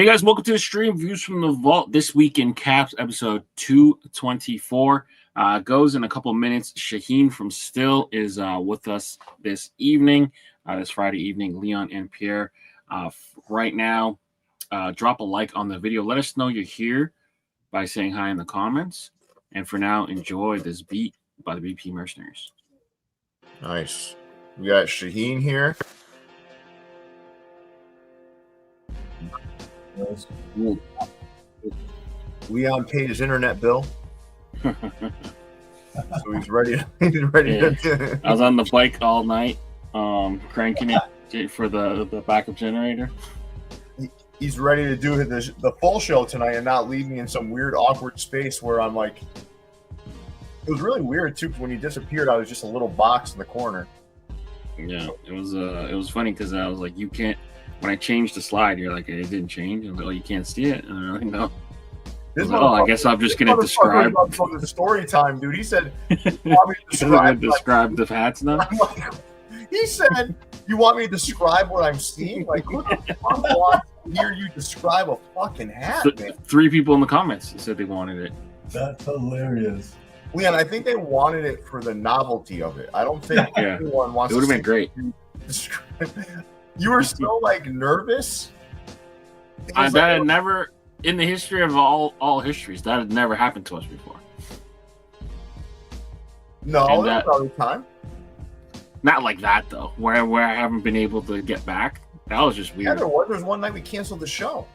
Hey guys, welcome to the stream. Views from the Vault this week in Caps, episode 224. Goes in a couple of minutes. Shaheen from Styll is with us this evening, this Friday evening. Leon and Pierre. Right now, drop a like on the video. Let us know you're here by saying hi in the comments. And for now, enjoy this beat by the BP Mercenaries. Nice. We got Shaheen here. Leon paid his internet bill, so he's ready. He's ready. Yeah. I was on the bike all night, cranking it for the backup generator. He's ready to do the full show tonight and not leave me in some weird, awkward space where I'm like. It was really weird too. When he disappeared, I was just a little box in the corner. Yeah, it was funny because I was like, you can't. When I changed the slide, you're like, it didn't change. I was like, oh, you can't see it? And I'm like, no. I guess I'm just going to describe. The story time, dude. He said, you want me to describe the hats now? Like, he said, you want me to describe what I'm seeing? Like, who the fuck wants to hear you describe a fucking hat, man? 3 people in the comments said they wanted it. That's hilarious. Leon, I think they wanted it for the novelty of it. I don't think anyone wants it would have been great. You were so like nervous. That had never, in the history of all histories, that had never happened to us before. No, that's all the time. Not like that though, where I haven't been able to get back. That was just weird. Yeah, there was. There was one night we canceled the show.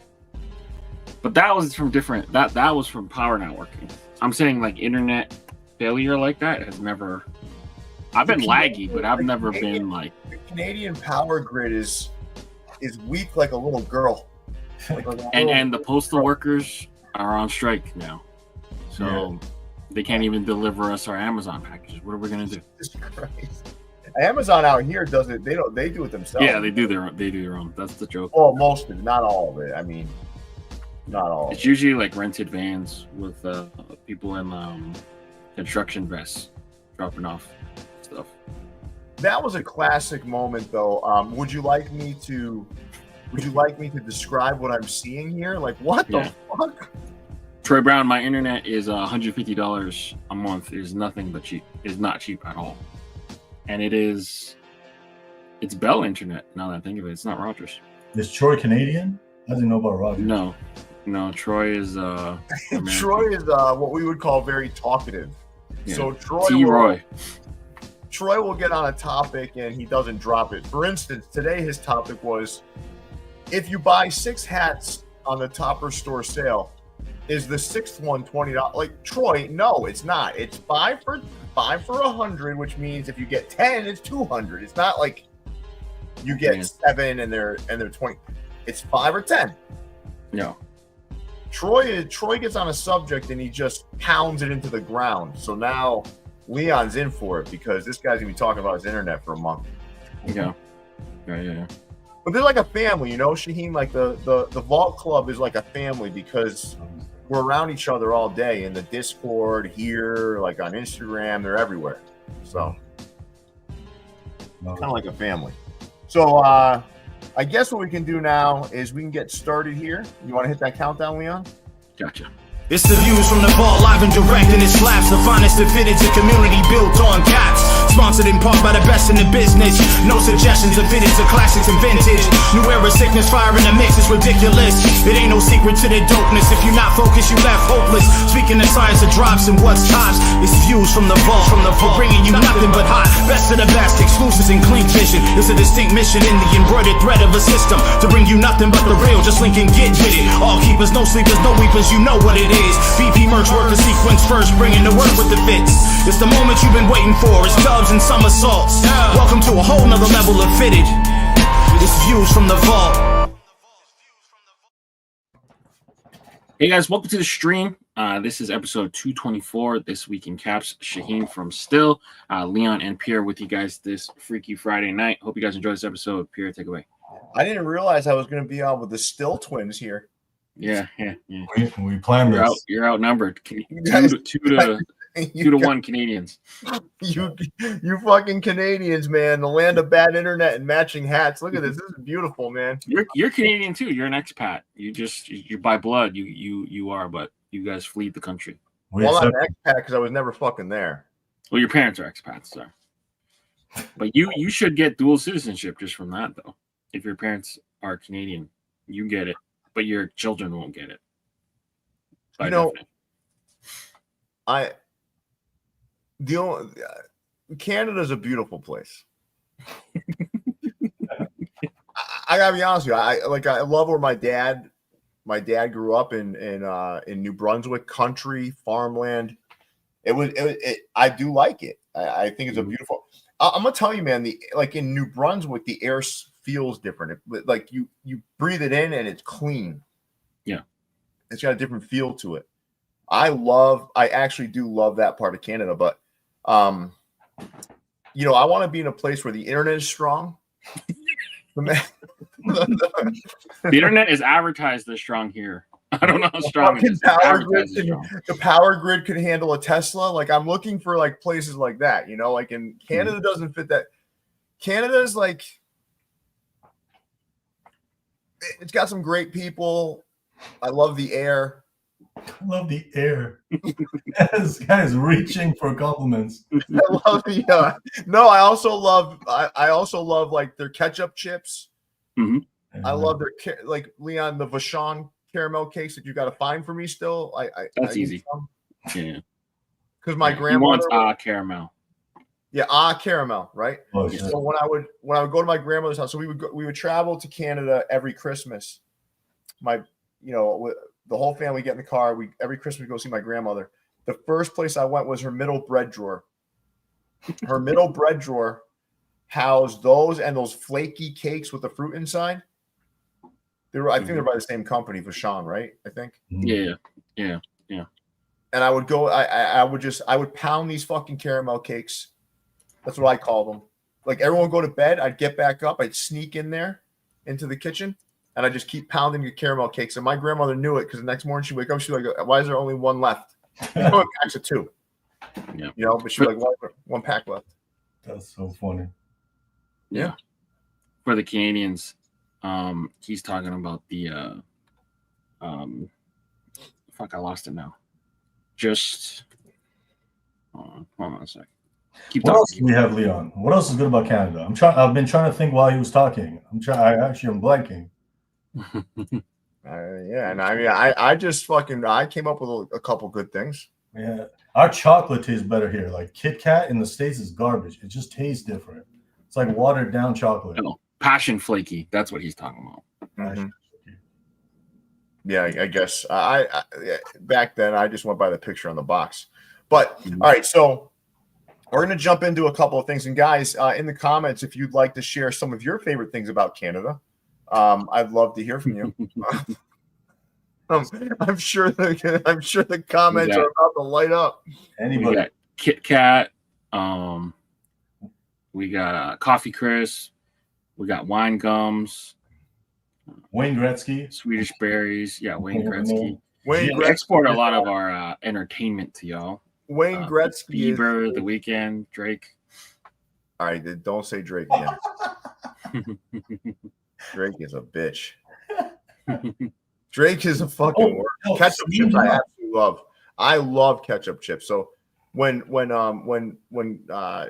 But that was from different. That was from power not working. I'm saying like internet failure like that has never. I've been laggy, but I've never been like. The Canadian power grid is weak like a little girl. And the postal workers are on strike now, so they can't even deliver us our Amazon packages. What are we gonna do? Amazon out here does it. They do it themselves. Yeah, they do their own. That's the joke. Well, most of it, not all of it. I mean, not all. It's usually like rented vans with people in construction vests dropping off stuff. That was a classic moment, though. Would you like me to describe what I'm seeing here? Like, what the fuck? Troy Brown, my internet is $150 a month. It is nothing but cheap. It's not cheap at all, and it's Bell internet. Now that I think of it, it's not Rogers. Is Troy Canadian? I didn't know about Rogers. No. Troy is Troy is what we would call very talkative. Yeah. So Troy will get on a topic and he doesn't drop it. For instance, today his topic was, if you buy 6 hats on the Topperzstore sale, is the 6th one $20? Like, Troy, no, it's not. It's 5 for $100, which means if you get 10, it's $200. It's not like you get 7 and they're 20. It's 5 or 10. No. Troy gets on a subject and he just pounds it into the ground. So now Leon's in for it because this guy's gonna be talking about his internet for a month. Yeah. But they're like a family, you know, Shaheen. Like the Vault Club is like a family because we're around each other all day in the Discord, here, like on Instagram. They're everywhere. So kind of like a family. So I guess what we can do now is we can get started here. You want to hit that countdown, Leon? Gotcha. It's the views from the vault, live and direct, and it slaps the finest of fitted to community built on caps. Sponsored in part by the best in the business. No suggestions of fitted to classics and vintage. New era sickness, fire in the mix, it's ridiculous. It ain't no secret to the dopeness. If you're not focused, you left hopeless. Speaking of science of drops and what's tops, it's views from the vault. For bringing you nothing but hot, best of the best, exclusives and clean vision. It's a distinct mission in the embroidered thread of a system to bring you nothing but the real. Just link and get with it. All keepers, no sleepers, no weepers. You know what it is. BP Mercs work the sequence first, bringing the work with the fits. It's the moment you've been waiting for. It's dubs and somersaults. Welcome to a whole nother level of fitted. It's views from the vault. Hey guys, welcome to the stream. This is episode 224. This week in Caps. Shaheen from Styll, Leon and Pierre with you guys this Freaky Friday night. Hope you guys enjoy this episode. Pierre, take it away. I didn't realize I was going to be on with the Styll twins here. Yeah. We planned this. You're outnumbered. Can you, 2 to 1 Canadians. You fucking Canadians, man. The land of bad internet and matching hats. Look at this. This is beautiful, man. You're Canadian too. You're an expat. You're by blood. You are, but you guys fled the country. Well, I'm an expat because I was never fucking there. Well, your parents are expats, so. But you should get dual citizenship just from that, though. If your parents are Canadian, you get it, but your children won't get it. By definition. Canada's a beautiful place. I gotta be honest with you. I love where my dad grew up in New Brunswick, country, farmland. I do like it. I think it's a beautiful. I'm gonna tell you, man. In New Brunswick, the air feels different. Like you breathe it in and it's clean. Yeah, it's got a different feel to it. I actually do love that part of Canada, but I want to be in a place where the internet is strong. The internet is advertised as strong here. I don't know how strong it is. The power grid could handle a Tesla. Like I'm looking for like places like that, like in Canada doesn't fit that. Canada's like, it's got some great people. I love the air. I love the air. This guy is reaching for compliments. I love the. No, I also love like their ketchup chips. Mm-hmm. I love their Leon, the Vachon caramel cakes that you got to find for me still. That's easy. Yeah. Because my grandmother wants caramel. Yeah, caramel, right? Oh, yeah. So when I would go to my grandmother's house, so we would travel to Canada every Christmas. The whole family get in the car. Every Christmas we go see my grandmother. The first place I went was her middle bread drawer. Her middle bread drawer housed those and those flaky cakes with the fruit inside. I think they're by the same company, Vachon, right? I think. Yeah. And I would go. I would pound these fucking caramel cakes. That's what I call them. Like everyone would go to bed. I'd get back up. I'd sneak in there into the kitchen. And I just keep pounding the caramel cakes. And my grandmother knew it because the next morning she'd wake up. She'd be like, why is there only one left? Packs of 2. Yeah. But she'd be like, one pack left. That's so funny. Yeah. For the Canadians, he's talking about the I lost it now. Just hold on a sec. What else do we have, Leon? What else is good about Canada? I've been trying to think while he was talking. I'm blanking. And I just I came up with a couple good things. Yeah, our chocolate tastes better here. Like Kit Kat in the States is garbage. It just tastes different. It's like watered down chocolate. No, passion flaky. That's what he's talking about. Mm-hmm. Yeah, I guess I back then I just went by the picture on the box. But all right, so we're going to jump into a couple of things. And guys, in the comments, if you'd like to share some of your favorite things about Canada, I'd love to hear from you. I'm sure the comments are about to light up. Anybody? We got Kit Kat. We got Coffee Crisp. We got wine gums. Wayne Gretzky. Swedish berries. Yeah, Wayne Gretzky. We export a lot of our entertainment to y'all. Wayne Gretzky. Bieber, The Weeknd, Drake. All right, don't say Drake again. Drake is a bitch. Drake is a fucking word. Ketchup chips I absolutely love. I love ketchup chips. So when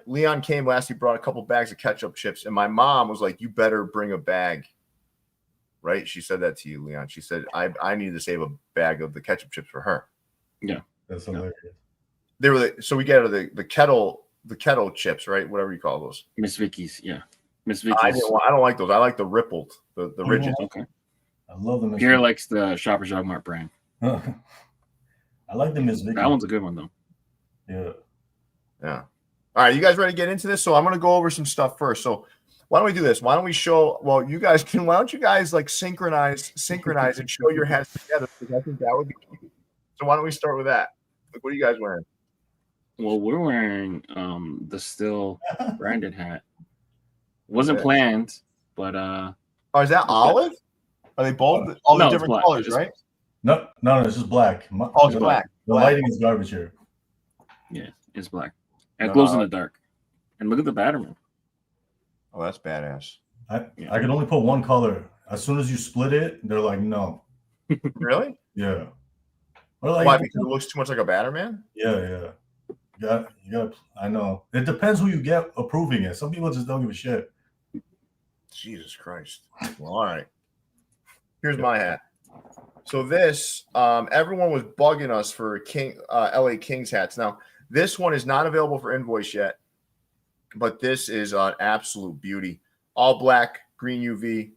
Leon came last, he brought a couple bags of ketchup chips, and my mom was like, "You better bring a bag." Right? She said that to you, Leon. She said, "I need to save a bag of the ketchup chips for her." Yeah, that's hilarious. They were so we get the kettle chips, right? Whatever you call those. Miss Vicky's, yeah. Miss Vicky's. I don't like those. I like the rippled, the rigid. Okay. I love them. Pierre likes the Shoppers Drug Mart brand. I like the Miss Vicky. That one's a good one though. Yeah. All right, you guys ready to get into this? So I'm going to go over some stuff first. So why don't we do this? Why don't we show? Well, you guys can. Why don't you guys like synchronize, and show your hats together? Because I think that would be cute. So why don't we start with that? Like, what are you guys wearing? Well, we're wearing the Styll branded hat. Wasn't planned, but oh, is that olive? Are they both all the different colors, right? No, it's just black. It's black. The lighting is garbage here. Yeah, it's black. And it No, glows no. in the dark. And look at the batterman. Oh, that's badass. I can only put one color. As soon as you split it, they're like, no. Really? Yeah. Or like, Why? Because it looks too much like a Batterman? Yeah. You got. I know. It depends who you get approving it. Some people just don't give a shit. Jesus Christ. Well, all right. Here's my hat. So this, everyone was bugging us for LA Kings hats. Now, this one is not available for invoice yet, but this is an absolute beauty. All black, green UV.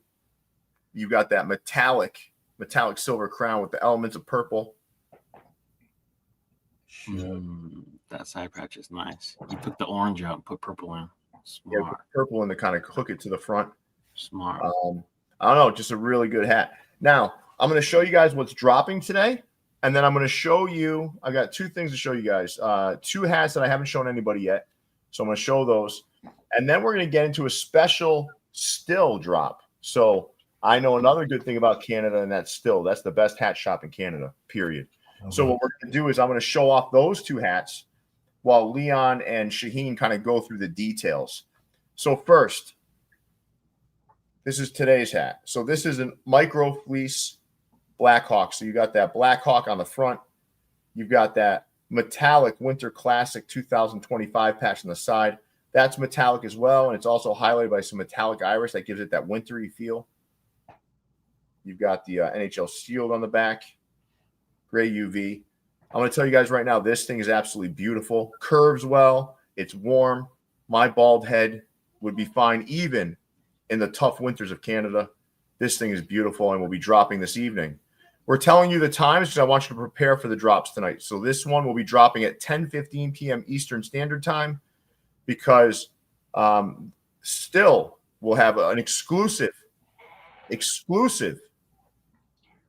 You got that metallic silver crown with the elements of purple. That side patch is nice. You took the orange out and put purple in. Yeah, Smart. purple and to kind of hook it to the front. Smart. I don't know, just a really good hat. Now, I'm going to show you guys what's dropping today, and then I'm going to show you, I got two things to show you guys. Two hats that I haven't shown anybody yet, so I'm going to show those. And then we're going to get into a special Styll drop. So I know another good thing about Canada, and that's Styll. That's the best hat shop in Canada, period. Okay. So what we're going to do is I'm going to show off those two hats while Leon and Shaheen kind of go through the details. So first, this is today's hat. So this is a micro fleece Blackhawk. So you got that Blackhawk on the front. You've got that metallic Winter Classic 2025 patch on the side. That's metallic as well, and it's also highlighted by some metallic iris that gives it that wintry feel. You've got the NHL shield on the back, gray UV. I'm going to tell you guys right now, this thing is absolutely beautiful. Curves well. It's warm. My bald head would be fine even in the tough winters of Canada. This thing is beautiful and will be dropping this evening. We're telling you the times because I want you to prepare for the drops tonight. So this one will be dropping at 10:15 p.m. Eastern Standard Time because Styll will have an exclusive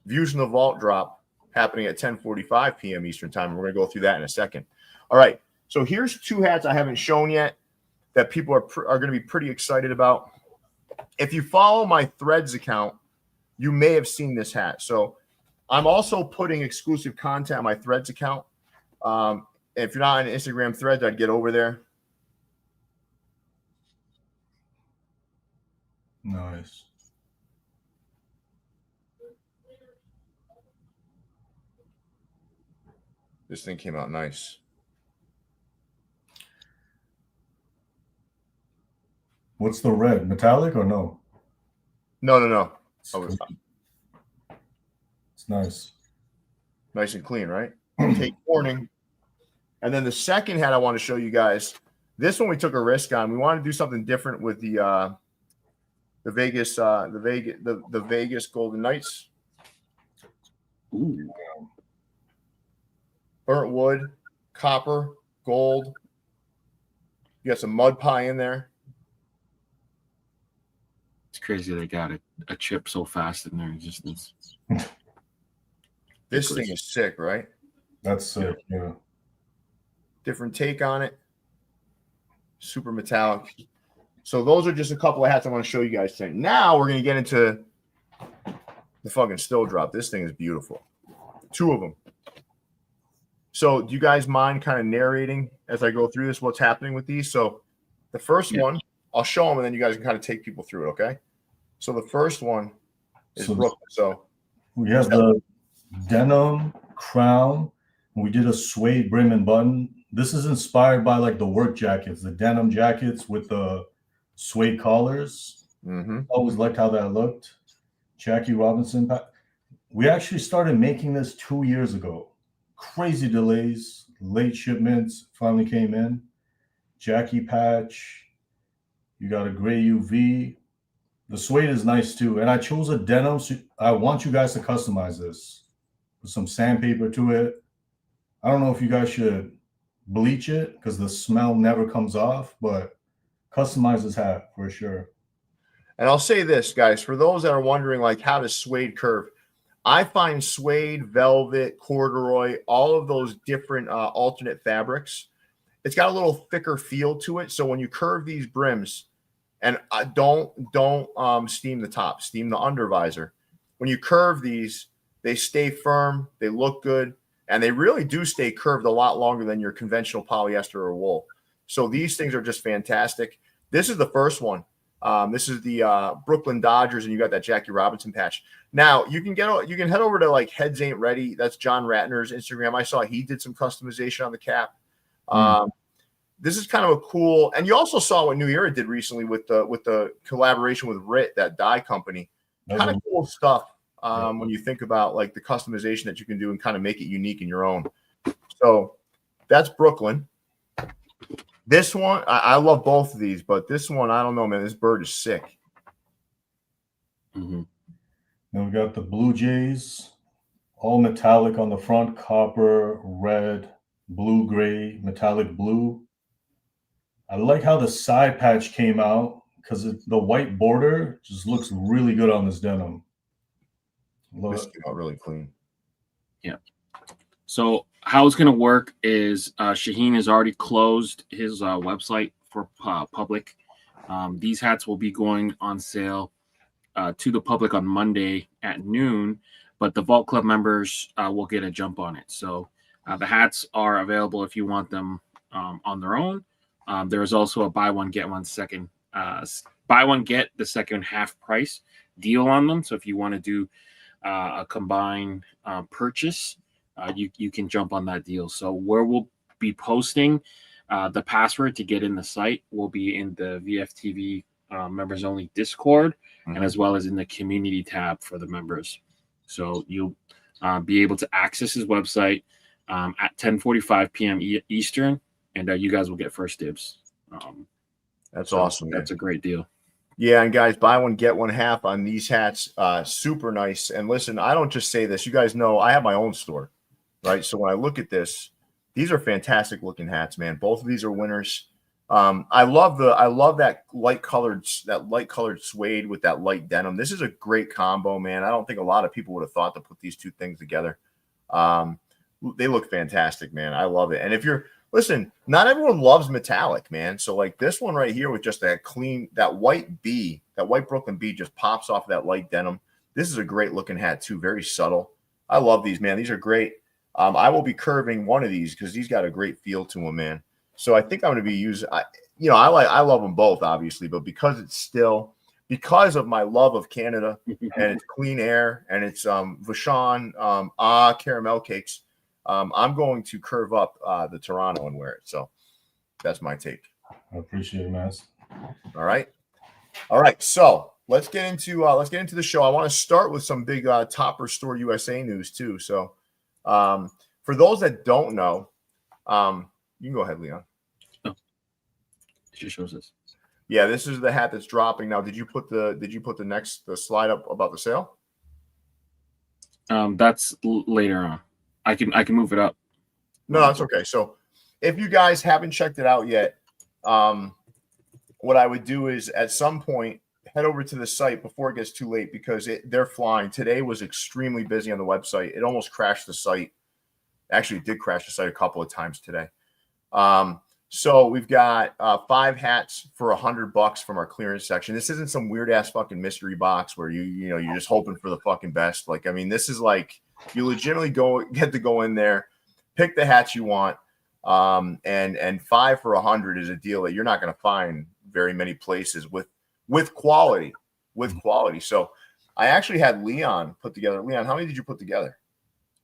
Views in the Vault drop happening at 10:45 p.m. Eastern Time. And we're going to go through that in a second. All right. So here's two hats I haven't shown yet that people are going to be pretty excited about. If you follow my Threads account, you may have seen this hat. So I'm also putting exclusive content on my Threads account. If you're not on Instagram Threads, I'd get over there. Nice. This thing came out nice. What's the red? Metallic or no? No. It's nice. Nice and clean, right? Take warning. And then the second hat I want to show you guys. This one we took a risk on. We wanted to do something different with the Vegas Golden Knights. Ooh. Burnt wood, copper, gold. You got some mud pie in there. It's crazy they got a chip so fast in their existence. This thing is sick, right? That's sick, yeah. Different take on it. Super metallic. So those are just a couple of hats I want to show you guys today. Now we're going to get into the fucking Styll drop. This thing is beautiful. Two of them. So do you guys mind kind of narrating as I go through this what's happening with these? So the first one, I'll show them, and then you guys can kind of take people through it, okay? So the first one is Brooklyn. So we have the denim crown. We did a suede brim and button. This is inspired by like the work jackets, the denim jackets with the suede collars. Mm-hmm. Always liked how that looked. Jackie Robinson. We actually started making this 2 years ago. Crazy delays, late shipments finally came in. Jackie patch. You got a gray UV. The suede is nice too. And I chose a denim. So I want you guys to customize this. Put some sandpaper to it. I don't know if you guys should bleach it because the smell never comes off, but customize this hat for sure. And I'll say this, guys, for those that are wondering, like, how does suede curve? I find suede, velvet, corduroy, all of those different alternate fabrics, it's got a little thicker feel to it. So when you curve these brims, and don't steam the top, steam the under visor. When you curve these, they stay firm, they look good, and they really do stay curved a lot longer than your conventional polyester or wool. So these things are just fantastic. This is the first one. This is the Brooklyn Dodgers, and you got that Jackie Robinson patch. Now you can head over to like Heads Ain't Ready. That's John Ratner's Instagram. I saw he did some customization on the cap. This is kind of a cool, and you also saw what New Era did recently with the collaboration with RIT, that dye company. Kind of cool stuff when you think about like the customization that you can do and kind of make it unique in your own. So that's Brooklyn. This one, I love both of these, but this one, I don't know, man. This bird is sick. Then we got the Blue Jays, all metallic on the front, copper, red, blue, gray, metallic blue. I like how the side patch came out because the white border just looks really good on this denim. This came out really clean. Yeah. So how it's going to work is Shaheen has already closed his website for public. These hats will be going on sale to the public on Monday at noon, but the Vault Club members will get a jump on it. So the hats are available if you want them on their own. There is also a buy one, get one second, buy one, get the second half price deal on them. So if you want to do a combined purchase, you can jump on that deal. So where we'll be posting the password to get in the site will be in the VFTV members only Discord, and as well as in the community tab for the members. So you'll be able to access his website at 10:45 p.m. Eastern, and you guys will get first dibs. That's awesome. That's a great deal. Yeah, and guys, buy one, get one half on these hats. Super nice. And listen, I don't just say this. You guys know I have my own store, right? So when I look at this, these are fantastic looking hats, man. Both of these are winners. I love that light colored suede with that light denim. This is a great combo, man. I don't think a lot of people would have thought to put these two things together. They look fantastic, man. I love it. And if you're listen, not everyone loves metallic, man. So like this one right here with just that white B, that white Brooklyn B just pops off of that light denim. This is a great looking hat too, very subtle. I love these, man. These are great. I will be curving one of these because he's got a great feel to him, man. So I think I'm going to be using, I love them both, obviously, but because of my love of Canada and it's clean air and it's Vachon caramel cakes, I'm going to curve up the Toronto and wear it. So that's my take. I appreciate it, man. All right. So let's get into the show. I want to start with some big Topperzstore USA news too. So for those that don't know, you can go ahead, Leon. Oh. It just shows us. Yeah, this is the hat that's dropping now. Did you put the slide up about the sale? That's later on. I can move it up. No, that's okay. So if you guys haven't checked it out yet, what I would do is at some point head over to the site before it gets too late because they're flying. Today was extremely busy on the website. It almost crashed the site. Actually, it did crash the site a couple of times today. So we've got 5 hats for $100 from our clearance section. This isn't some weird ass fucking mystery box where you're just hoping for the fucking best. Like, I mean, this is like you legitimately get to go in there, pick the hats you want, and 5 for $100 is a deal that you're not going to find very many places with quality. So I actually had Leon put together. Leon, how many did you put together?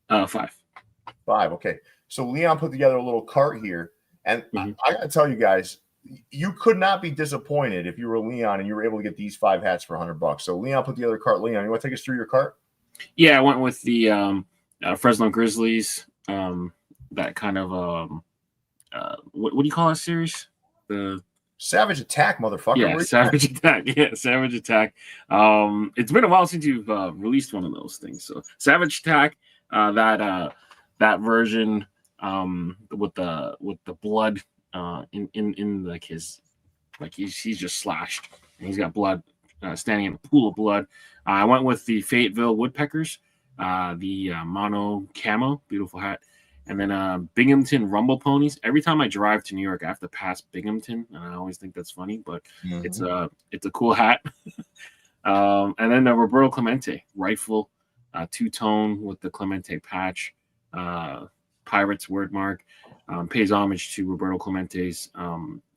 5. 5. Okay. So Leon put together a little cart here. And I got to tell you guys, you could not be disappointed if you were Leon and you were able to get these 5 hats for $100. So Leon put together a cart. Leon, you want to take us through your cart? Yeah, I went with the Fresno Grizzlies. That kind of what do you call that series? The Savage Attack, motherfucker. Yeah, Savage Attack. Yeah, Savage Attack. It's been a while since you've released one of those things. So Savage Attack, that version. With the blood in like his he's just slashed and he's got blood standing in a pool of blood. I went with the Fayetteville Woodpeckers, the mono camo, beautiful hat, and then Binghamton Rumble Ponies. Every time I drive to New York, I have to pass Binghamton, and I always think that's funny, but it's a cool hat. And then Roberto Clemente rifle, 2-tone with the Clemente patch. Pirates word mark. Pays homage to Roberto Clemente's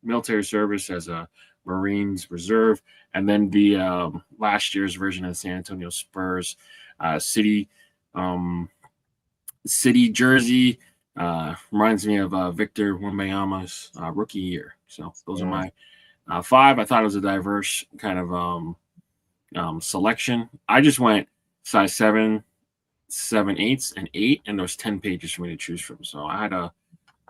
military service as a Marines reserve, and then the last year's version of the San Antonio Spurs city jersey reminds me of Victor Wembanyama's rookie year. So those are my 5. I thought it was a diverse kind of selection. I just went size 7, 7/8, and 8, and there was 10 pages for me to choose from. So I had a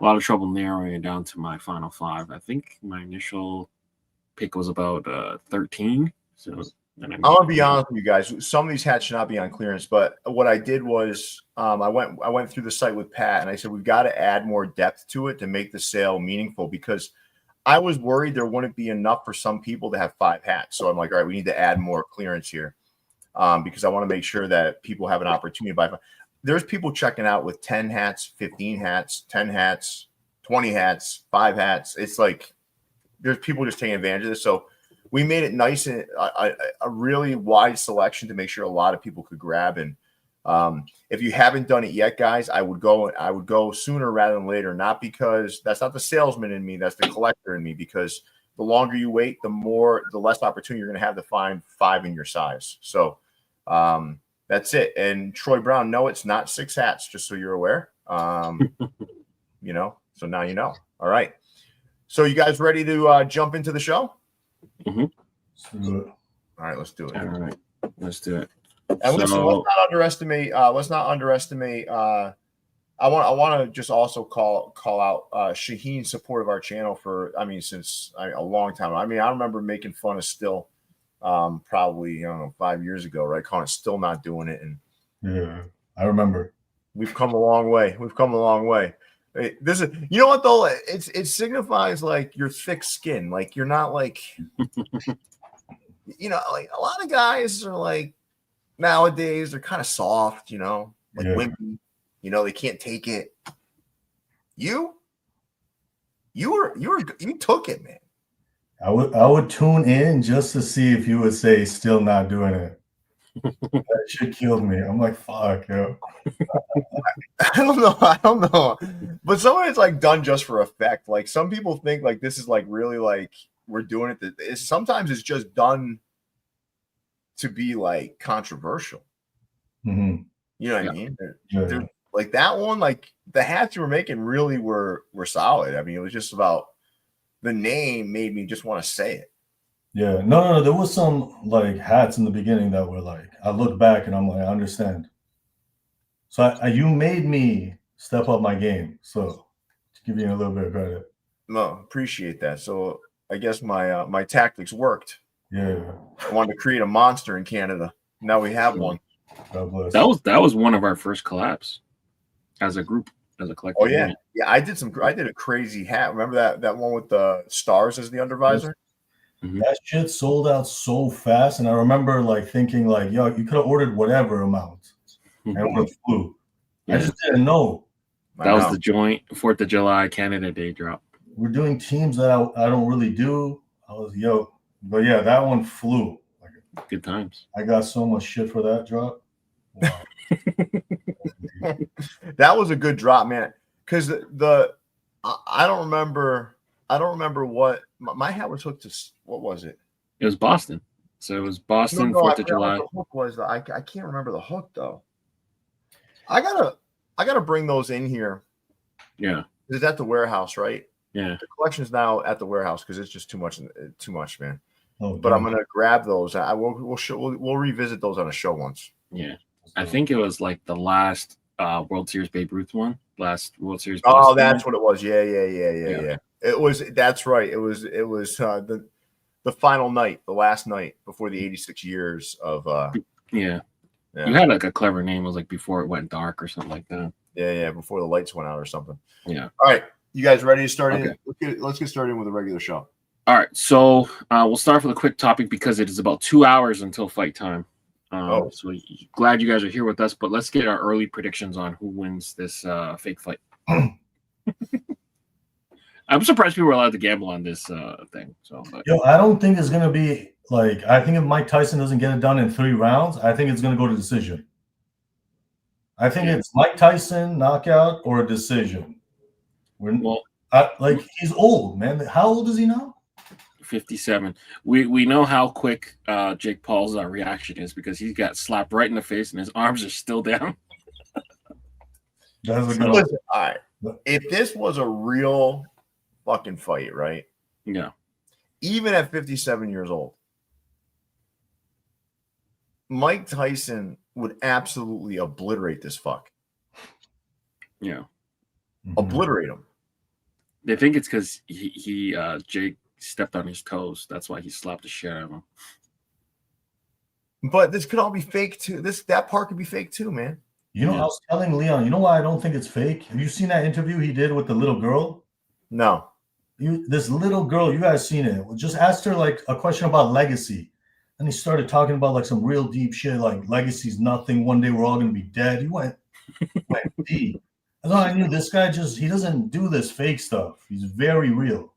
lot of trouble narrowing it down to my final 5. I think my initial pick was about 13. So then I'm gonna be honest with you guys. Some of these hats should not be on clearance, but what I did was I went through the site with Pat, and I said we've got to add more depth to it to make the sale meaningful, because I was worried there wouldn't be enough for some people to have 5 hats. So I'm like, all right, we need to add more clearance here, because I want to make sure that people have an opportunity to buy 5. There's people checking out with 10 hats, 15 hats, 10 hats, 20 hats, 5 hats. It's like there's people just taking advantage of this. So we made it nice and a really wide selection to make sure a lot of people could grab. And if you haven't done it yet, guys, I would go sooner rather than later. Not because that's not the salesman in me, that's the collector in me. Because the longer you wait, the less opportunity you're going to have to find 5 in your size. So that's it. And Troy Brown, no, it's not 6 hats, just so you're aware. You know, so now you know. All right. So you guys ready to jump into the show? Mm-hmm. All right, let's do it. All right, let's do it. And listen, let's not underestimate. I want to just also call out Shaheen's support of our channel for, since a long time. I remember making fun of Styll, probably 5 years ago, right? Calling it Styll not doing it, and yeah, I remember. We've come a long way. This is, you know what though? It signifies like your thick skin. Like you're not like, like a lot of guys are like nowadays they're kind of soft, like wimpy. They can't take it. You took it, man. I would tune in just to see if you would say still not doing it. That shit killed me. I'm like, fuck, yo. I don't know. But some of it's like done just for effect. Like some people think like this is like really like we're doing it. Sometimes it's just done to be like controversial. Mm-hmm. You know what I mean? Yeah. Like that one, like the hats you were making really were solid. It was just about the name made me just want to say it. Yeah, no. There was some like hats in the beginning that were like, I look back and I'm like, I understand. So you made me step up my game. So to give you a little bit of credit. No, appreciate that. So I guess my tactics worked. Yeah. I wanted to create a monster in Canada. Now we have one. God bless. That was one of our first collabs as a group, as a collective. Oh yeah, unit. Yeah. I did a crazy hat. Remember that one with the stars as the undervisor? Mm-hmm. That shit sold out so fast, and I remember like thinking like, yo, you could have ordered whatever amount, and it would have flew. Yeah. I just didn't know. That was the joint 4th of July Canada Day drop. We're doing teams that I don't really do. But yeah, that one flew. Good times. I got so much shit for that drop. Wow. That was a good drop, man. Because I don't remember what my hat was hooked to. What was it? It was Boston. So it was Boston 4th of July. The hook was I can't remember the hook though. I gotta bring those in here. Yeah. It's at the warehouse, right? Yeah. The collection's now at the warehouse because it's just too much, man. Oh, but I'm gonna grab those. We'll revisit those on a show once. Yeah. I think it was like the last World Series Babe Ruth one. Last World Series. Oh, that's what it was. Yeah. It was. That's right. It was the final night, the last night before the 86 years of. Yeah. You had like a clever name. It was like before it went dark or something like that. Yeah. Before the lights went out or something. Yeah. All right, you guys ready to start? Okay. Let's get started with a regular show. All right, so we'll start with a quick topic because it is about 2 hours until fight time. So glad you guys are here with us, but let's get our early predictions on who wins this fake fight. I'm surprised people were allowed to gamble on this thing. I don't think it's gonna be like. I think if Mike Tyson doesn't get it done in 3 rounds, I think it's gonna go to decision. I think it's Mike Tyson knockout or a decision. He's old, man. How old is he now? 57. We know how quick Jake Paul's reaction is because he got slapped right in the face and his arms are still down. That's a good one. All right. If this was a real fucking fight, right? Yeah. Even at 57 years old, Mike Tyson would absolutely obliterate this fuck. Yeah. Obliterate him. They think it's because Jake stepped on his toes. That's why he slapped the shit out of him. But this could all be fake too. That part could be fake too, man. You know, I was telling Leon, you know why I don't think it's fake? Have you seen that interview he did with the little girl? No. This little girl, you guys seen it. Just asked her like a question about legacy. And he started talking about like some real deep shit, like legacy's nothing. One day we're all gonna be dead. He went deep. That's all I knew. This guy he doesn't do this fake stuff. He's very real.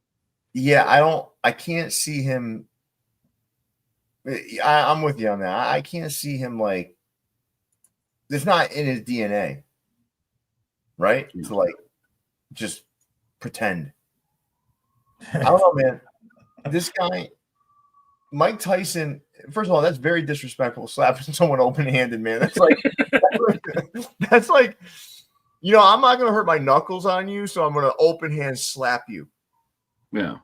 Yeah, I can't see him. I'm with you on that. I can't see him like, it's not in his DNA, right? To like just pretend. I don't know, man. This guy, Mike Tyson, first of all, that's very disrespectful, slapping someone open-handed, man. That's like, you know, I'm not going to hurt my knuckles on you, so I'm going to open hand slap you. Yeah.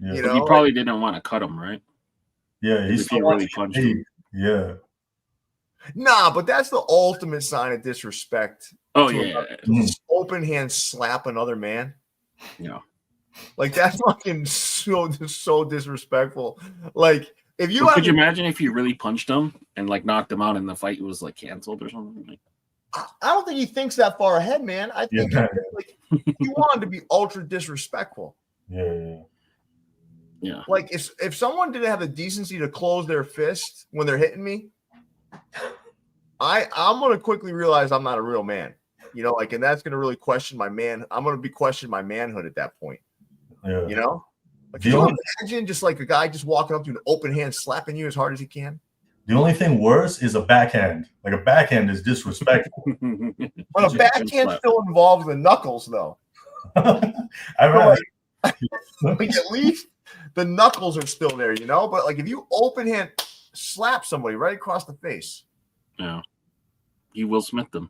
You know, he probably didn't want to cut him, right? Yeah, if he really punched him. Yeah. Nah, but that's the ultimate sign of disrespect. Oh, yeah. Open hand slap another man. Yeah. Like, that's fucking so disrespectful. Like, if you could you imagine if you really punched him and like knocked him out and the fight was like canceled or something? Like, I don't think he thinks that far ahead, man. I think like he wanted to be ultra disrespectful. Yeah. Like if someone didn't have the decency to close their fist when they're hitting me, I'm gonna quickly realize I'm not a real man. You know, like, and that's gonna really question my man. I'm gonna be questioning my manhood at that point. Yeah. You know? Like, can you imagine just like a guy just walking up to an open hand slapping you as hard as he can? The only thing worse is a backhand. Like a backhand is disrespectful. But a backhand still involves the knuckles, though. Like, at least the knuckles are still there, you know. But like if you open hand slap somebody right across the face, yeah, you Will Smith them.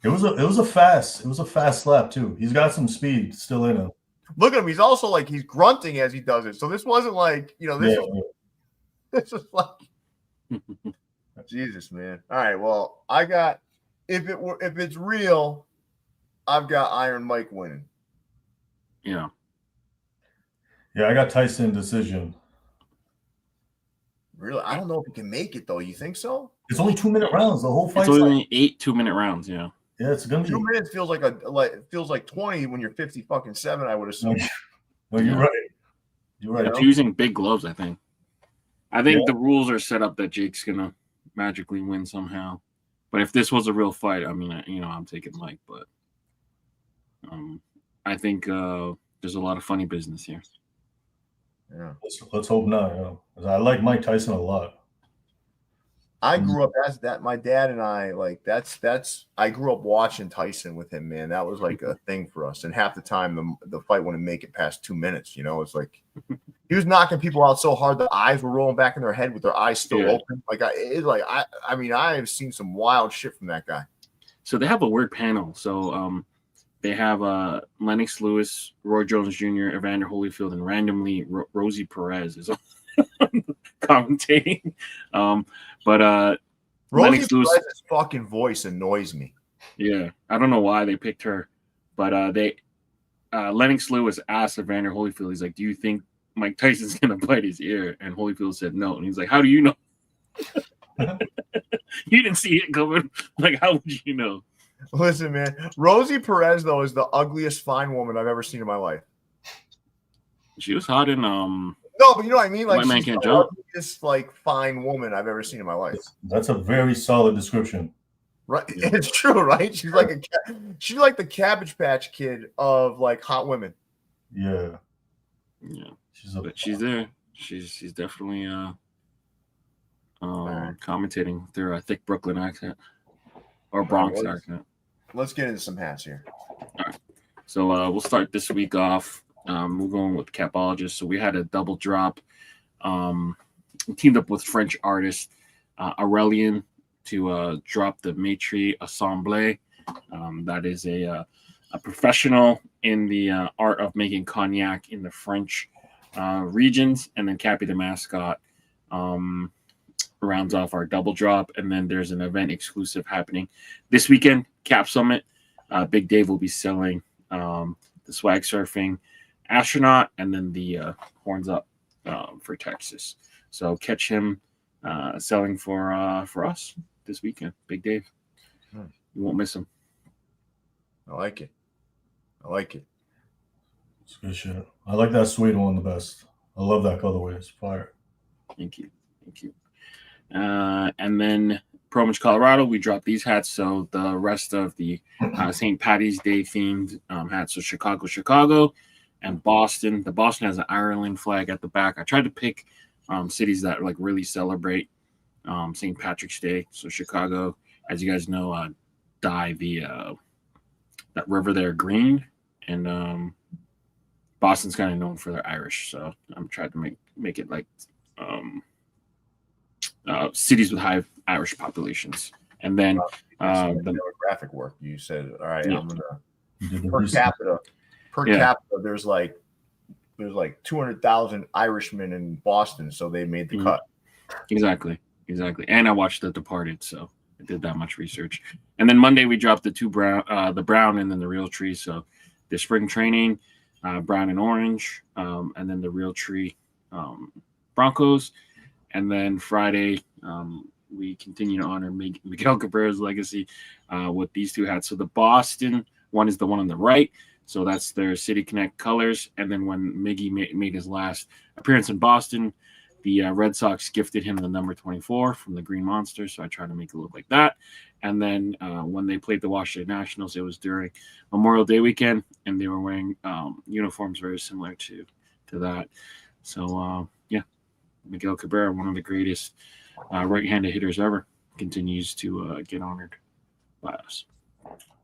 It was a fast slap too. He's got some speed still in him. Look at him. He's also like he's grunting as he does it. So this wasn't like, you know, this was like Jesus, man. All right. Well, I got if it's real, I've got Iron Mike winning. Yeah. Yeah, I got Tyson decision. Really? I don't know if he can make it though. You think so? It's only 2-minute rounds. The whole fight. It's only 8 2-minute rounds. Yeah. Yeah, it's gonna be 2 minutes. Feels like 20 when you're 57. I would assume. No, you're right. You're right. They're using big gloves. I think the rules are set up that Jake's gonna magically win somehow. But if this was a real fight, I mean, you know, I'm taking Mike. But I think there's a lot of funny business here. Yeah. Let's hope not. I like Mike Tyson a lot. I grew up as that. My dad and I I grew up watching Tyson with him, man. That was like a thing for us. And half the time the fight wouldn't make it past 2 minutes. You know, it's like he was knocking people out so hard the eyes were rolling back in their head with their eyes still open. Like I mean, I have seen some wild shit from that guy. So they have a weird panel. So they have Lennox Lewis, Roy Jones Jr., Evander Holyfield, and randomly Rosie Perez is commentating. But Lennox Lewis's fucking voice annoys me. Yeah, I don't know why they picked her, but Lennox Lewis asked Evander Holyfield, he's like, "Do you think Mike Tyson's gonna bite his ear?" And Holyfield said no, and he's like, "How do you know?" You didn't see it coming. Like, how would you know? Listen, man, Rosie Perez though is the ugliest fine woman I've ever seen in my life. She was hot in No, but you know what I mean. Like, she's the ugliest, like, fine woman I've ever seen in my life. That's a very solid description. Right, it's true, right? She's like the Cabbage Patch Kid of like hot women. Yeah. She's there. She's definitely commentating through a thick Brooklyn accent. or Bronx accent. Let's get into some hats here. All right. So we'll start this week off. We're going with Capologist. So we had a double drop. Teamed up with French artist Aurelien to drop the Maître Assemblée. That is a professional in the art of making cognac in the French regions. And then Cappy the Mascot rounds off our double drop. And then there's an event exclusive happening this weekend, Cap Summit. Big Dave will be selling the Swag Surfing Astronaut and then the Horns Up for Texas. So catch him selling for us this weekend. Big Dave. You won't miss him. I like it. It's good shit. I like that suede one the best. I love that colorway. It's fire. Thank you. And then Promich, Colorado, we dropped these hats. So the rest of the St. Patty's Day themed hats. So Chicago, and Boston. The Boston has an Ireland flag at the back. I tried to pick cities that like really celebrate St. Patrick's Day. So Chicago, as you guys know, dye that river there green, and Boston's kind of known for their Irish. So I'm trying to make it like cities with high Irish populations. And then the demographic work. You said, all right, yeah. I'm gonna per capita. There's like 200,000 Irishmen in Boston, so they made the cut. Exactly. And I watched The Departed, so I did that much research. And then Monday we dropped the two brown, the brown, and then the Real Tree. So the spring training, brown and orange, and then the Real Tree Broncos. And then Friday, we continue to honor Miguel Cabrera's legacy with these two hats. So the Boston one is the one on the right. So that's their City Connect colors. And then when Miggy made his last appearance in Boston, the Red Sox gifted him the number 24 from the Green Monster. So I tried to make it look like that. And then when they played the Washington Nationals, it was during Memorial Day weekend, and they were wearing uniforms very similar to that. So, Miguel Cabrera, one of the greatest right-handed hitters ever, continues to get honored by us.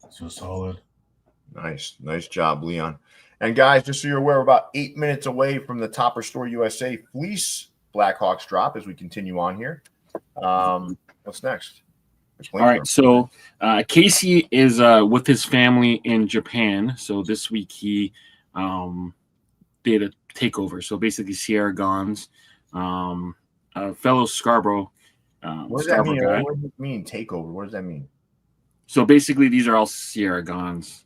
So solid. Nice job, Leon. And guys, just so you're aware, we're about 8 minutes away from the Topperzstore USA Fleece Blackhawks drop as we continue on here. What's next? All right, so Casey is with his family in Japan. So this week he did a takeover. So basically Sierra Gons, a fellow Scarborough. What does that mean? What does it mean, takeover? What does that mean? So basically these are all Sierra Gons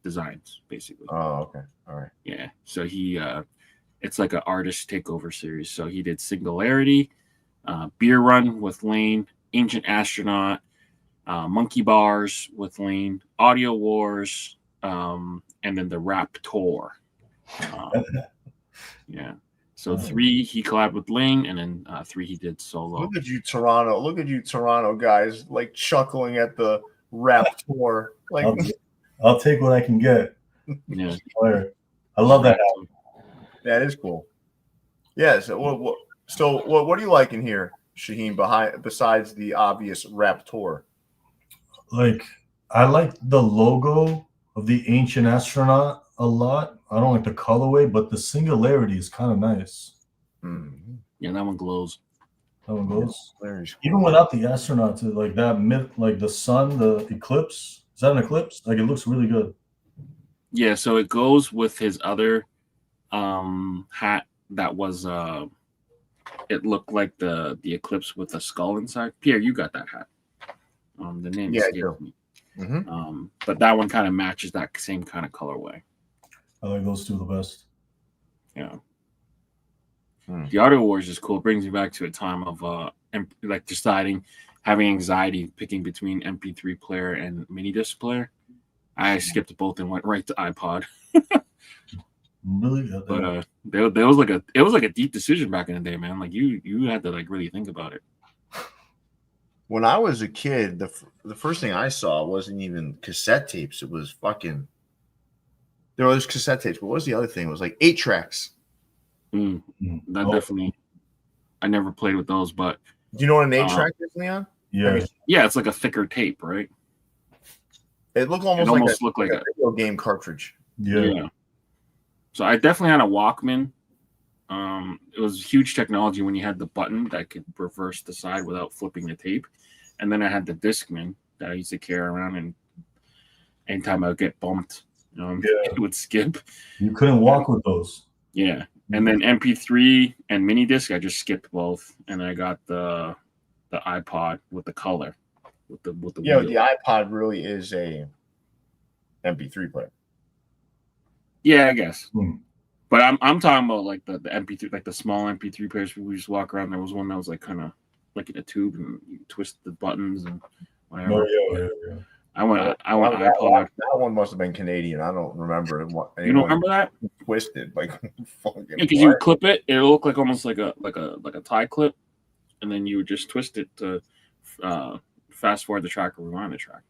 designs, basically. Oh, okay. All right. Yeah. So he it's like an artist takeover series. So he did Singularity, Beer Run with Lane, Ancient Astronaut, Monkey Bars with Lane, Audio Wars, and then the Rap Tour. Yeah. So 3 he collabed with Lane, and then 3 he did solo. Look at you, Toronto. Look at you, Toronto guys, like chuckling at the Rap Tour. Like I'll take what I can get. Yeah. I love that. That is cool. Yeah. So what do you like in here, Shaheen, besides the obvious Rap Tour? Like, I like the logo of the Ancient Astronaut a lot. I don't like the colorway, but the Singularity is kind of nice. Mm-hmm. Yeah, that one glows. That one goes. Cool. Even without the astronaut, like that like the sun, the eclipse. Is that an eclipse? Like, it looks really good. Yeah, so it goes with his other hat that was it looked like the eclipse with a skull inside. Pierre, you got that hat. The name escaped me. Mm-hmm. But that one kind of matches that same kind of colorway. I like those two the best. Yeah. The Audio Wars is cool. It brings me back to a time of like having anxiety picking between MP3 player and mini disc player. I skipped both and went right to iPod. Really? But there was like a deep decision back in the day, man. Like you had to like really think about it. When I was a kid, the first thing I saw wasn't even cassette tapes. It was fucking. There was cassette tapes, but what was the other thing? It was like 8 tracks. That definitely. I never played with those, but do you know what an 8 track is, Leon? Yeah. Yeah, it's like a thicker tape, right? It looked It almost looked like a video game cartridge. Yeah. So I definitely had a Walkman. It was huge technology when you had the button that could reverse the side without flipping the tape. And then I had the Discman that I used to carry around, and anytime I would get bumped, it would skip. You couldn't walk with those. Yeah. And then MP3 and mini disc, I just skipped both, and I got the iPod with the color, with the Yeah, wheel. the iPod really is a MP3 player. Yeah, I guess. Hmm. But I'm talking about like the MP3, like the small MP3 players. We just walk around. There was one that was like kind of like in a tube, and you twist the buttons and whatever. Oh, yeah. I went iPod. That one must have been Canadian. I don't remember what. You don't remember that? Twisted like fucking. Yeah, because you would clip it. It looked like almost like a tie clip, and then you would just twist it to fast forward the track or rewind the track.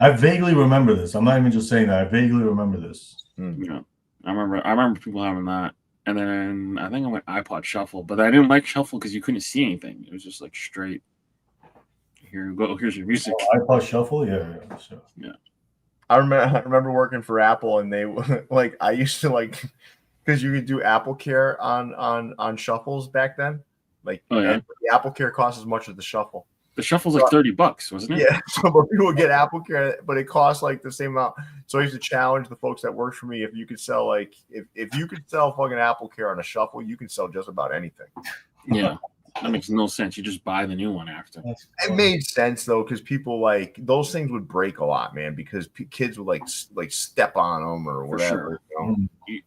I vaguely remember this. I'm not even just saying that. I vaguely remember this. Yeah, I remember people having that, and then I think I went iPod Shuffle, but I didn't like Shuffle because you couldn't see anything. It was just like straight. Here you go. Here's your music. iPod Shuffle, yeah. Sure. Yeah. I remember working for Apple, and they like I used to like because you could do Apple Care on shuffles back then. Like the Apple Care costs as much as the Shuffle. The Shuffle's like $30, wasn't it? Yeah, so but people would get Apple Care, but it costs like the same amount. So I used to challenge the folks that worked for me if you could sell if you could sell fucking Apple Care on a Shuffle, you can sell just about anything. Yeah. That makes no sense. You just buy the new one after. It made sense though, because people like those things would break a lot, man. Because kids would like step on them or whatever. Sure.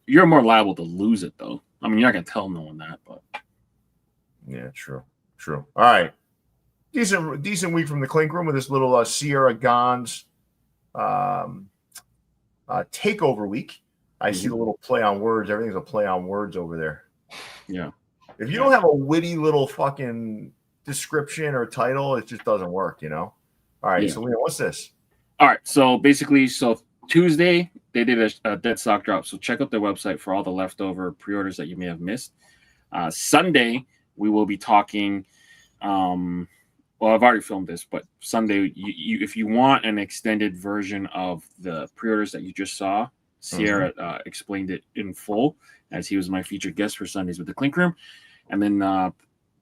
You're more liable to lose it though. I mean, you're not gonna tell no one that, but yeah, true. All right, decent week from the Clink Room with this little Sierra Gons takeover week. I see the little play on words. Everything's a play on words over there. Yeah. If you don't have a witty little fucking description or title, it just doesn't work, All right, so Leon, what's this? All right, so basically, Tuesday they did a Deadstock drop. So check out their website for all the leftover pre-orders that you may have missed. Sunday we will be talking. Well, I've already filmed this, but Sunday, you if you want an extended version of the pre-orders that you just saw, Sierra explained it in full as he was my featured guest for Sundays with the Clink Room. And then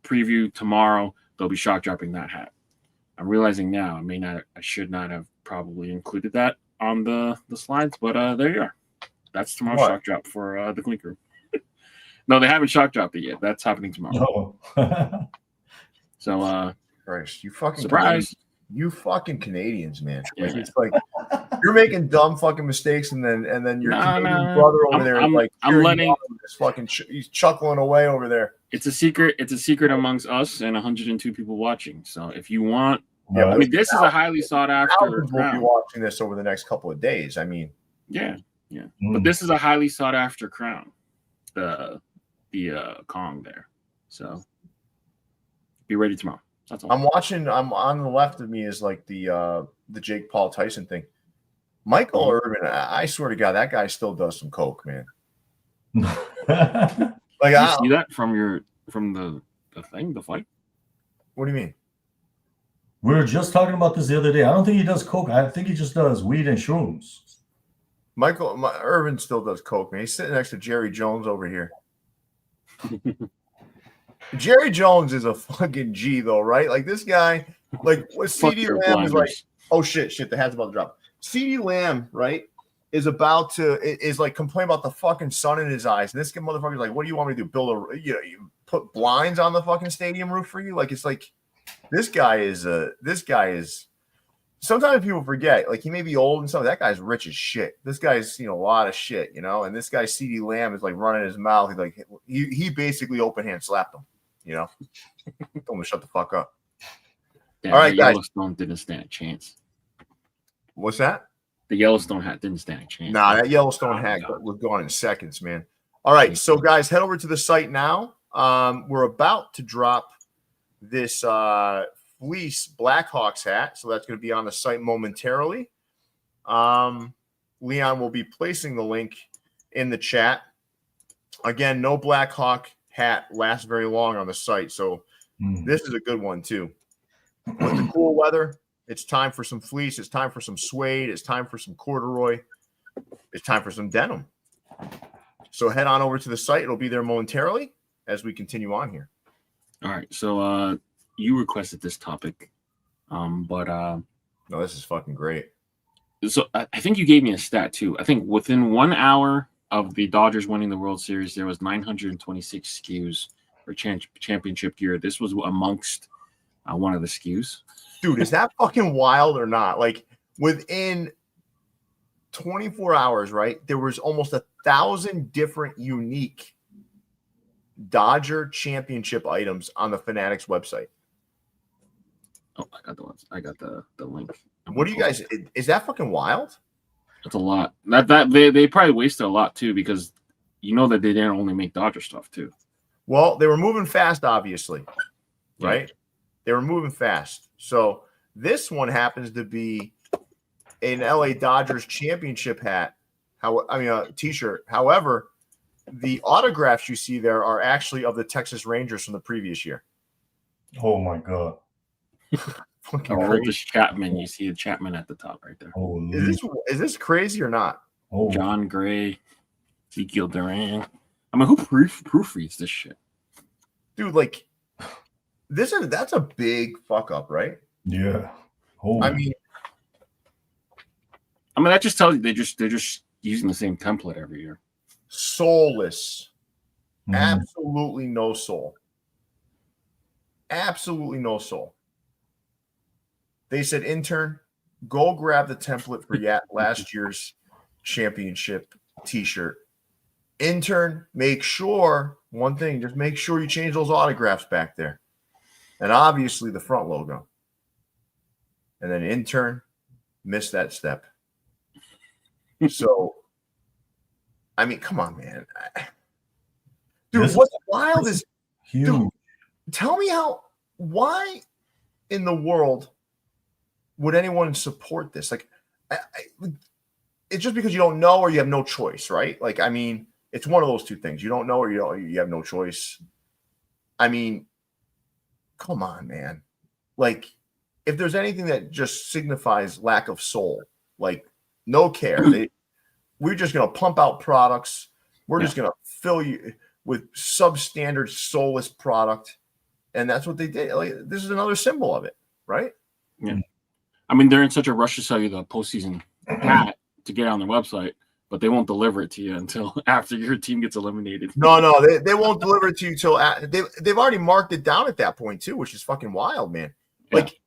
preview tomorrow, they'll be shock dropping that hat. I'm realizing now I should not have probably included that on the slides, but there you are. That's tomorrow's shock drop for the Clink Room. No, they haven't shock dropped it yet. That's happening tomorrow. Oh. So Christ, you fucking surprise. You fucking Canadians, man. Yeah. Like, it's like you're making dumb fucking mistakes, and then your Canadian brother over there is like, I'm letting this fucking he's chuckling away over there. It's a secret. It's a secret amongst us and 102 people watching. So if you want, Yeah, I mean, this is a highly sought after. We'll be watching this over the next couple of days. I mean, yeah. But this is a highly sought after crown. The Kong there. So be ready tomorrow. That's all. I'm watching. I'm on the left of me is like the Jake Paul Tyson thing. Michael Irvin, I swear to God, that guy still does some coke, man. Like you see that from the thing, the fight? What do you mean? We were just talking about this the other day. I don't think he does coke. I think he just does weed and shrooms. Michael Irvin still does coke, man. He's sitting next to Jerry Jones over here. Jerry Jones is a fucking G though, right? Like this guy, like what CD Lamb is like. Oh shit! The hat's about to drop. CD Lamb, right, is like complaining about the fucking sun in his eyes, and this motherfucker's like, "What do you want me to do? Build you put blinds on the fucking stadium roof for you?" Like it's like this guy is. Sometimes people forget, like he may be old and stuff. That guy's rich as shit. This guy's seen a lot of shit, And this guy CD Lamb is like running his mouth. He's like he basically open hand slapped him, Told him to shut the fuck up. Yeah, all right, guys. Yellowstone didn't stand a chance. What's that? The Yellowstone hat didn't stand a chance. Nah, that Yellowstone hat was gone in seconds, man. All right, so guys, head over to the site now. We're about to drop this fleece Blackhawks hat, so that's going to be on the site momentarily. Leon will be placing the link in the chat. Again, no Blackhawk hat lasts very long on the site, so this is a good one too. With the cool weather, It's time for some fleece. It's time for some suede. It's time for some corduroy. It's time for some denim. So head on over to the site. It'll be there momentarily as we continue on here. All right. So you requested this topic, but no, this is fucking great. So I think you gave me a stat too. I think within 1 hour of the Dodgers winning the World Series, there was 926 SKUs for championship gear. This was amongst one of the SKUs. Dude, is that fucking wild or not? Like within 24 hours, right? There was almost 1,000 different unique Dodger championship items on the Fanatics website. Oh, I got the link. What do you guys? Is that fucking wild? That's a lot. That they probably wasted a lot too, because you know that they didn't only make Dodger stuff too. Well, they were moving fast, obviously, right? Yeah. They were moving fast. So this one happens to be an LA Dodgers championship hat. A t-shirt. However, the autographs you see there are actually of the Texas Rangers from the previous year. Oh my God. This Chapman, you see the Chapman at the top right there. Is this crazy or not? Oh. John Gray, Ezekiel Duran. I mean, who proofreads this shit? Dude, like that's a big fuck up, right? Yeah. Oh. I mean that just tells you they're just using the same template every year. Soulless. Mhm. Absolutely no soul. Absolutely no soul. They said, intern, go grab the template for last year's championship t-shirt. Intern, make sure, one thing, just make sure you change those autographs back there. And obviously the front logo. And then intern, missed that step. So, I mean, come on, man. Dude, what's wild is, huge. Dude, tell me why in the world would anyone support this? Like, it's just because you don't know or you have no choice, right? Like, I mean, it's one of those two things. You don't know or you have no choice. I mean, come on, man. Like, if there's anything that just signifies lack of soul, like no care, we're just going to pump out products. We're just going to fill you with substandard soulless product. And that's what they did. Like, this is another symbol of it, right? Yeah. I mean, they're in such a rush to sell you the postseason hat to get on their website, but they won't deliver it to you until after your team gets eliminated. No, they won't deliver it to you till they've already marked it down at that point too, which is fucking wild, man. Like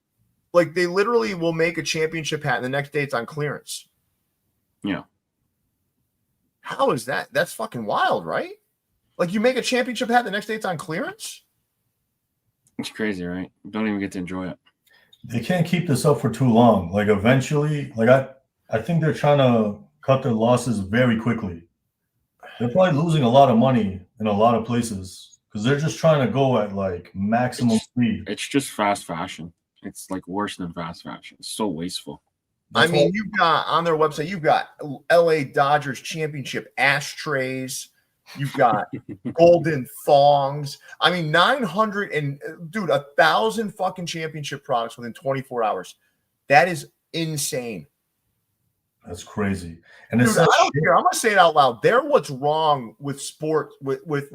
they literally will make a championship hat and the next day it's on clearance. Yeah. How is that? That's fucking wild, right? Like you make a championship hat, the next day it's on clearance? It's crazy, right? You don't even get to enjoy it. They can't keep this up for too long. Like eventually, like I think they're trying to cut their losses very quickly. They're probably losing a lot of money in a lot of places because they're just trying to go at like maximum speed. It's just fast fashion. It's like worse than fast fashion. It's so wasteful. I mean, you've got on their website, you've got LA Dodgers championship ashtrays. You've got golden thongs. I mean, 1,000 fucking championship products within 24 hours. That is insane. That's crazy. And Dude, I don't care. I'm gonna say it out loud. They're what's wrong with sport with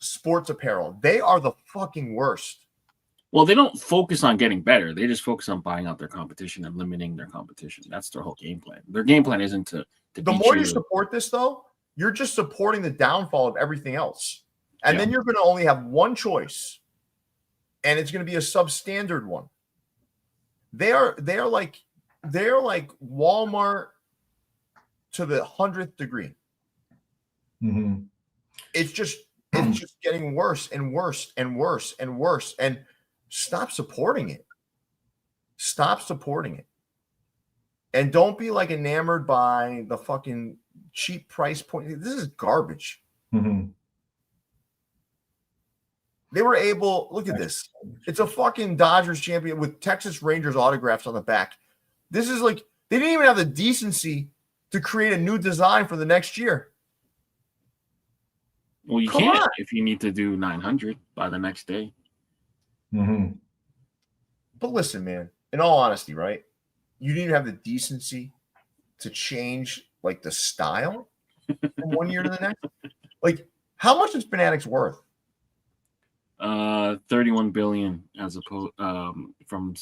sports apparel. They are the fucking worst. Well, they don't focus on getting better. They just focus on buying out their competition and limiting their competition. That's their whole game plan. Their game plan isn't to the more you support this, though, you're just supporting the downfall of everything else. And then you're going to only have one choice, and it's going to be a substandard one. They're like Walmart to the 100th degree. Mm-hmm. It's just getting worse and worse and worse and worse. And stop supporting it. Stop supporting it. And don't be like enamored by the fucking cheap price point. This is garbage. Mm-hmm. They were able, look at this. It's a fucking Dodgers champion with Texas Rangers autographs on the back. This is like, they didn't even have the decency to create a new design for the next year. Well, you can't if you need to do 900 by the next day. Mm-hmm. But listen, man, in all honesty, right? You didn't even have the decency to change like the style from one year to the next. Like, how much is Fanatics worth? 31 billion as opposed from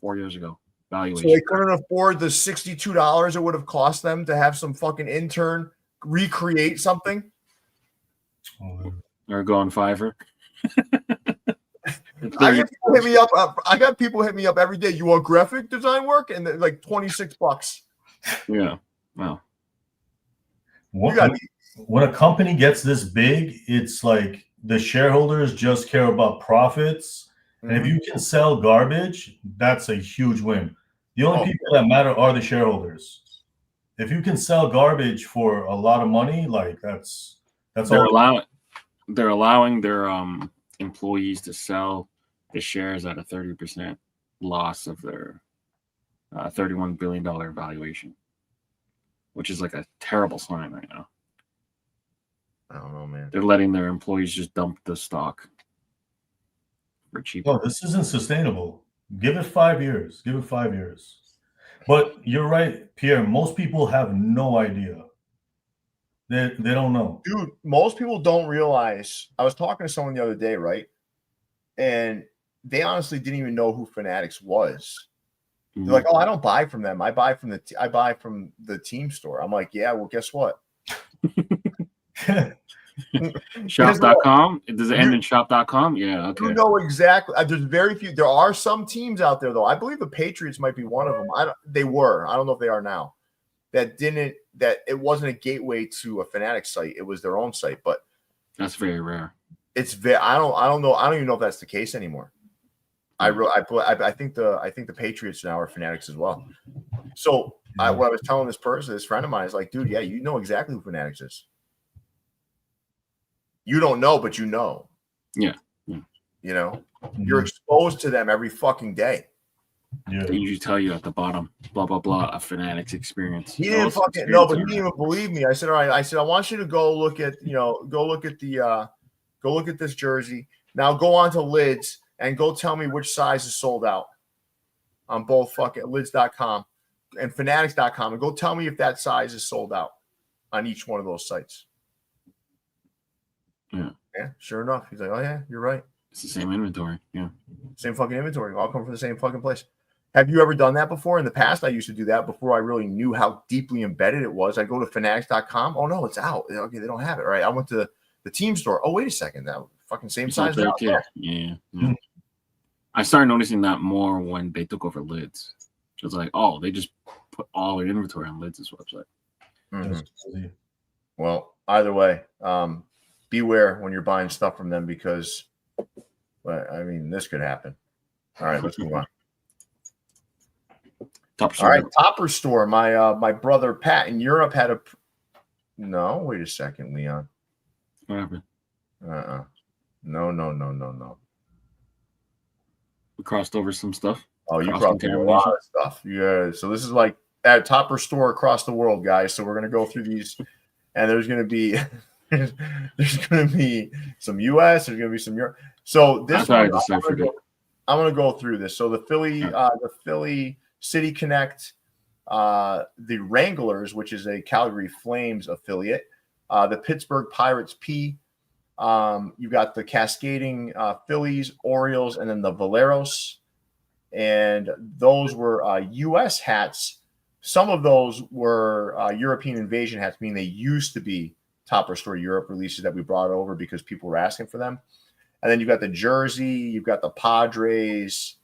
4 years ago valuation. So they couldn't afford the $62 it would have cost them to have some fucking intern recreate something. Or go on Fiverr. I get people hit me up. I got people hit me up every day. You want graphic design work? And they're like $26. Yeah. Wow. When a company gets this big, it's like the shareholders just care about profits. Mm-hmm. And if you can sell garbage, that's a huge win. The only people that matter are the shareholders. If you can sell garbage for a lot of money, like that's all. They're allowing their employees to sell the shares at a 30% loss of their $31 billion valuation, which is like a terrible sign right now. I don't know, man. They're letting their employees just dump the stock for cheap. No, this isn't sustainable. Give it 5 years. Give it 5 years. But you're right, Pierre. Most people have no idea. They don't know. Dude, most people don't realize. I was talking to someone the other day, right? And they honestly didn't even know who Fanatics was. They're like, "Oh, I don't buy from them. I buy from the team store." I'm like, "Yeah, well, guess what?" Shop.com? Does it end in shop.com? Yeah, okay. You know exactly. There's very few. There are some teams out there, though. I believe the Patriots might be one of them. They were. I don't know if they are now. That it wasn't a gateway to a Fanatics site. It was their own site, but that's very rare. It's very. I don't know. I don't even know if that's the case anymore. I think the Patriots now are Fanatics as well. So what I was telling this friend of mine is like, dude, yeah, you know exactly who Fanatics is. You don't know, but you know. Yeah. You know, you're exposed to them every fucking day. Yeah. They usually tell you at the bottom, blah blah blah, a Fanatics experience. He didn't fucking no, but he didn't even believe me. I said, all right. I said, I want you to go look at this jersey. Now go on to Lids and go tell me which size is sold out on both fucking lids.com and fanatics.com, and go tell me if that size is sold out on each one of those sites. Yeah, sure enough. He's like, oh yeah, you're right. It's the same inventory. Yeah. Same fucking inventory. All come from the same fucking place. Have you ever done that before? In the past, I used to do that before I really knew how deeply embedded it was. I go to fanatics.com. Oh no, it's out. Okay, they don't have it. All right. I went to the team store. Oh, wait a second. That fucking same size. Yeah. I started noticing that more when they took over Lids. It was like, oh, they just put all their inventory on Lids' website. Mm-hmm. Well, either way, beware when you're buying stuff from them because, I mean, this could happen. All right, let's move on. Topperzstore. All right, Topperzstore. My brother Pat in Europe had a. No, wait a second, Leon. What happened? No. We crossed over some stuff. Oh, you crossed over a lot of stuff. Yeah. So this is like at Topperzstore across the world, guys. So we're gonna go through these, and there's gonna be some US. There's gonna be some Europe. So this one, I'm gonna go through this. So the Philly City Connect, the Wranglers, which is a Calgary Flames affiliate, the Pittsburgh Pirates P. You got the Cascading Phillies, Orioles, and then the Valeros. And those were U.S. hats. Some of those were European invasion hats, meaning they used to be Topperzstore Europe releases that we brought over because people were asking for them. And then you've got the jersey, you've got the Padres,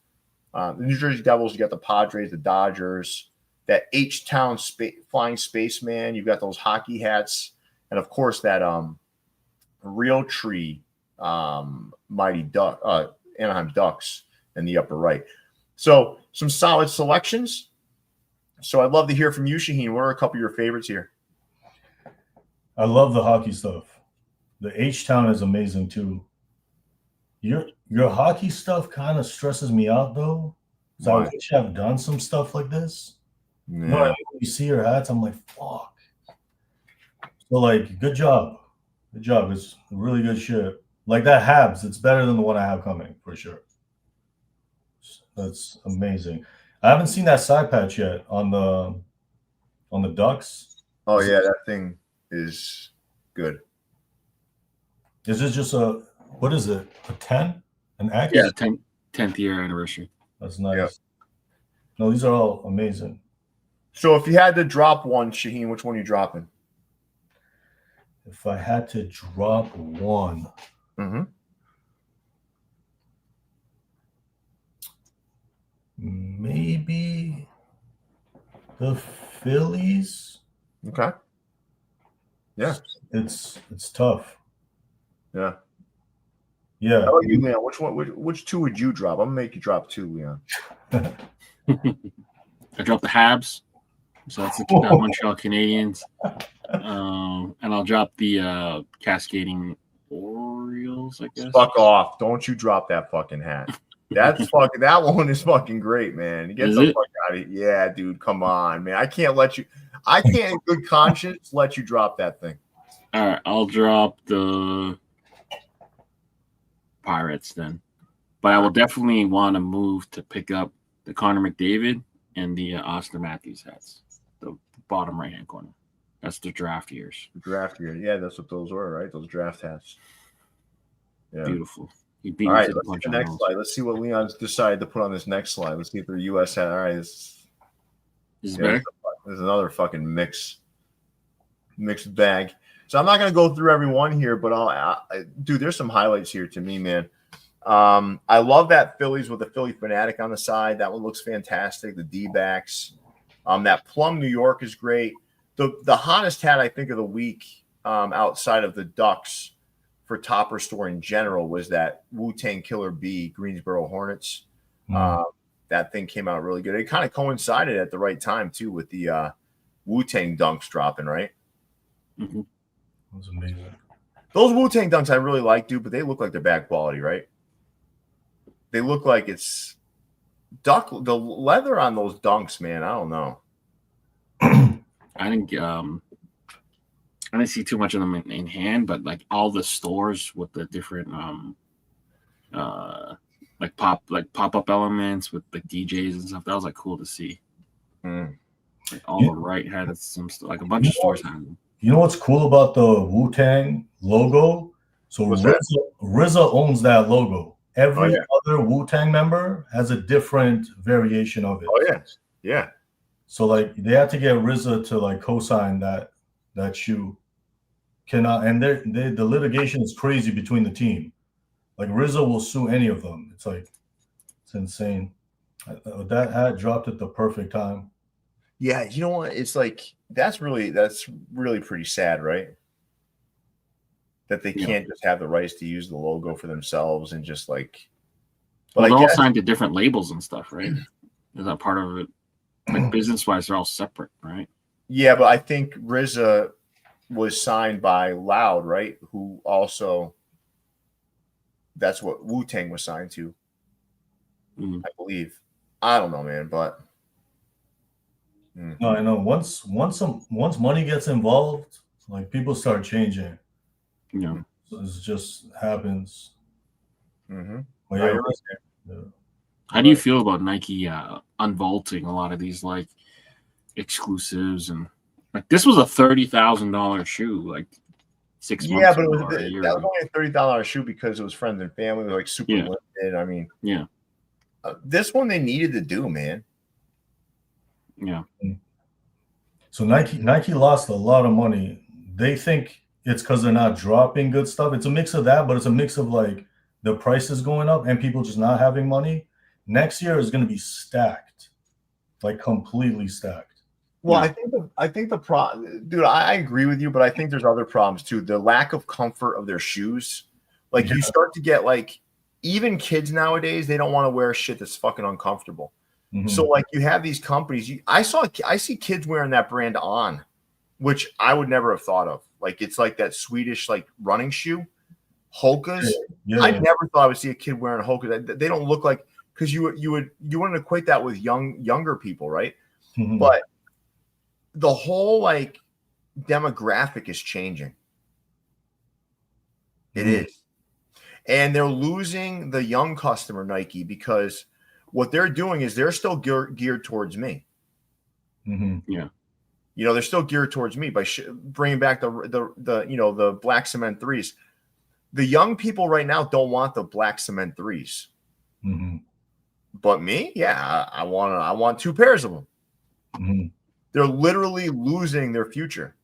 the New Jersey Devils, you got the Padres, the Dodgers, that H-Town Flying Spaceman, you've got those hockey hats, and of course that Real Tree Mighty Duck, Anaheim Ducks in the upper right. So some solid selections. So I'd love to hear from you, Shaheen. What are a couple of your favorites here? I love the hockey stuff. The H-Town is amazing too. Your hockey stuff kind of stresses me out though. So I wish I've done some stuff like this. Yeah. You know, when you see your hats, I'm like, fuck. So like, good job. Good job. It's really good shit. Like that Habs, it's better than the one I have coming for sure. That's amazing. I haven't seen that side patch yet on the Ducks. Oh yeah, that thing is good. Is it just what is it? A 10? An X? Yeah, 10th year anniversary. That's nice. Yeah. No, these are all amazing. So if you had to drop one, Shaheen, which one are you dropping? If I had to drop one, Mm-hmm. maybe the Phillies. Okay. Yeah. It's tough. Yeah. Yeah. How about you, Leon? Which two would you drop? I'm gonna make you drop two, Leon. I dropped the Habs, so that's the Montreal Canadiens, and I'll drop the Cascading Orioles, I guess. Fuck off! Don't you drop that fucking hat. That's fucking. That one is fucking great, man. Get the fuck out of here. Yeah, dude. Come on, man. I can't in good conscience let you drop that thing. All right, I'll drop the Pirates then, but I will definitely want to move to pick up the Connor McDavid and the Austin Matthews hats, the bottom right hand corner. That's the draft years. Draft year, yeah, that's what those were, right? Those draft hats. Yeah, beautiful. He beat All me right, to the let's punch. see the next slide. Let's see what Leon's decided to put on this next slide. Let's see if they're U.S. hat. All right, This is better. There's another fucking mixed bag. So I'm not gonna go through every one here, but dude, there's some highlights here to me, man. I love that Phillies with the Philly Fanatic on the side. That one looks fantastic. The D-backs. That Plum New York is great. The hottest hat I think of the week, outside of the Ducks for Topperzstore in general, was that Wu-Tang Killer B Greensboro Hornets. That thing came out really good. It kind of coincided at the right time too with the Wu-Tang dunks dropping, right? Mm-hmm. That was amazing. Those Wu-Tang dunks I really like, dude, but they look like they're bad quality, right? They look like it's the leather on those dunks, man. I don't know. I didn't see too much of them in hand, but like all the stores with the different like pop-up elements with the DJs and stuff, that was like cool to see. Like all the right had some like a bunch of stores had them. You know what's cool about the Wu-Tang logo? So RZA owns that logo. Every other Wu-Tang member has a different variation of it. Oh yeah, yeah. So like they had to get RZA to like co-sign that shoe. Cannot, and the litigation is crazy between the team. Like RZA will sue any of them. It's like it's insane. That hat dropped at the perfect time. Yeah, you know what? It's like that's really pretty sad, right? That they can't just have the rights to use the logo for themselves and just like. Well, they're all signed to different labels and stuff, right? Is that part of it? Like business-wise, they're all separate, right? Yeah, but I think RZA was signed by Loud, right? Who also, that's what Wu-Tang was signed to, I believe. I don't know, man, but. No, I know. Once money gets involved, like people start changing. Yeah, so it just happens. Well, how do you feel about Nike unvaulting a lot of these like exclusives and like this was a $30,000 shoe like 6 months yeah, but ago that was only a $30 shoe because it was friends and family, like super limited. I mean, this one they needed to do, man. Yeah. So Nike lost a lot of money. They think it's because they're not dropping good stuff. It's a mix of that, but it's a mix of like the prices going up and people just not having money. Next year is going to be stacked, like completely stacked. Well, I think the problem, dude, I agree with you, but I think there's other problems too. The lack of comfort of their shoes. Like you start to get like, even kids nowadays, they don't want to wear shit that's fucking uncomfortable. So like you have these companies. I see kids wearing that brand On, which I would never have thought of. Like it's like that Swedish like running shoe, Hokas. I never thought I would see a kid wearing a Hoka. They don't look like, because you wouldn't equate that with younger people, right? But the whole like demographic is changing. It is, and they're losing the young customer, Nike, because what they're doing is they're still geared towards me. Yeah. You know, they're still geared towards me by bringing back the black cement threes. The young people right now don't want the black cement threes. But me, yeah, I want 2 pairs of them. They're literally losing their future,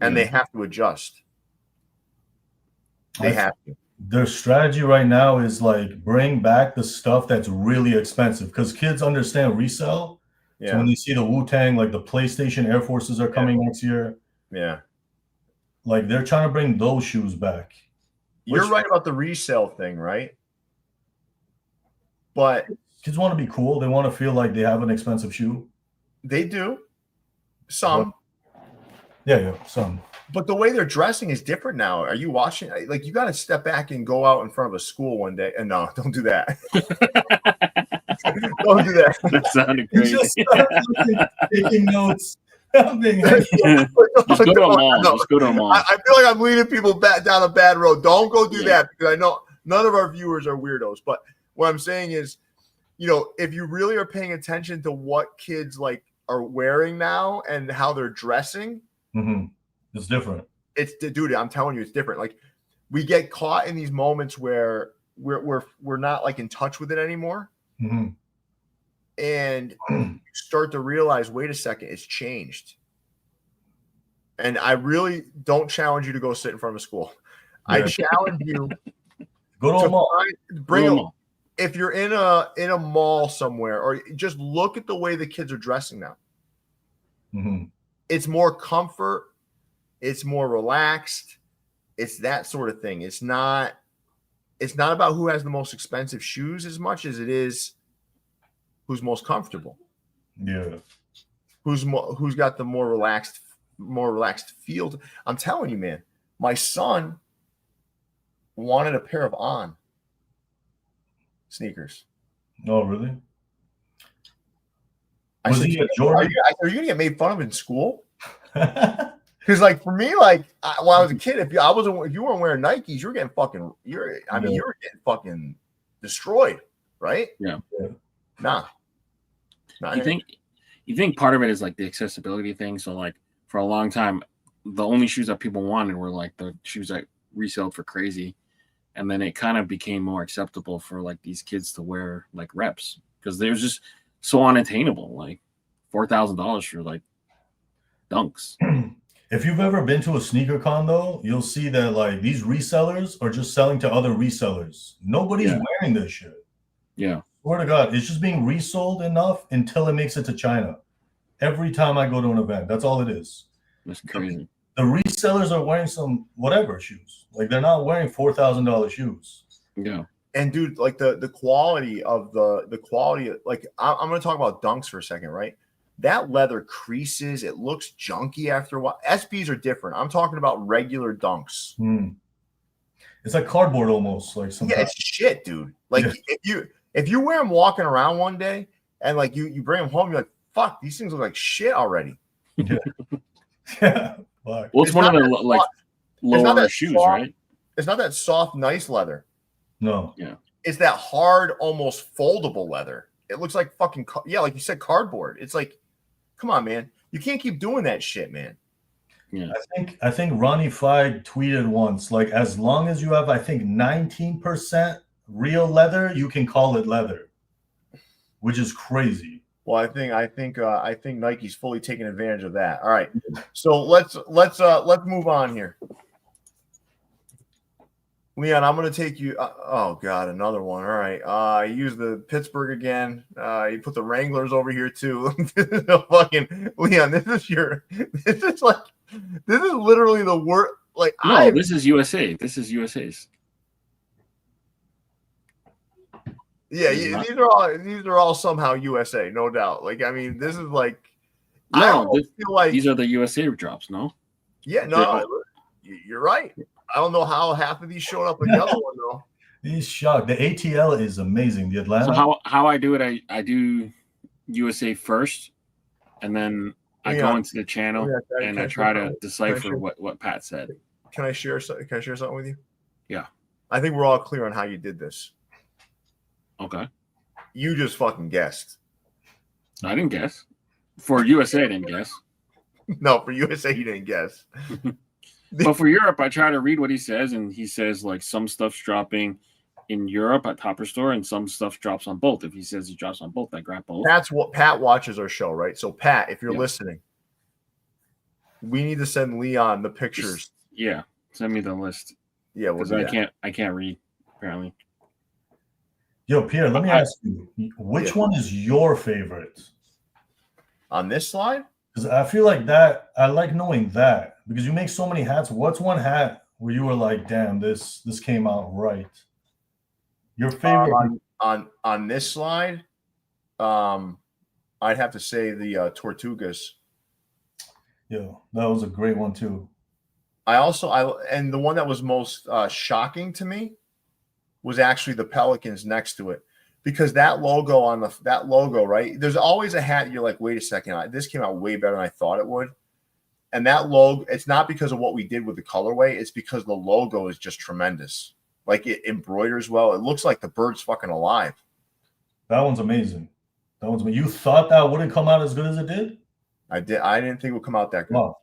and they have to adjust. They have to. Their strategy right now is like bring back the stuff that's really expensive because kids understand resale. So when they see the Wu-Tang, like the PlayStation Air Forces are coming next year. Yeah. Like they're trying to bring those shoes back. You're right about the resale thing, right? But kids want to be cool. They want to feel like they have an expensive shoe. They do. Some. Yeah, some. But the way they're dressing is different now. Are you watching? Like, you got to step back and go out in front of a school one day. And no, don't do that. Don't do that. That sounded crazy. Just taking notes. Just go to a mall. Just go to a mall. I feel like I'm leading people back down a bad road. Don't go do that because I know none of our viewers are weirdos. But what I'm saying is, you know, if you really are paying attention to what kids like are wearing now and how they're dressing, it's different. Dude, I'm telling you, it's different. Like, we get caught in these moments where we're not like in touch with it anymore. And you start to realize, wait a second, it's changed. And I really don't challenge you to go sit in front of a school. I challenge you go to a mall. If you're in a mall somewhere, or just look at the way the kids are dressing now. It's more comfort. It's more relaxed. It's that sort of thing. It's not about who has the most expensive shoes as much as it is who's most comfortable. Yeah. Who's got the more relaxed feel. I'm telling you, man, my son wanted a pair of On sneakers. Oh, really? I said, are you gonna get made fun of in school? Because, like, for me, like, when I was a kid, if you weren't wearing Nikes, you were getting fucking. You were getting fucking destroyed, right? Yeah. Nah. You think part of it is like the accessibility thing? So, like, for a long time, the only shoes that people wanted were like the shoes that resold for crazy, and then it kind of became more acceptable for like these kids to wear like reps because they was just so unattainable, like $4,000 for like Dunks. If you've ever been to a sneaker con, though, you'll see that like these resellers are just selling to other resellers. Nobody's wearing this shit. Yeah. Swear to God, it's just being resold enough until it makes it to China. Every time I go to an event, that's all it is. That's crazy. The resellers are wearing some whatever shoes. Like they're not wearing $4,000 shoes. Yeah. And dude, like the quality of the quality, like I'm going to talk about Dunks for a second, right? That leather creases. It looks junky after a while. SBs are different. I'm talking about regular Dunks. It's like cardboard almost. Like sometimes. Yeah, it's shit, dude. Like if you wear them walking around one day and like you bring them home, you're like, fuck, these things look like shit already. Yeah. Well, it's one of the like lower shoes, right? It's not that soft, nice leather. No. Yeah. It's that hard, almost foldable leather. It looks like fucking like you said, cardboard. It's like, come on, man. You can't keep doing that shit, man. Yeah. I think Ronnie Feig tweeted once, like, as long as you have, I think, 19% real leather, you can call it leather, which is crazy. Well, I think Nike's fully taking advantage of that. All right, so let's move on here. Leon, I'm going to take you. Oh God, another one. All right. You use the Pittsburgh again. You put the Wranglers over here too. Fucking Leon, this is literally the worst. Like, no, this is USA. This is USA's. Yeah, these are all somehow USA, no doubt. Like, I mean, this is like, no, I feel like these are the USA drops. No. Yeah, no, you're right. I don't know how half of these showed up in the other one though. He's shocked. The ATL is amazing. The Atlanta. So how I do it, I do USA first, and then I go into the channel and I try to decipher what Pat said. Can I share something with you? Yeah. I think we're all clear on how you did this. Okay. you just fucking guessed. I didn't guess. For USA, I didn't guess. No, for USA, you didn't guess. But for Europe, I try to read what he says, and he says like some stuff's dropping in Europe at Topperzstore, and some stuff drops on both. If he says he drops on both, I grab both. Pat watches our show, right? So Pat, if you're listening, we need to send Leon the pictures. Send me the list. Yeah, because I can't read apparently. Yo, Pierre, let me ask you, which one is your favorite on this slide? Because I feel like that. I like knowing that because you make so many hats. What's one hat where you were like, "Damn, this came out right"? Your favorite on this slide, I'd have to say the Tortugas. Yeah, that was a great one too. And the one that was most shocking to me was actually the Pelicans next to it, because that logo, right? There's always a hat you're like, wait a second, this came out way better than I thought it would. And that logo, it's not because of what we did with the colorway, it's because the logo is just tremendous. Like it embroiders well. It looks like the bird's fucking alive. That one's amazing. You thought that wouldn't come out as good as it did? I didn't think it would come out that good. Wow.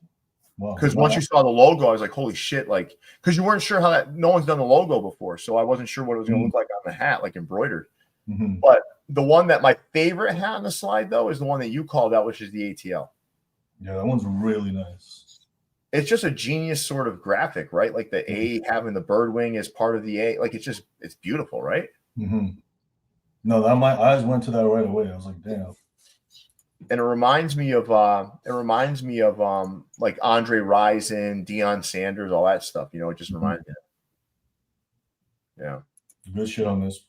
Because once you saw the logo, I was like, holy shit. Like, because you weren't sure no one's done the logo before. So I wasn't sure what it was going to look like on the hat, like embroidered. Mm-hmm. But the one that my favorite hat on the slide, though, is the one that you called out, which is the ATL. Yeah, that one's really nice. It's just a genius sort of graphic, right? Like the A having the bird wing as part of the A. Like, it's beautiful, right? Mm-hmm. No, my eyes went to that right away. I was like, damn. And it reminds me of like Andre Rison, Deion Sanders, all that stuff. It just reminds me. Yeah. Good shit on this.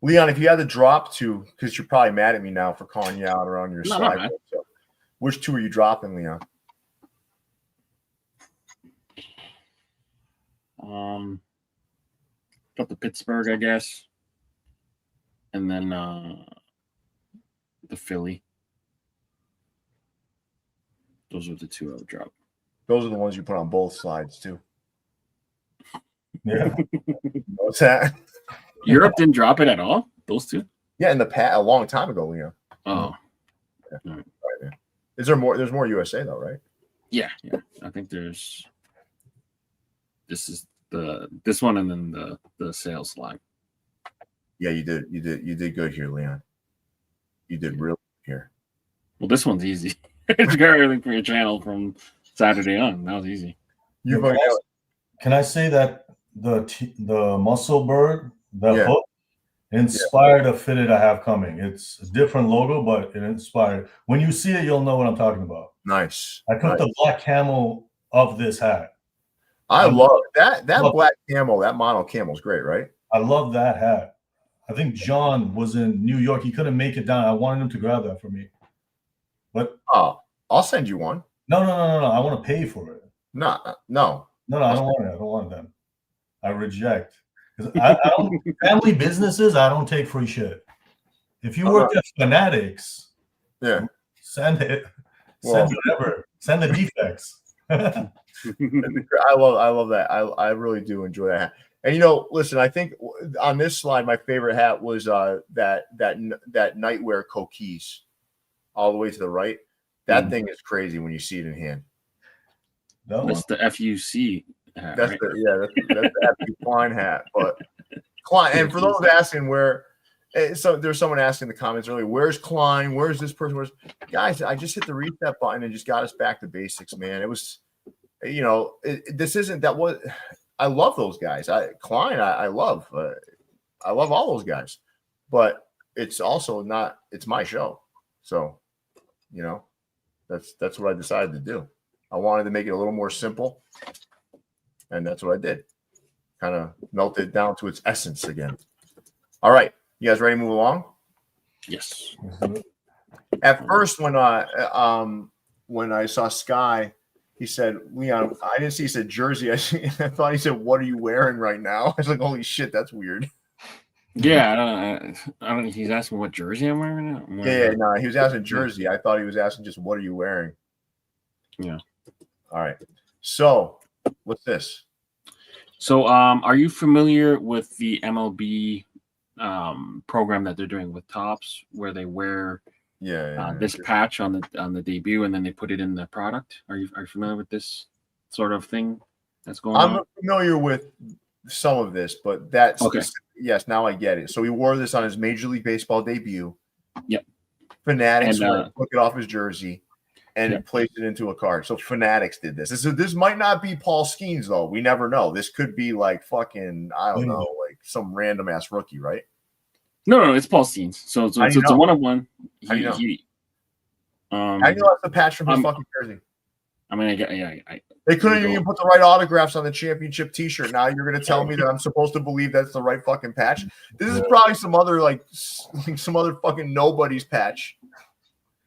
Leon, if you had to drop two, because you're probably mad at me now for calling you out or on your slide. So which two are you dropping, Leon? Got the Pittsburgh, I guess. And then the Philly. Those are the two I would drop. Those are the ones you put on both slides, too. Yeah. What's that? Europe didn't drop it at all? Those two? Yeah, in the past, a long time ago, Leon. Oh. Yeah. Right, yeah. Is there more? There's more USA, though, right? Yeah. I think this one and then the sales slide. Yeah, you did good here, Leon. You did really good here. Well, this one's easy. It's got everything for your channel from Saturday on. That was easy. Can I say that the muscle bird, hook, inspired a fitted I have coming? It's a different logo, but it inspired. When you see it, you'll know what I'm talking about. Nice. I took the black camel of this hat. I love that black camel, that mono camel is great, right? I love that hat. I think John was in New York. He couldn't make it down. I wanted him to grab that for me. But I'll send you one. No. I want to pay for it. No. I don't want it. I don't want them. I reject. I don't, family businesses, I don't take free shit. If you work at Fanatics, send it. Send whatever. Send the defects. I love that. I really do enjoy that hat. And listen, I think on this slide, my favorite hat was that nightwear coquise, all the way to the right. That thing is crazy when you see it in hand. That's the FUC hat. That's right? that's the FU Klein hat. But Klein, and for those asking where, so there's someone asking in the comments earlier, where's Klein? Where's this person? Guys? I just hit the reset button and just got us back to basics, man. It was, this isn't that what I love those guys. Klein, I love all those guys, but it's also not. It's my show, so that's what I decided to do. I wanted to make it a little more simple, and that's what I did. Kind of melt it down to its essence again. All right, you guys ready to move along? Yes. At first, when I saw Sky, he said, Leon, I didn't see he said jersey. I thought he said, what are you wearing right now? I was like, holy shit, that's weird. Yeah, I don't. He's asking what jersey I'm wearing now. No, he was asking jersey. I thought he was asking just what are you wearing. Yeah. All right. So, what's this? So, are you familiar with the MLB program that they're doing with Topps, where they wear this yeah. patch on the debut, and then they put it in the product. Are you familiar with this sort of thing that's going on? I'm familiar with some of this, but that's okay. Yes, now I get it. So he wore this on his Major League Baseball debut. Yep. Fanatics took it off his jersey and placed it into a card. So Fanatics did this. So this might not be Paul Skeens, though. We never know. This could be like fucking, I don't know, like some random ass rookie, right? No, it's Paul Skeens. So it's a 1-of-1. How do you know? How do you know that's the patch from his fucking jersey? I mean, they couldn't even put the right autographs on the championship T-shirt. Now you're going to tell me that I'm supposed to believe that's the right fucking patch? This is probably some other some other fucking nobody's patch.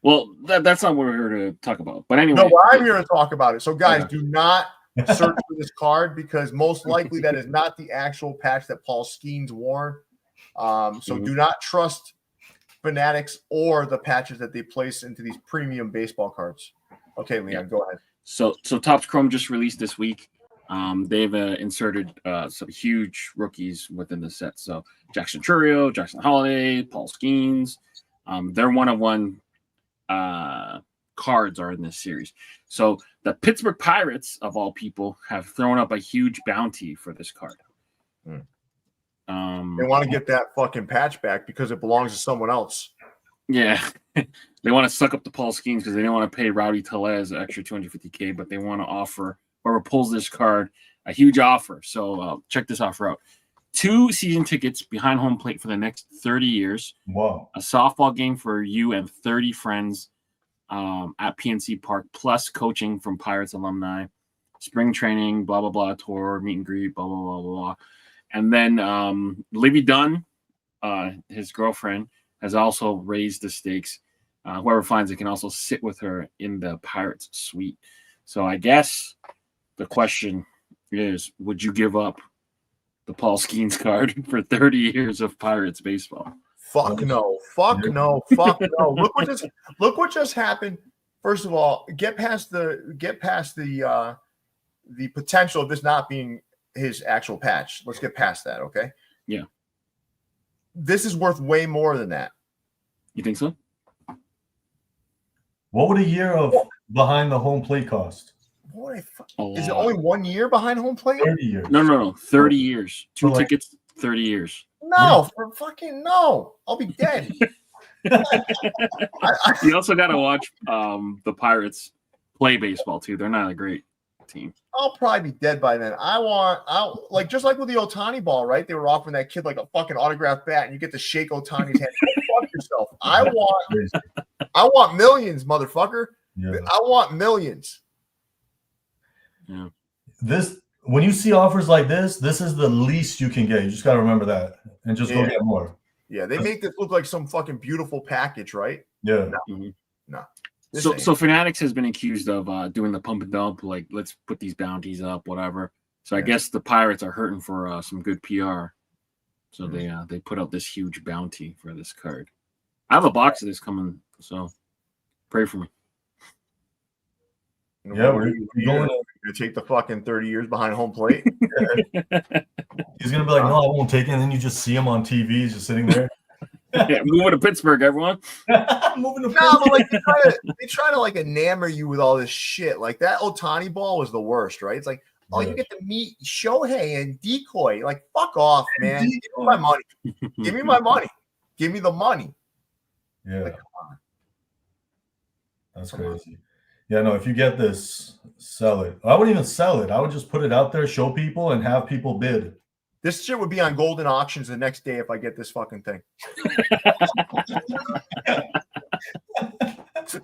Well, that's not what we're here to talk about. But anyway, no, I'm here to talk about it. So guys, do not search for this card because most likely that is not the actual patch that Paul Skeens wore. So do not trust Fanatics or the patches that they place into these premium baseball cards. Okay, Leon, go ahead. So Topps Chrome just released this week. They've inserted some huge rookies within the set. So Jackson Churio, Jackson Holiday, Paul Skeens. Their 1-of-1 cards are in this series. So the Pittsburgh Pirates, of all people, have thrown up a huge bounty for this card. They want to get that fucking patch back because it belongs to someone else. Yeah. They want to suck up the Paul Skeens because they don't want to pay Rowdy Tellez extra $250K, but they want to offer whoever pulls this card a huge offer. So check this offer out. 2 season tickets behind home plate for the next 30 years. Wow. A softball game for you and 30 friends at PNC Park, plus coaching from Pirates alumni, spring training, blah, blah, blah, tour, meet and greet, blah, blah, blah, blah. And then Livy Dunn, his girlfriend, has also raised the stakes. Whoever finds it can also sit with her in the Pirates suite. So I guess the question is, would you give up the Paul Skeens card for 30 years of Pirates baseball? Fuck no. Fuck no. Fuck no. Look what just happened. First of all, get past the potential of this not being his actual patch. Let's get past that, okay? Yeah. This is worth way more than that. You think so? What would a year of behind the home plate cost? Is it only 1 year behind home plate? 30 years. No. 30 years. 2 tickets, 30 years. No, for fucking no. I'll be dead. You also got to watch the Pirates play baseball, too. They're not a great team. I'll probably be dead by then. Like just like with the Ohtani ball, right? They were offering that kid like a fucking autographed bat, and you get to shake Ohtani's hand. Fuck yourself. I want millions, motherfucker. Yeah. I want millions. Yeah. When you see offers like this is the least you can get. You just got to remember that and just go get more. Yeah, they make this look like some fucking beautiful package, right? Yeah. No. So Fanatics has been accused of doing the pump and dump, like let's put these bounties up, whatever. So I guess the Pirates are hurting for some good PR. So they put out this huge bounty for this card. I have a box of this coming, so pray for me. Yeah, we're going to take the fucking 30 years behind home plate. He's gonna be like, no, I won't take it. And then you just see him on TV, he's just sitting there. Yeah, moving to Pittsburgh, everyone. Moving to Pittsburgh. No, but like they try to like enamor you with all this shit. Like that Ohtani ball was the worst, right? It's like, oh, you get to meet Shohei and Decoy. Like, fuck off, man. Give me my money. Give me my money. Give me the money. Yeah. Like, come on. That's crazy. Yeah, no, if you get this, sell it. I wouldn't even sell it. I would just put it out there, show people, and have people bid. This shit would be on Golden Auctions the next day if I get this fucking thing.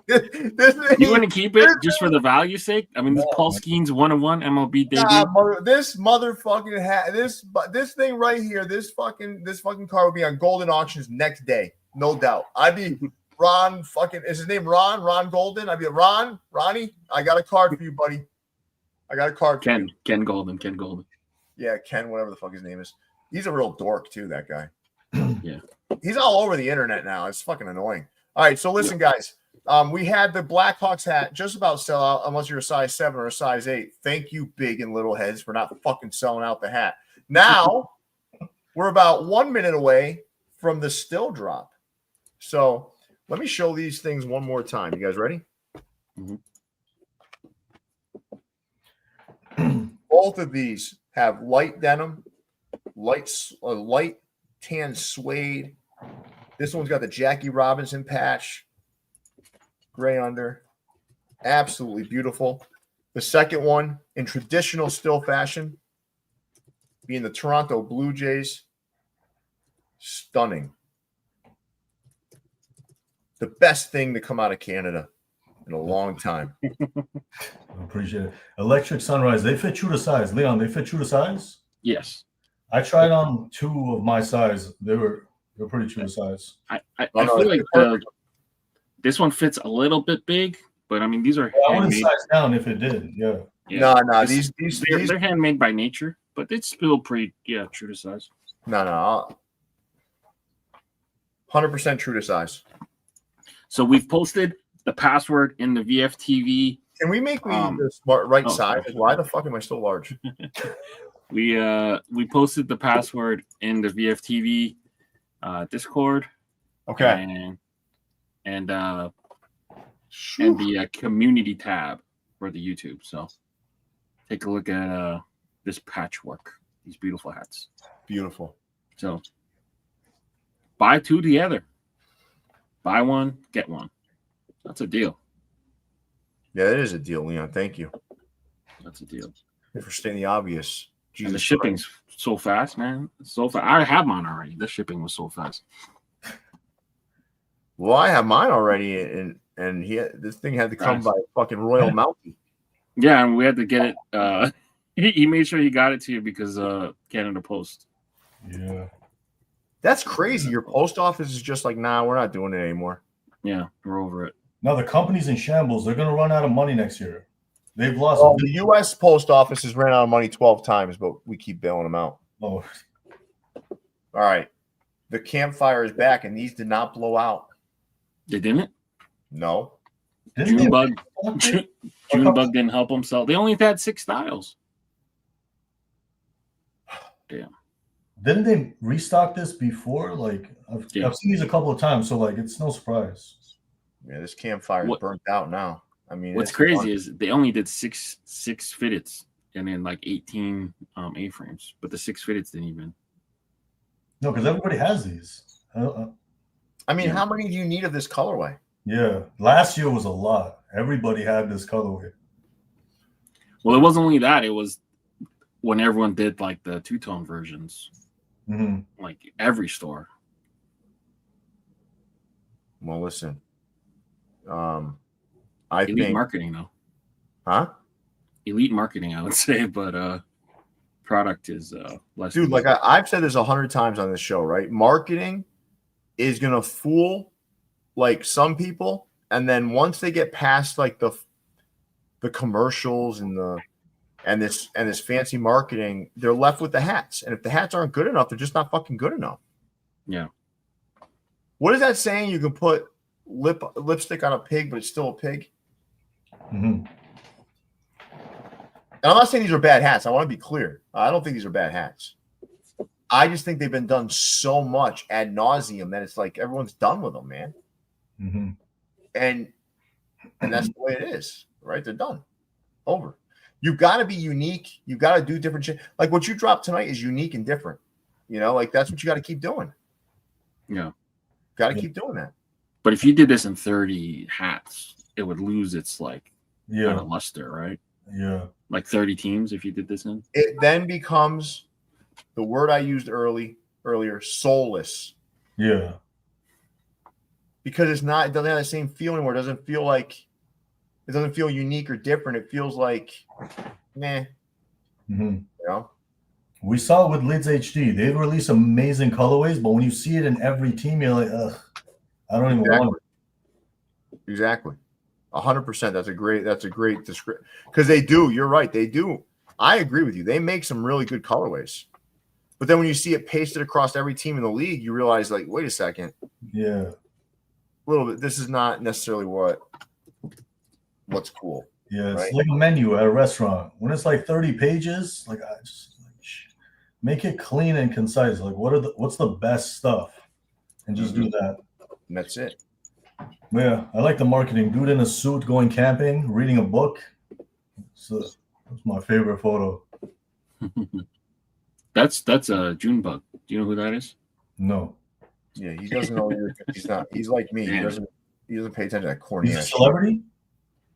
You want to keep it just for the value sake? I mean, this Paul Skeens 1-of-1 MLB debut. This motherfucking this thing right here, this fucking car would be on Golden Auctions next day, no doubt. I'd be Ron fucking, is his name Ron? Ron Golden? I'd be Ronnie. I got a card for you, buddy. I got a card for you. Ken Golden. Yeah, Ken, whatever the fuck his name is. He's a real dork too, that guy. Yeah. He's all over the internet now. It's fucking annoying. All right, so listen, guys. We had the Blackhawks hat just about sell out unless you're a size 7 or a size 8. Thank you, big and little heads, for not fucking selling out the hat. Now, we're about 1 minute away from the Styll drop. So let me show these things one more time. You guys ready? Both of these have light denim, light tan suede. This one's got the Jackie Robinson patch, gray under. Absolutely beautiful. The second one in traditional Styll fashion, being the Toronto Blue Jays. Stunning. The best thing to come out of Canada in a long time. I appreciate it. Electric Sunrise, they fit true to size. Leon, they fit true to size? Yes. I tried on 2 of my size. They're pretty true to size. I feel like this one fits a little bit big, but I mean these are. I wouldn't size down if it did. Yeah. No. They're handmade by nature, but it's still pretty true to size. No. 100% true to size. So we've posted the password in the VFTV. Can we make me the right size? Why the fuck am I so large? We posted the password in the VFTV Discord. Okay. And the community tab for the YouTube. So take a look at this patchwork, these beautiful hats. Beautiful. So buy 2 together. Buy 1, get 1. That's a deal. Yeah, it is a deal, Leon. Thank you. That's a deal. Thank you for stating the obvious. Jesus and the shipping's so fast, man. So fast. I have mine already. The shipping was so fast. Well, I have mine already, and this thing had to come by fucking Royal Mountain. Yeah, and we had to get it. He made sure he got it to you because Canada Post. Yeah. That's crazy. Your post office is just like, nah, we're not doing it anymore. Yeah, we're over it. No, the company's in shambles. They're going to run out of money next year. They've lost. Well, the U.S. post office has ran out of money 12 times, but we keep bailing them out. Oh. All right. The campfire is back, and these did not blow out. They didn't? No. Junebug didn't help himself. They only had 6 styles. Damn. Didn't they restock this before? Like I've seen these a couple of times, so like it's no surprise. Yeah, this campfire is burnt out now. I mean, what's crazy is they only did six fitteds and then like 18 A-frames, but the 6 fitteds didn't even. No, because everybody has these. I mean, how many do you need of this colorway? Yeah, last year was a lot. Everybody had this colorway. Well, it wasn't only that; it was when everyone did like the 2-tone versions. Mm-hmm. Like every store. Well, listen. Elite marketing, though. Huh? Elite marketing, I would say, but product is less. Dude, like I've said this 100 times on this show, right? Marketing is gonna fool like some people, and then once they get past like the commercials and this fancy marketing, they're left with the hats. And if the hats aren't good enough, they're just not fucking good enough. Yeah. What is that saying? You can put lipstick on a pig, but it's still a pig. Mm-hmm. And I'm not saying these are bad hats. I want to be clear. I don't think these are bad hats. I just think they've been done so much ad nauseum that it's like everyone's done with them, man. Mm-hmm. And that's the way it is, right? They're done. Over. You've got to be unique. You've got to do different shit. Like what you dropped tonight is unique and different. You know, like that's what you got to keep doing. Yeah. Got to keep doing that. But if you did this in 30 hats, it would lose its like kind of luster, right? Yeah. Like 30 teams if you did this in. It then becomes the word I used earlier, soulless. Yeah. Because it doesn't have the same feel anymore. It doesn't feel unique or different. It feels like, meh. Mm-hmm. You know? We saw it with Lids HD. They release amazing colorways, but when you see it in every team, you're like, ugh, I don't even want it. Exactly. 100%. That's a great description. Because they do. You're right. They do. I agree with you. They make some really good colorways. But then when you see it pasted across every team in the league, you realize, like, wait a second. Yeah. A little bit. This is not necessarily what's cool. Yeah, it's right? like a menu at a restaurant. When it's like 30 pages, like make it clean and concise. Like what's the best stuff? and just do that. And that's it. Yeah, I like the marketing. Dude in a suit going camping, reading a book. So that's my favorite photo. That's a June bug. Do you know who that is? No. Yeah, he doesn't know. He's not. He's like me. He Damn. doesn't pay attention to that corny He's a ass shit. celebrity?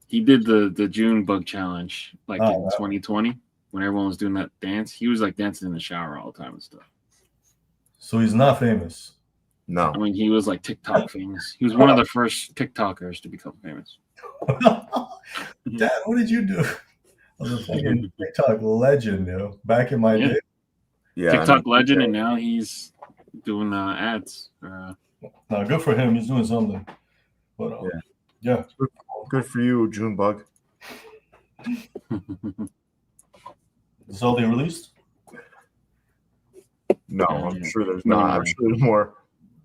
He did the June bug challenge like Oh, in wow. 2020 when everyone was doing that dance. He was like dancing in the shower all the time and stuff. So he's not famous. No. I mean, he was like TikTok famous. He was one of the first TikTokers to become famous. Dad, what did you do? I was a fucking TikTok legend, yo. Back in my Yeah. day. Yeah. TikTok legend, and now he's doing ads. No, good for him. He's doing something. But yeah. Good for you, Junebug. That's all they released? No, I'm sure there's not. I'm sure there's more.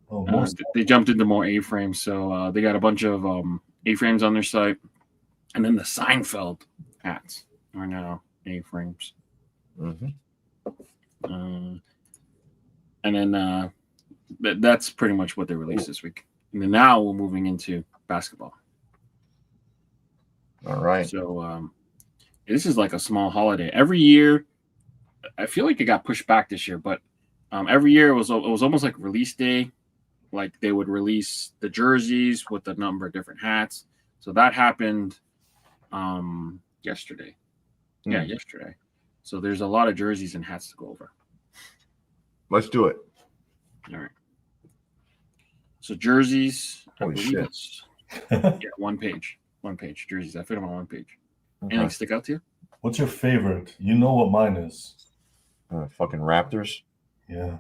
Oh, more They jumped into more A-frames, so they got a bunch of A-frames on their site, and then the Seinfeld hats are now A-frames. Mm-hmm. And then that's pretty much what they released this week. And then now we're moving into basketball. All right. So this is like a small holiday. Every year, I feel like it got pushed back this year, but every year it was almost like release day. Like they would release the jerseys with a number of different hats. So that happened yesterday. Yeah, yesterday. So there's a lot of jerseys and hats to go over. Let's do it. All right. So jerseys. Holy shit. Yeah, one page. Jerseys. I fit them on one page. Anything stick out to you? What's your favorite? You know what mine is. Fucking Raptors. Yeah.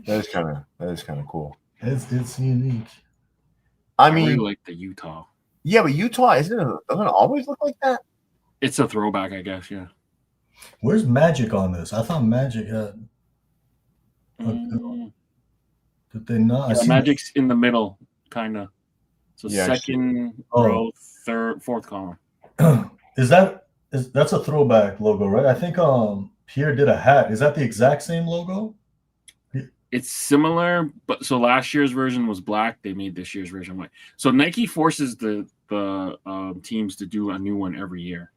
That is kind of cool. It's unique. I I mean, really like the Utah. yeah, but Utah doesn't it always look like that? It's a throwback, I guess. Yeah. Where's Magic on this? I thought Magic had. Did they not? I see Magic's in the middle, kind of. So Yeah, second Oh. row, fourth column. That's a throwback logo, right? I think Pierre did a hat. Is that the exact same logo? It's similar, but so last year's version was black. They made this year's version white. So Nike forces the teams to do a new one every year.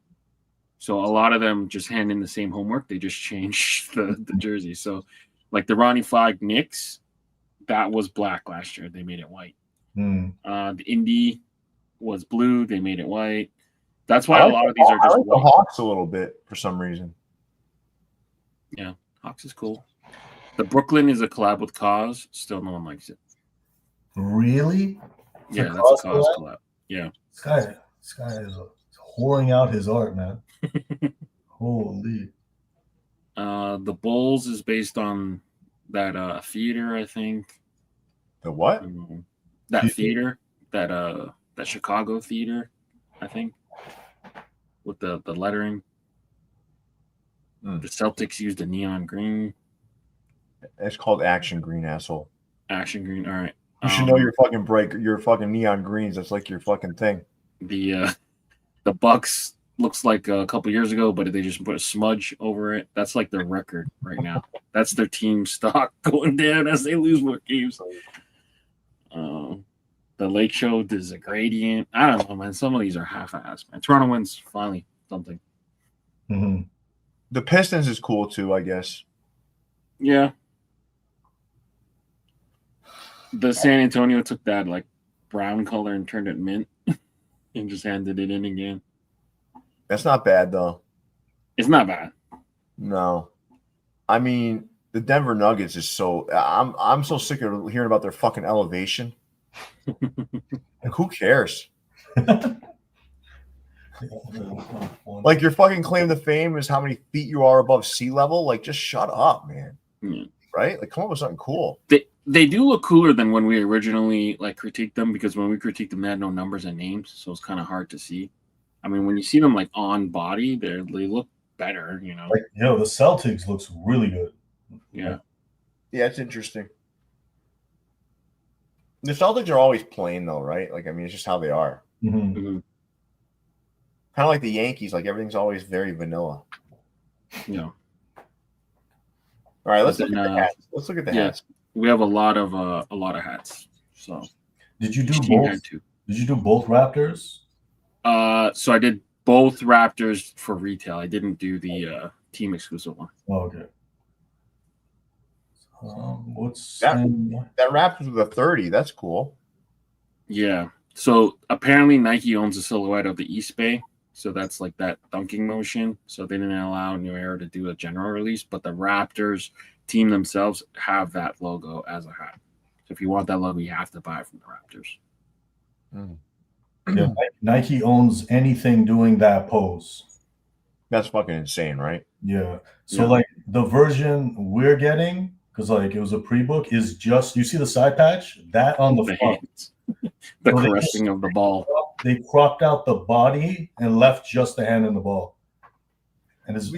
So a lot of them just hand in the same homework. They just change the jersey. So like the Ronnie Flag Knicks, that was black last year. They made it white. The Indy was blue. They made it white. That's why a lot of these are just I like the white. Hawks a little bit for some reason. Yeah, Hawks is cool. The Brooklyn is a collab with Cause. Still, no one likes it. Really? It's Yeah, a that's Cause a Cause collab? collab. Yeah. This guy is whoring out his art, man. Holy. The Bulls is based on that theater, I think. The what? That theater, that Chicago theater, I think, with the lettering. The Celtics used a neon green. It's called Action Green, asshole. Action green. All right. You should know your fucking neon greens. That's like your fucking thing. The Bucks looks like a couple years ago, but they just put a smudge over it. That's like their record right now. That's their team stock going down as they lose more games. The Lake Show does a gradient. I don't know, man. Some of these are half-assed, man. Toronto wins finally something. Mm-hmm. The Pistons is cool too, I guess. Yeah. The San Antonio took that like brown color and turned it mint and just handed it in again. That's not bad though. It's not bad. No. I mean, the Denver Nuggets is so I'm so sick of hearing about their fucking elevation. Like, who cares? Like your fucking claim to fame is how many feet you are above sea level. Like, just shut up, man. Yeah. Right? Like, come up with something cool. They do look cooler than when we originally like critiqued them, because when we critiqued them, they had no numbers and names, so it's kind of hard to see. I mean, when you see them like on body, they look better, you know. Like, the Celtics looks really good. Yeah. Yeah, it's interesting. The Celtics are always plain though, right? Like, I mean, it's just how they are. Mm-hmm. Mm-hmm. Kind of like the Yankees, like everything's always very vanilla. Yeah. All right, let's look at the hats. Let's look at the hats. We have a lot of hats. So Did you do each team both? had two. Did you do both Raptors? So I did both Raptors for retail. I didn't do the team exclusive one. Oh, okay. What's That Raptors with a 30. That's cool. Yeah. So apparently Nike owns a silhouette of the East Bay. So that's like that dunking motion. So they didn't allow New Era to do a general release, but the Raptors team themselves have that logo as a hat. So if you want that logo, you have to buy it from the Raptors. Yeah, Nike owns anything doing that pose. That's fucking insane, right? Yeah. So Yeah. like the version we're getting, because like it was a pre-book, is just you see the side patch that on the The front. hands, the So they caressing of the ball. They cropped out the body and left just the hand and the ball. And it's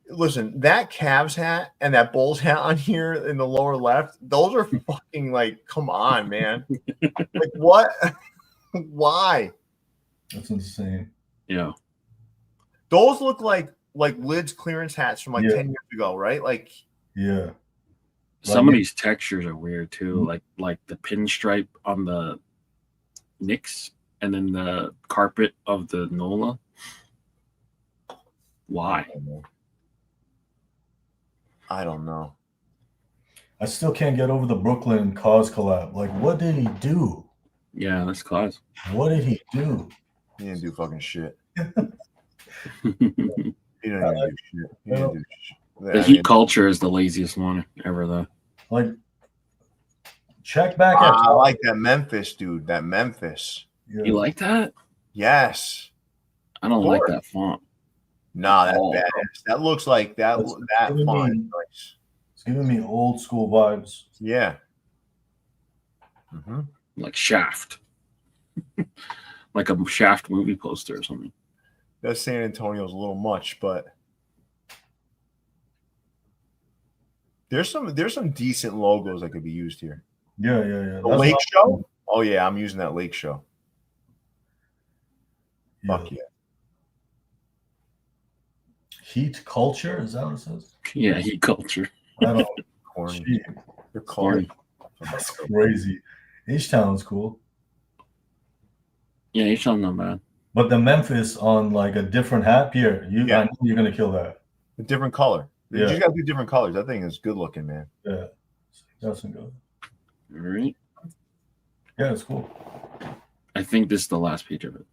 Listen, that Cavs hat and that Bulls hat on here in the lower left, those are fucking like, come on, man. Like what? Why? that's insane. Yeah. Those look like lids clearance hats from like Yeah. 10 years ago, right? Like, Yeah. Some of these textures are weird too, like the pinstripe on the Knicks and then the carpet of the Nola. Why? I don't know. I still can't get over the Brooklyn Cause collab. Like, what did he do? Yeah, that's class. What did he do? He didn't do fucking shit. The He didn't even do shit. He didn't do shit. Heat culture is the laziest one ever, though. Like, check back at. I like that Memphis dude. That Memphis. Yeah. You like that? Yes. I don't like that font. Nah, that's Oh. badass. That looks like that giving font me- is nice. It's giving me old school vibes. Yeah. Like Shaft. Like a Shaft movie poster or something. That San Antonio's a little much, but there's some decent logos that could be used here. Yeah. The That's Lake not- Show? Oh yeah, I'm using that Lake Show. yeah. Fuck yeah. Heat culture? Is that what it says? Yeah, heat culture. I don't know. Corny. Gee, They're corny. that's crazy. H-Town's cool. Yeah, you sound not bad. But the Memphis on like a different hat, Pierre, I know you're gonna kill that. A different color. You Yeah. just gotta do different colors. That thing is good looking, man. Yeah. That's good. All right. Yeah, it's cool. I think this is the last page of it.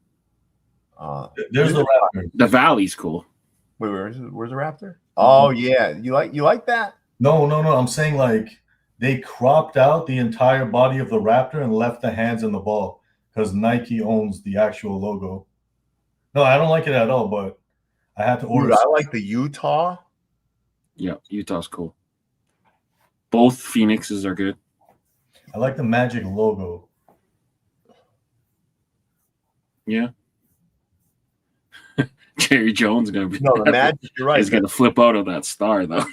There's the Raptors. The Valley's cool. Wait, where's the Raptor? Oh yeah. You like that? No. I'm saying like they cropped out the entire body of the Raptor and left the hands and the ball because Nike owns the actual logo. No, I don't like it at all, but I had to order. Dude, I like the Utah. Yeah, Utah's cool. Both Phoenixes are good. I like the Magic logo. Yeah. Jerry Jones is gonna be No, the Magic. You're right. He's gonna flip out of that star though.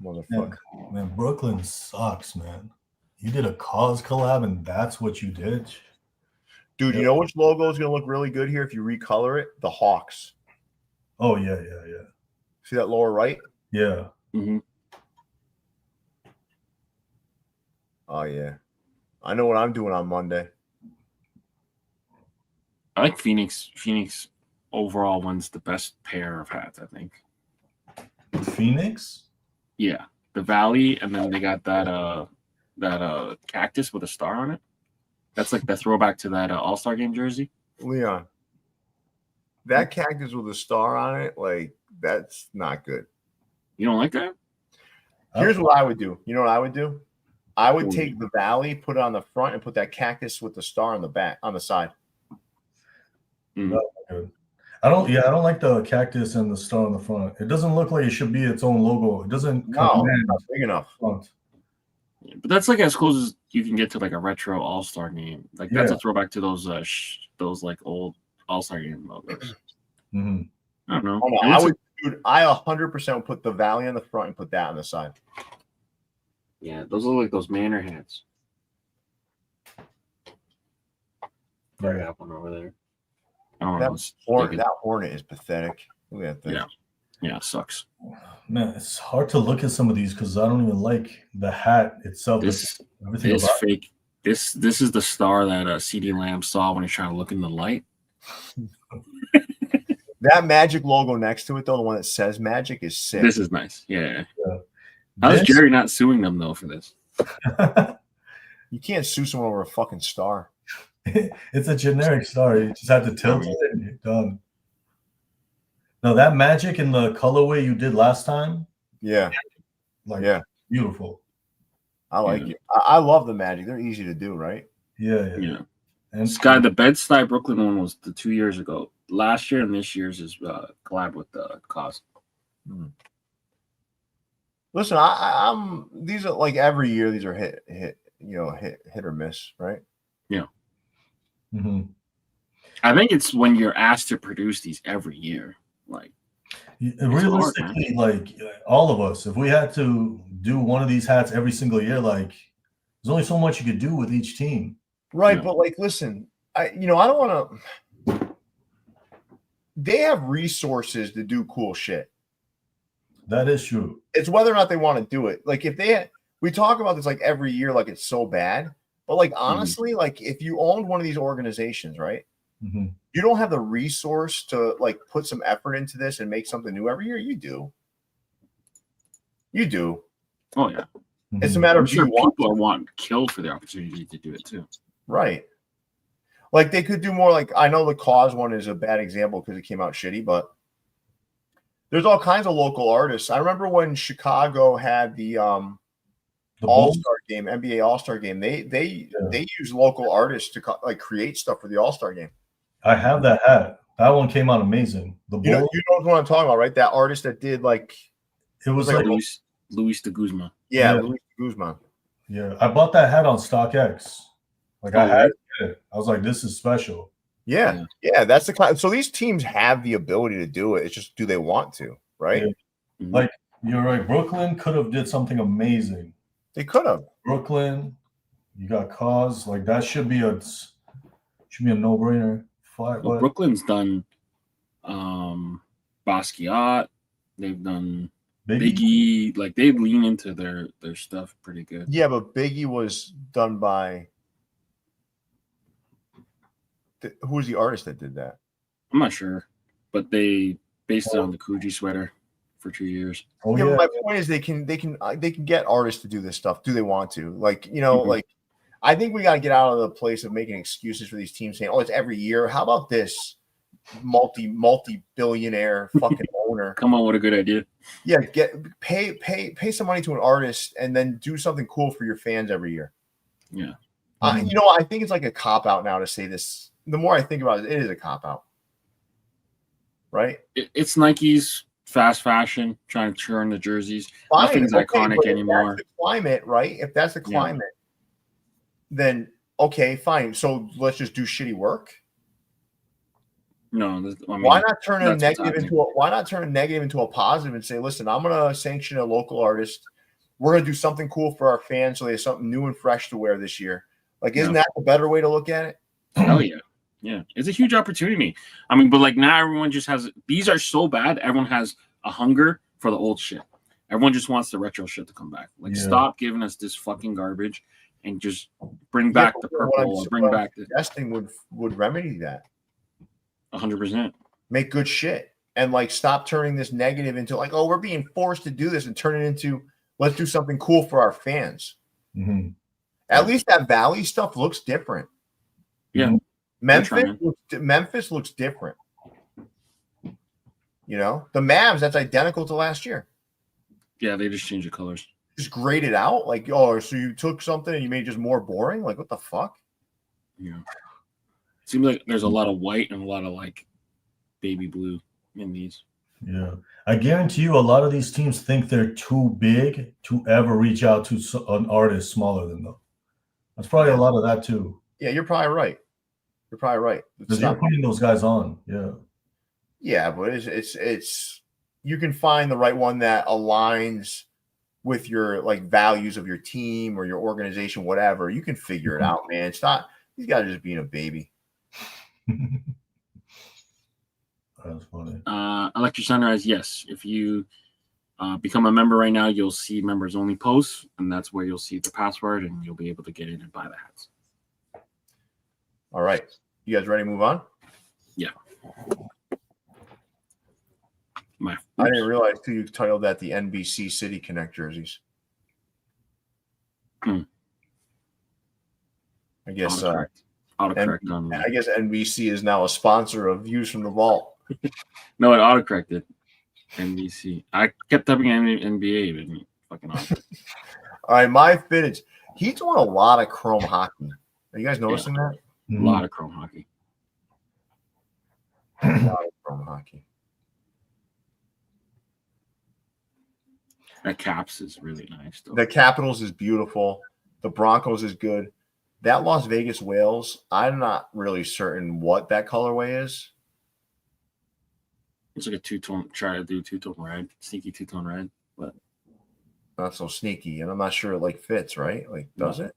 Motherfucker. Man, Brooklyn sucks, man. You did a Cause collab and that's what you did? Dude, you know which logo is gonna look really good here if you recolor it? The Hawks. Oh, yeah. See that lower right? Yeah. Mm-hmm. Oh yeah. I know what I'm doing on Monday. I like Phoenix. Phoenix overall wins the best pair of hats, I think. Phoenix? Yeah. The Valley, and then they got that cactus with a star on it. That's like the throwback to that All-Star Game jersey. Leon. That cactus with a star on it, like that's not good. You don't like that? Here's what I would do. You know what I would do? I would take the Valley, put it on the front, and put that cactus with the star on the back, on the side. Mm. Good. I don't like the cactus and the star on the front. It doesn't look like it should be its own logo. It doesn't No, command it's not big enough. front. But that's like as close as you can get to like a retro All-Star Game. Like that's Yeah. a throwback to those like old All-Star Game logos. Mm-hmm. I don't know. Oh, no, And I it's would, dude. I 100% would put the Valley on the front and put that on the side. yeah, those look like those Manor hats. I Yeah. got one over there. I don't That know. It's Hornet, like that Hornet is pathetic. Look at that thing. Yeah. Yeah, it sucks. Man, it's hard to look at some of these because I don't even like the hat itself. This everything is about fake. This is the star that CD Lamb saw when he's trying to look in the light. That Magic logo next to it, though, the one that says Magic, is sick. This is nice. Yeah. Yeah. How's This- Jerry not suing them though for this? You can't sue someone over a fucking star. It's a generic star. You just have to tilt it and you're done. No, that Magic in the colorway you did last time, Yeah, like beautiful. I like it. I love the Magic. They're easy to do, right? Yeah. And Sky, the Bed-Stuy Brooklyn one was the 2 years ago. Last year and this year's is collab with the Cause. Listen, I'm these are like every year. These are hit or miss, right? Yeah. Mm-hmm. I think it's when you're asked to produce these every year. Like realistically, like all of us, if we had to do one of these hats every single year, like there's only so much you could do with each team. Right, but like, listen, I don't want to. They have resources to do cool shit. That is true. It's whether or not they want to do it. Like if we talk about this like every year, like it's so bad. But like honestly, like if you owned one of these organizations, right? Mm-hmm. You don't have the resource to like put some effort into this and make something new every year. You do. You do. Oh yeah. It's a matter of people want killed for the opportunity to do it too. Right. Like they could do more. Like I know the Cause one is a bad example because it came out shitty, but there's all kinds of local artists. I remember when Chicago had the All-Star game, NBA All-Star game. They use local artists to like create stuff for the All-Star game. I have that hat. That one came out amazing. The you know what I'm talking about, right? That artist that did like it was like Luis de Guzman. Yeah, Luis de Guzman. Yeah, I bought that hat on StockX. Like I had it. I was like, this is special. Yeah, that's the kind. So these teams have the ability to do it. It's just, do they want to? Right? Yeah. Like you're right. Brooklyn could have did something amazing. They could have. Brooklyn, you got Cause. Like that should be a no-brainer. Well, Brooklyn's done Basquiat. They've done Biggie. Like they lean into their stuff pretty good. Yeah, but Biggie was done by who was the artist that did that? I'm not sure, but they based it on the Coogee sweater for 2 years. Oh, yeah. My point is they can get artists to do this stuff. Do they want to? Like, like I think we got to get out of the place of making excuses for these teams saying, "Oh, it's every year." How about this multi-billionaire fucking owner? Come on, what a good idea. Yeah, pay some money to an artist and then do something cool for your fans every year. Yeah. I think it's like a cop out now to say this. The more I think about it, it is a cop out. Right? It's Nike's fast fashion trying to churn the jerseys. Fine, nothing's iconic anymore. If that's the climate, right? If that's the climate, then okay, fine. So let's just do shitty work. No, why not turn a negative into a positive and say, listen, I'm gonna sanction a local artist. We're gonna do something cool for our fans so they have something new and fresh to wear this year. Like, isn't that the better way to look at it? Hell yeah. Yeah, it's a huge opportunity. I mean, but like now everyone just has these are so bad. Everyone has a hunger for the old shit. Everyone just wants the retro shit to come back. Like, stop giving us this fucking garbage and just bring back the purple. Bring back the testing would remedy that. 100%. Make good shit and like stop turning this negative into like, oh, we're being forced to do this, and turn it into let's do something cool for our fans. Mm-hmm. At least that Valley stuff looks different. Yeah. Memphis looks different. You know, the Mavs, that's identical to last year. Yeah, they just changed the colors. Just grayed it out. Like, oh, so you took something and you made it just more boring? Like, what the fuck? Yeah. It seems like there's a lot of white and a lot of like baby blue in these. Yeah. I guarantee you a lot of these teams think they're too big to ever reach out to an artist smaller than them. That's probably a lot of that too. Yeah, you're probably right. Because you're putting those guys on. Yeah. Yeah, but it's you can find the right one that aligns with your like values of your team or your organization, whatever. You can figure it out, man. It's not, these guys are just being a baby. That's funny. Electric Sunrise, yes. If you become a member right now, you'll see members only posts, and that's where you'll see the password, and you'll be able to get in and buy the hats. All right. You guys ready to move on? Yeah. I didn't realize too you titled that the NBC City Connect jerseys. I guess autocorrect on I guess NBC is now a sponsor of Views from the Vault. No, it autocorrected. NBC. I kept typing NBA, but fucking autocorrect. All right, my finish. He's doing a lot of chrome hockey. Are you guys noticing that? A lot of chrome hockey. A lot of chrome hockey. That Caps is really nice, though. The Capitals is beautiful. The Broncos is good. That Las Vegas Whales, I'm not really certain what that colorway is. It's like a two-tone. Try to do two-tone red, sneaky two-tone red, but not so sneaky. And I'm not sure it like fits, right? Like, does it?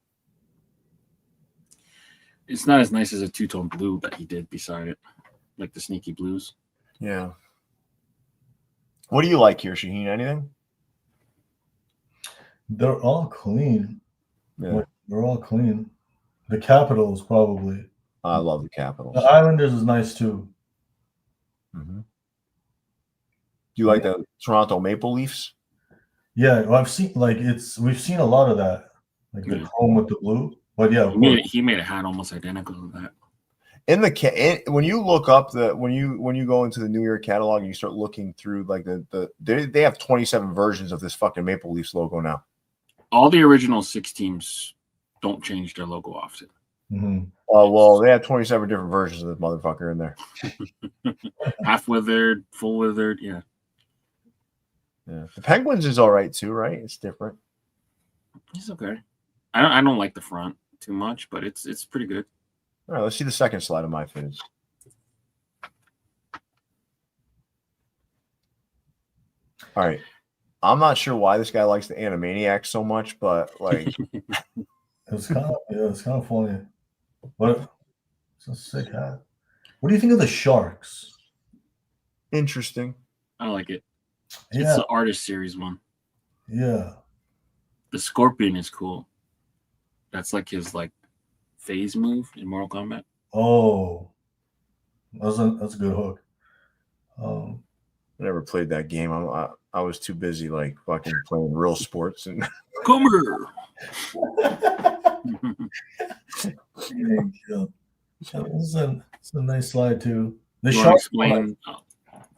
It's not as nice as a two-tone blue that he did beside it, like the sneaky blues. Yeah. What do you like here, Shaheen? Anything? They're all clean. Yeah. They're all clean. The Capitals, probably. I love the Capitals. The Islanders is nice, too. Mm-hmm. Do you like the Toronto Maple Leafs? Yeah, well, I've seen, we've seen a lot of that. Like the chrome with the blue. But yeah, he made a hat almost identical to that. When you look up when you go into the New York catalog and you start looking through like they have 27 versions of this fucking Maple Leafs logo now. All the original 6 teams don't change their logo often. Mm-hmm. Oh well, they have 27 different versions of this motherfucker in there. Half withered, full withered, yeah. Yeah, the Penguins is all right too, right? It's different. It's okay. I don't like the front too much, but it's pretty good. All right, let's see the second slide of my finish. All right. I'm not sure why this guy likes the Animaniacs so much, but like it's kind of funny. What? It's a sick hat. What do you think of the Sharks? Interesting. I like it. Yeah. It's the Artist Series one. Yeah. The Scorpion is cool. That's like his phase move in Mortal Kombat. Oh, that's a good hook. I never played that game. I was too busy fucking playing real sports and come here. It's a nice slide too. The you Sharks explain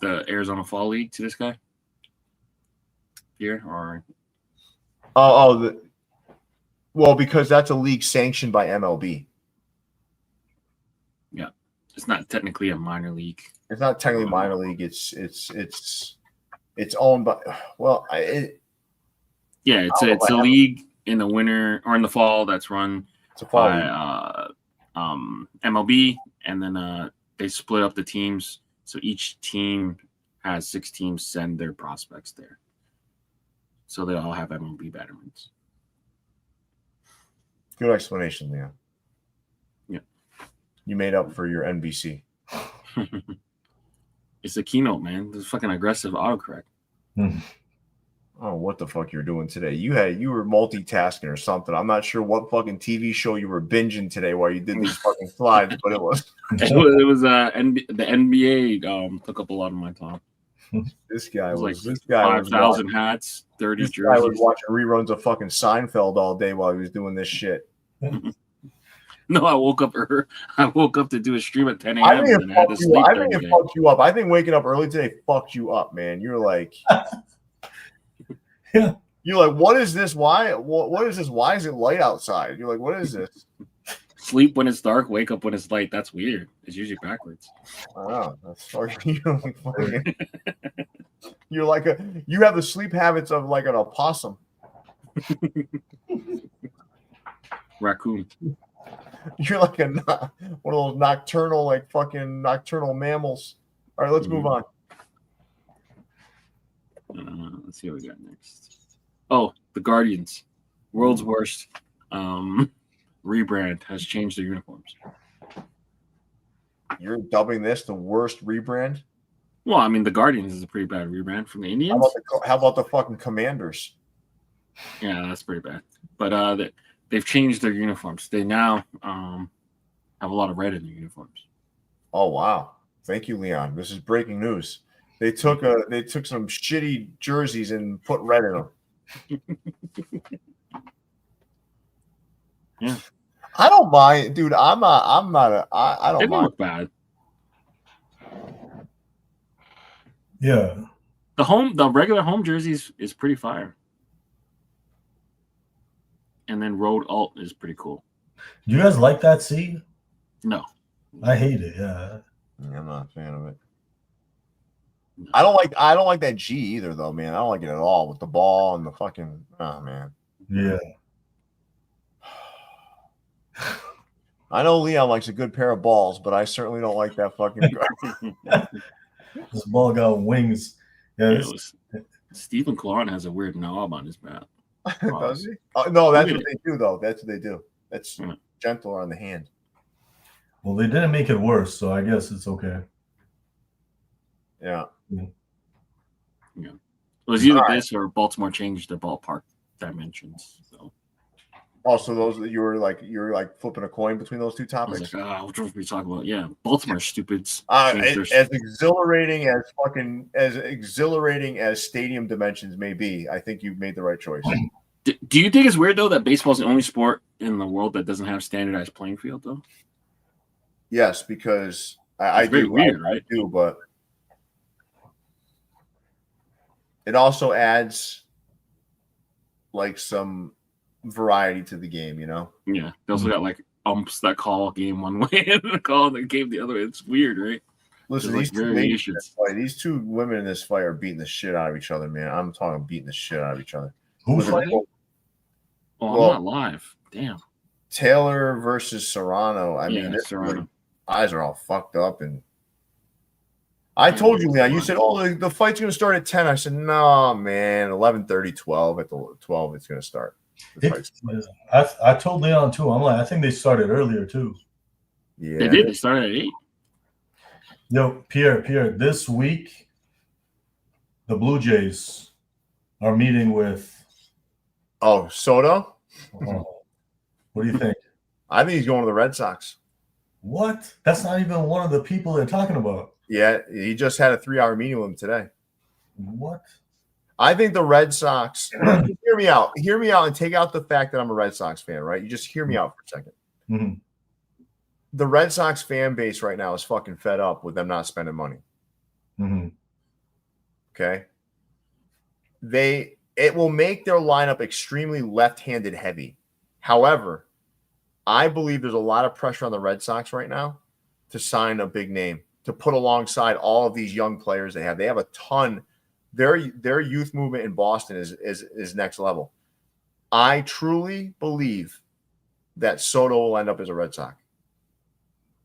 the Arizona Fall League to this guy here, or well, because that's a league sanctioned by MLB. Yeah, it's not technically a minor league. It's not technically minor league. It's owned by it's a league in the winter or in the fall that's run by MLB, and then they split up the teams. So each team has 6 teams send their prospects there. So they all have MLB veterans. Good explanation, Leon. Yeah. You made up for your NBC. It's a keynote, man. This fucking aggressive autocorrect. Oh, what the fuck you're doing today? You were multitasking or something. I'm not sure what fucking TV show you were binging today while you did these fucking slides, but it was the NBA took up a lot of my time. This guy was 5,000 hats, 30 this jerseys. Guy was watching reruns of fucking Seinfeld all day while he was doing this shit. No, I woke up to do a stream at 10 a.m. I think it fucked you up. I think waking up early today fucked you up, man. You're like, yeah. You're like, what is this? Why? What is this? Why is it light outside? You're like, what is this? Sleep when it's dark, wake up when it's light. That's weird. It's usually backwards. Oh, that's you have the sleep habits of like an opossum. Raccoon. You're like one of those nocturnal mammals. All right, let's move on. Let's see what we got next. Oh, the Guardians. World's worst rebrand has changed their uniforms. You're dubbing this the worst rebrand? Well, I mean, the Guardians is a pretty bad rebrand from the How Indians. about the fucking Commanders? Yeah, that's pretty bad. But they've changed their uniforms. They now have a lot of red in their uniforms. Oh wow! Thank you, Leon. This is breaking news. They took some shitty jerseys and put red in them. Yeah, I don't mind, dude. I don't they don't mind. look bad. Yeah. The regular home jerseys is pretty fire. And then Road Alt is pretty cool. Do you guys like that C? No. I hate it, yeah. I'm not a fan of it. I don't like that G either, though, man. I don't like it at all with the ball and the fucking man. Yeah. I know Leon likes a good pair of balls, but I certainly don't like that fucking. This ball got wings. Yeah, Stephen Claude has a weird knob on his bat. Does he? No, that's what they do, though. That's what they do. That's gentler on the hand. Well, they didn't make it worse, so I guess it's okay. Yeah. Yeah. It was either this or Baltimore changed their ballpark dimensions. So. Oh, so those you were like flipping a coin between those two topics. I was like, which one are we talking about? Yeah, Baltimore stupids. As exhilarating as stadium dimensions may be, I think you've made the right choice. Do you think it's weird though that baseball is the only sport in the world that doesn't have standardized playing field though? Yes, because I do. Weird, right? I do, but it also adds like some variety to the game, you know? Yeah. They also got like umps that call a game one way and call the game the other way. It's weird, right? Listen, these two women in this fight are beating the shit out of each other, man. I'm talking beating the shit out of each other. Who's fighting? I'm not live. Damn. Taylor versus Serrano. I mean, Serrano. Eyes are all fucked up, and I told you, Leon. You said, "Oh, the fight's going to start at 10." I said, "No, man. 11:30, 12 at the 12. It's going to start." I told Leon too. I'm like, I think they started earlier too. Yeah, they did. They started at 8. Yo, Pierre. This week, the Blue Jays are meeting with. Oh, Soto. What do you think? I think he's going to the Red Sox. What? That's not even one of the people they're talking about. Yeah, he just had a 3-hour meeting with him today. What? I think the Red Sox. Hear me out, and take out the fact that I'm a Red Sox fan. Right? You just hear me out for a second. Mm-hmm. The Red Sox fan base right now is fucking fed up with them not spending money. Mm-hmm. Okay. It will make their lineup extremely left-handed heavy. However, I believe there's a lot of pressure on the Red Sox right now to sign a big name to put alongside all of these young players they have. They have a ton. Their youth movement in Boston is next level. I truly believe that Soto will end up as a Red Sox.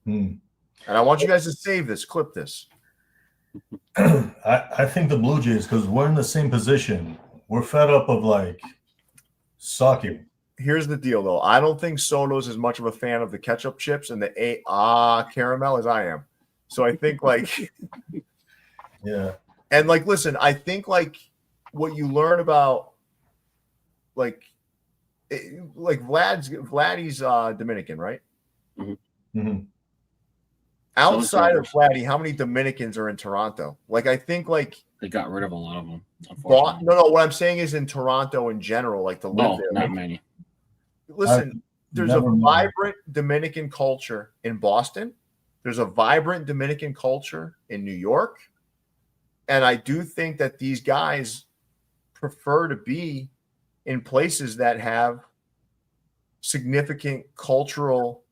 And I want you guys to save this, clip this. I think the Blue Jays, because we're in the same position. We're fed up of like sucking. Here's the deal, though. I don't think Soto's as much of a fan of the ketchup chips and the caramel as I am. So I think like, yeah. And like, listen, I think like what you learn about Vladdy's Dominican, right? Mm-hmm. Mm-hmm. Outside of Vladdy, how many Dominicans are in Toronto? Like, I think like they got rid of a lot of them. No. What I'm saying is in Toronto in general, like to live there. Not many. Listen, there's a vibrant Dominican culture in Boston. There's a vibrant Dominican culture in New York. And I do think that these guys prefer to be in places that have significant cultural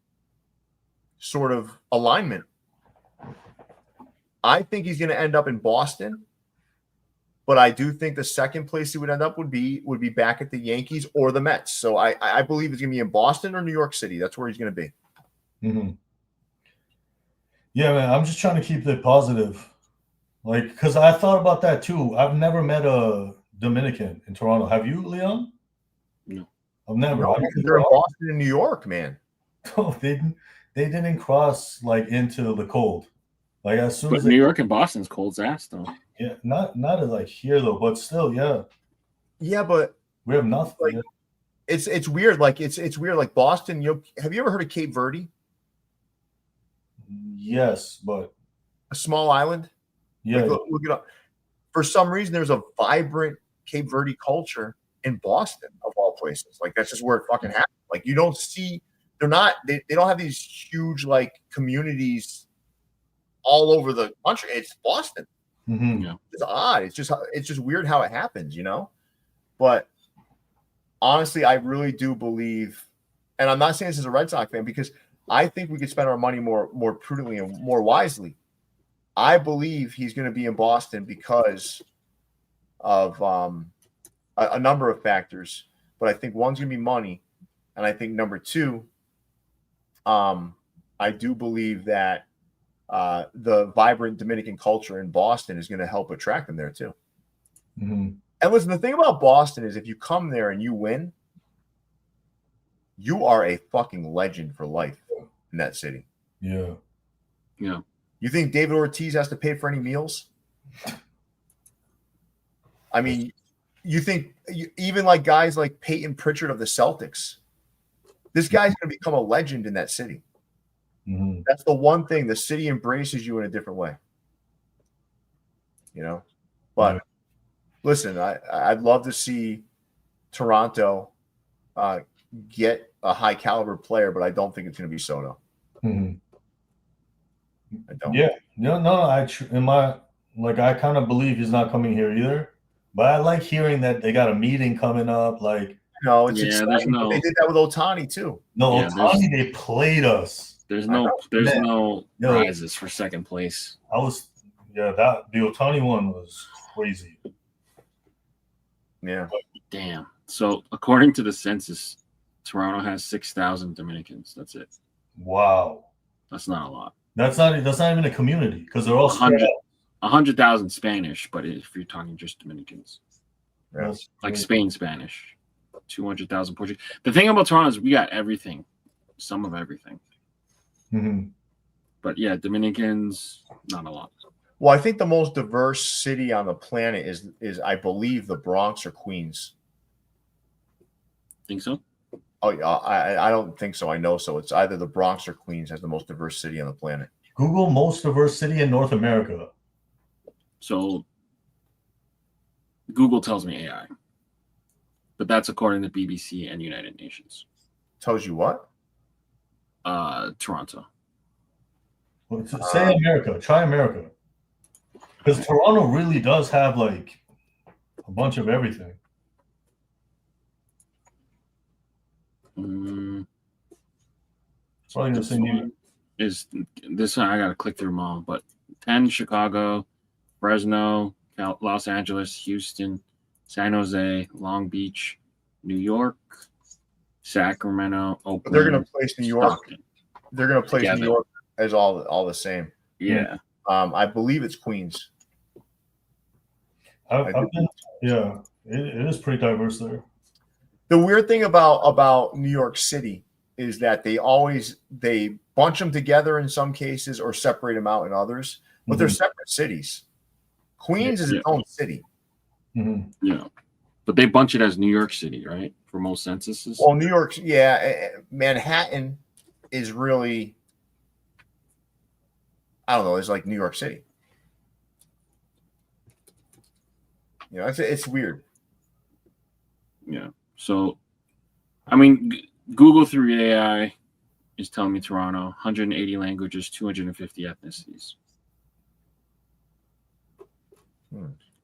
sort of alignment. I think he's going to end up in Boston, but I do think the second place he would end up would be back at the Yankees or the Mets. So I believe he's going to be in Boston or New York City. That's where he's going to be. Mm-hmm. Yeah, man, I'm just trying to keep it positive. Like, because I thought about that too. I've never met a Dominican in Toronto. Have you, Leon? No. I've never. No, they're in Boston and New York, man. Oh, they didn't cross like into the cold. Like as soon But as New York and Boston's cold ass though. yeah, not as like here though, but still, yeah, Yeah, but we have nothing. like Yeah. it's weird. Like it's weird. Like Boston. Have you ever heard of Cape Verde? Yes, but A small island. yeah, Like look it up. For some reason, there's a vibrant Cape Verde culture in Boston, of all places. Like that's just where it fucking happens. Like you don't see. They don't have these huge like communities all over the country. It's Boston. mhm. Yeah. It's odd. It's just weird how it happens, you know. But honestly, I really do believe, and I'm not saying this as a Red Sox fan because I think we could spend our money more prudently and more wisely. I believe he's going to be in Boston because of a number of factors, but I think one's going to be money, and I think number two, I do believe that the vibrant Dominican culture in Boston is going to help attract them there too. Mhm. And listen, the thing about Boston is if you come there and you win, you are a fucking legend for life in that city. Yeah. Yeah. You think David Ortiz has to pay for any meals? I mean, you think even like guys like Peyton Pritchard of the Celtics, this guy's going to become a legend in that city. Mhm. That's the one thing. The city embraces you in a different way. You know? But Yeah. listen, I'd love to see Toronto get a high caliber player, but I don't think it's going to be Soto. Mhm. I don't. Yeah. No. I kind of believe he's not coming here either. But I like hearing that they got a meeting coming up. Like, No, it's Yeah, exciting. there's But no- they did that with Ohtani too. no, Yeah, Otani, they played us. There's I no know. No. prizes for second place. The Otani one was crazy. Yeah. Damn. So according to the census, Toronto has 6,000 Dominicans. That's it. Wow. That's not a lot. That's not even a community because they're all spread 100 out. 100,000 Spanish, but if you're talking just Dominicans, Yeah. That's like crazy. Spain Spanish, 200,000 Portuguese. The thing about Toronto is we got everything, some of everything. Mhm. But yeah, Dominicans, not a lot. Well, I think the most diverse city on the planet is I believe the Bronx or Queens. Think so? Oh, yeah, I don't think so. I know so. It's either the Bronx or Queens has the most diverse city on the planet. Google most diverse city in North America. So Google tells me AI, but that's according to BBC and United Nations. Tells you what? Toronto. Well, say America. Try America. Because Toronto really does have like a bunch of everything. It's probably the This same. one is this one. I gotta click through them all, but 10 Chicago, Fresno, Los Angeles, Houston, San Jose, Long Beach, New York, Sacramento, Oakland. But they're going to place New York. Stockton. They're going to place Together. New York as all the same. Yeah. I believe it's Queens. I've been, yeah, it is pretty diverse there. The weird thing about New York City is that they bunch them together in some cases or separate them out in others, but they're separate cities. Queens is its own city. Mhm. Yeah. But they bunch it as New York City, right? For most censuses. Well, New York, yeah, Manhattan is really, I don't know, it's like New York City. You know, it's weird. Yeah. So, I mean, Google through AI is telling me Toronto, 180 languages, 250 ethnicities.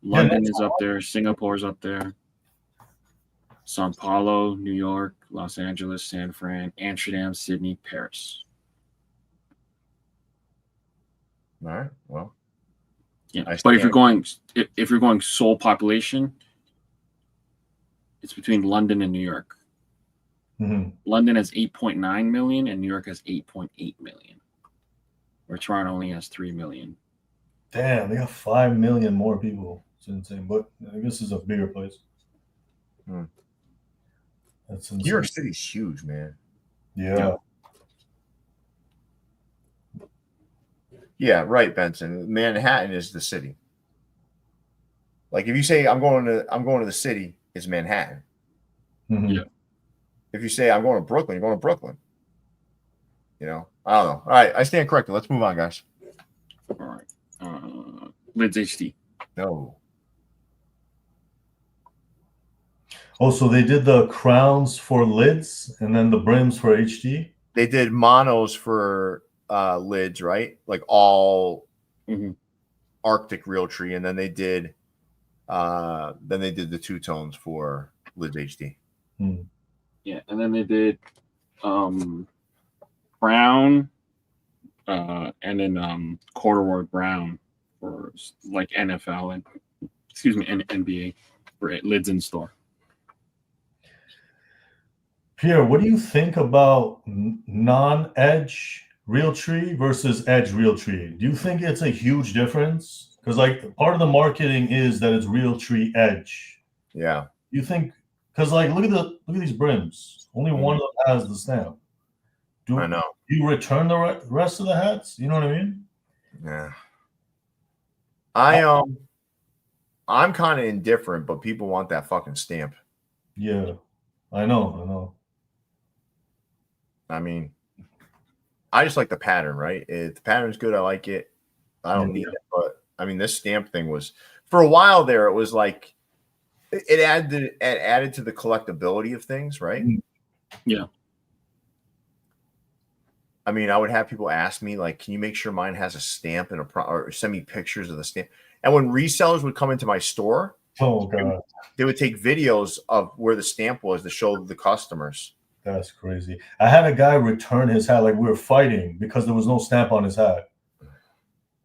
London is up there. Singapore's up there. Sao Paulo, New York, Los Angeles, San Fran, Amsterdam, Sydney, Paris. All right. Well, Yeah. But if you're going sole population, it's between London and New York. Mhm. London has 8.9 million and New York has 8.8 million, where Toronto only has 3 million. Damn, they got 5 million more people. It's insane, but I guess it's a bigger place. That's insane. New York City's huge, man. Yeah. Yeah, right, Benson. Manhattan is the city. Like if you say I'm going to the city, it's Manhattan. Mhm. Yeah. If you say I'm going to Brooklyn, you're going to Brooklyn. I don't know. All right, I stand corrected. Let's move on, guys. All right. Lids HD. No. Oh, so they did the crowns for lids and then the brims for HD. They did monos for lids, right? Like all Arctic Realtree, and then they did the two tones for lids HD. Yeah, and then they did brown and then corduroy brown for like NFL and NBA for lids in store. Pierre, what do you think about non-edge Realtree versus edge Realtree? Do you think it's a huge difference? Because like part of the marketing is that it's Realtree edge. Yeah. You think? Because like look at these brims. Only one of them has the stamp. I know. Do you return the rest of the hats? You know what I mean? Yeah. I'm kind of indifferent, but people want that fucking stamp. Yeah, I know. I mean, I just like the pattern, right? The pattern's good. I like it. I don't need it, but I mean, this stamp thing was for a while there. It was like it added to the collectability of things, right? Yeah. I mean, I would have people ask me like, "Can you make sure mine has a stamp and or send me pictures of the stamp?" And when resellers would come into my store, oh god, they would take videos of where the stamp was to show the customers. That's crazy. I had a guy return his hat like we were fighting because there was no stamp on his hat.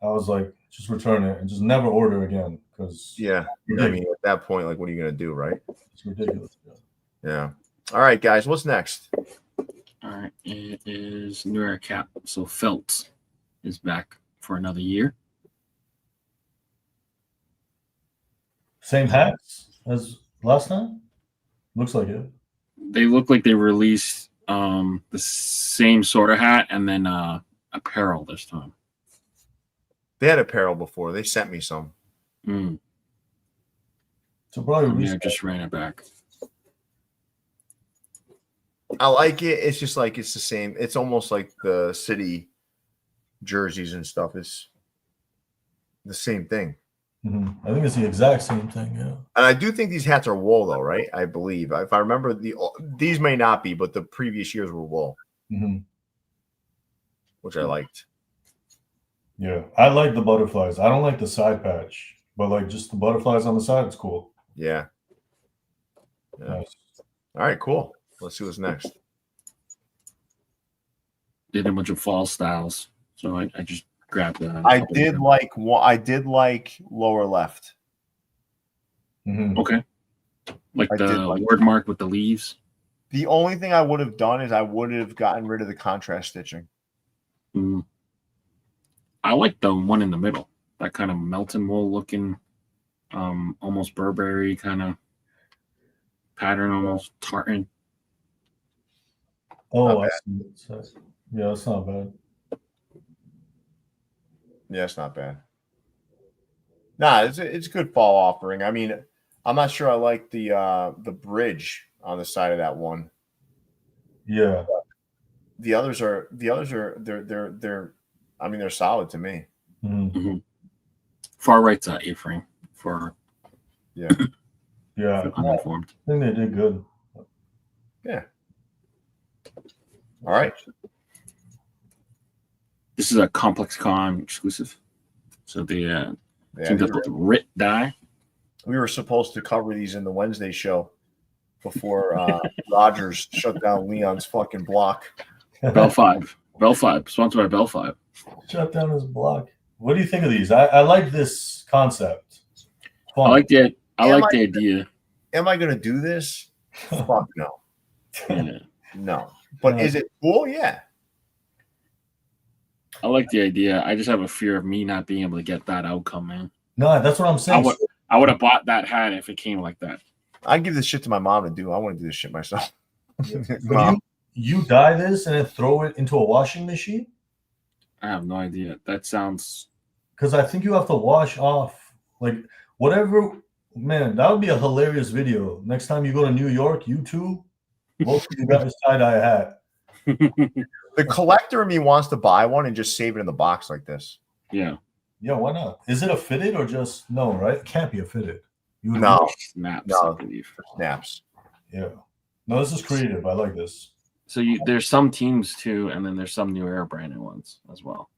I was like, just return it and just never order again because I mean, at that point, like, what are you gonna do, right? It's ridiculous. Yeah. All right, guys, what's next? All right, it is New Era Cap. So Felt is back for another year. Same hats as last time? Looks like it. They look like they released the same sort of hat and then apparel this time. They had apparel before. They sent me some. So probably I just ran it back. I like it. It's just like it's the same. It's almost like the city jerseys and stuff. It's the same thing. I think it's the exact same thing. Yeah. And I do think these hats are wool, though, right? I believe. If I remember, these may not be, but the previous years were wool, which I liked. Yeah, I like the butterflies. I don't like the side patch, but like just the butterflies on the side, it's cool. Yeah. Nice. All right, cool. Let's see what's next. Did a bunch of fall styles, so I just grabbed that. I did like lower left. Okay. Like the word mark with the leaves. The only thing I would have done is I would have gotten rid of the contrast stitching. I like the one in the middle. That kind of melting wool looking, almost Burberry kind of pattern, almost tartan. Oh, I see. Yeah, that's not bad. Yeah, it's not bad. Nah, it's a good fall offering. I mean, I'm not sure I like the bridge on the side of that one. Yeah. The others are they're I mean, they're solid to me. Far right's A-frame for yeah. uninformed. I think they did good. Yeah. All right. This is a Complex Con exclusive. So they teamed up with Rit Dye. We were supposed to cover these in the Wednesday show before Rogers shut down Leon's fucking block. Bell 5, sponsored by Bell 5. Shut down his block. What do you think of these? I like this concept. Fun. I like the idea. Am I gonna do this? Fuck no. Yeah. No. But is it cool? Yeah. I like the idea. I just have a fear of me not being able to get that outcome, man. No, that's what I'm saying. I would have bought that hat if it came like that. I'd give this shit to my mom to do. I want to do this shit myself. Mom. You dye this and then throw it into a washing machine? I have no idea. That sounds. Because I think you have to wash off like whatever. Man, that would be a hilarious video. Next time you go to New York, you two, both of you got a tie-dye hat. The collector in me wants to buy one and just save it in the box like this. Yeah. Yeah, why not? Is it a fitted or just no? Right? It can't be a fitted. No. Snaps. No. I believe. Snaps. Yeah. No, this is creative. I like this. So there's some teams too, and then there's some new Air branded ones as well.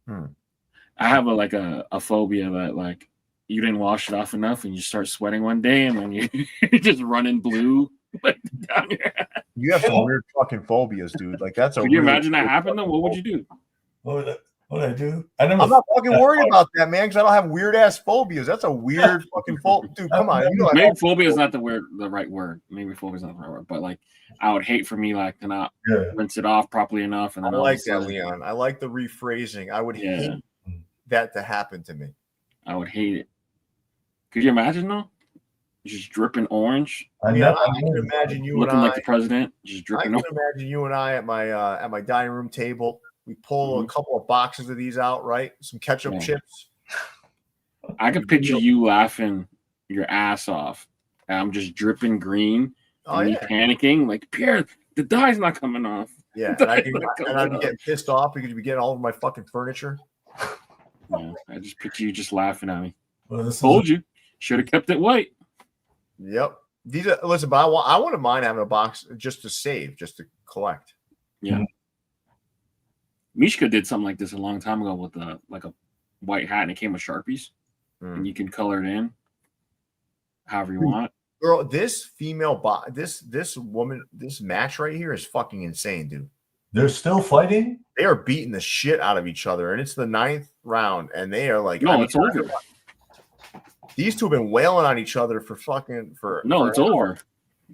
I have a phobia that like you didn't wash it off enough, and you start sweating one day, and then you just running blue like down your head. You have some weird fucking phobias, dude. Like that's a. Could you imagine that happened? Then what would you do? What would I do? I'm not fucking worried about that, man, because I don't have weird ass phobias. That's a weird fucking phobia, dude. Come on, you know, maybe phobia is not the right word. Maybe phobia is not the right word, but like I would hate for me like to not rinse it off properly enough. And I like that, Leon. I like the rephrasing. I would hate that to happen to me. I would hate it. Could you imagine though? Just dripping orange. I can imagine you looking and I, like the president. Just dripping. I can imagine you and I at my dining room table. We pull a couple of boxes of these out, right? Some ketchup chips. I could picture you laughing your ass off. And I'm just dripping green. And you panicking like, Pierre, the dye's not coming off. Yeah, and I'd be getting pissed off because you'd be getting all over my fucking furniture. Yeah, I just picture you just laughing at me. Well, told you. Should have kept it white. Yep. These are listen, but I wouldn't mind having a box just to save, just to collect. Yeah. Mishka did something like this a long time ago with a white hat, and it came with Sharpies, and you can color it in however you want. Girl, this female this woman, this match right here is fucking insane, dude. They're still fighting? They are beating the shit out of each other, and it's the 9th round, and they are like, no, it's over. These two have been wailing on each other for it's over.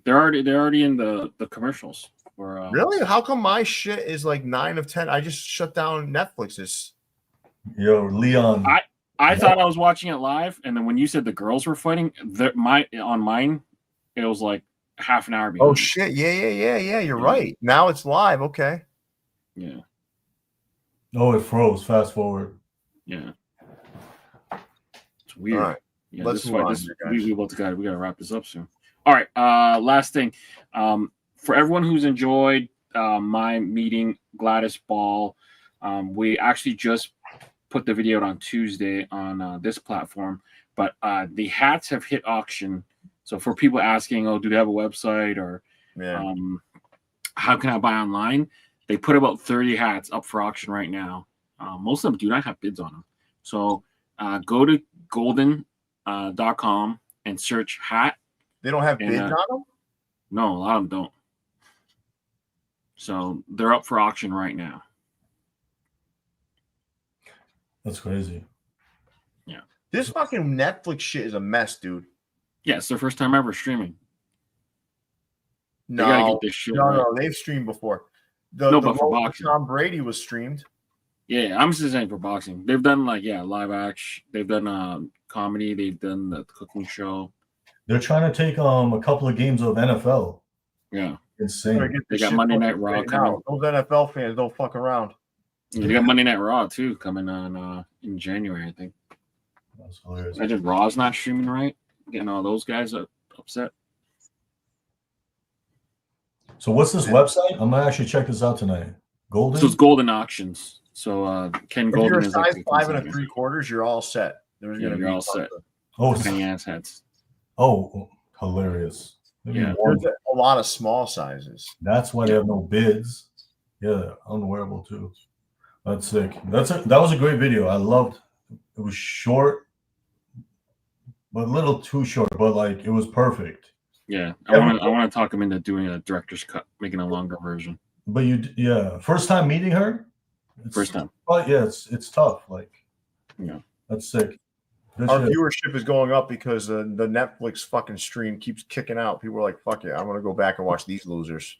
They're already in the commercials. Really? How come my shit is like 9 of 10? I just shut down Netflix's. Yo, Leon. I thought I was watching it live, and then when you said the girls were fighting, on mine, it was like half an hour behind. Oh shit! Yeah. You're right. Now it's live. Okay. Yeah. Oh, it froze. Fast forward. Yeah. It's weird. All right. Yeah, Let's move on, we gotta wrap this up soon. All right. Last thing. For everyone who's enjoyed my meeting Gladys Ball, we actually just put the video out on Tuesday on this platform, but the hats have hit auction. So for people asking, do they have a website or how can I buy online? They put about 30 hats up for auction right now. Most of them do not have bids on them. So go to golden.com and search hat. They don't have bids on them? No, a lot of them don't. So they're up for auction right now. That's crazy. Yeah. This fucking Netflix shit is a mess, dude. Yeah, it's their first time ever streaming. No, they gotta get this shit no, they've streamed before. But for boxing. Tom Brady was streamed. Yeah, I'm just saying for boxing. They've done live action. They've done comedy. They've done the cooking show. They're trying to take a couple of games of NFL. Yeah. Insane. They got Monday Night Raw coming. Those NFL fans don't fuck around. Yeah, they got Monday Night Raw too coming on in January, I think. That's hilarious. I did Raw's not streaming right. Getting all those guys upset. So what's this website? I'm gonna actually check this out tonight. Golden. So it's Golden Auctions. So Ken if Golden you're is size like 5 3/4. You're all set. You're all set. Oh, ass heads. Oh, hilarious. Yeah. There's a lot of small sizes. That's why they have no bids. Yeah, unwearable too. That's sick. That was a great video. I loved. It was short, but a little too short. But like it was perfect. Yeah, I want to talk him into doing a director's cut, making a longer version. But first time meeting her. First time. But yeah, it's tough. Like, yeah, that's sick. Our viewership is going up because the Netflix fucking stream keeps kicking out. People are like, "Fuck yeah, I'm gonna go back and watch these losers."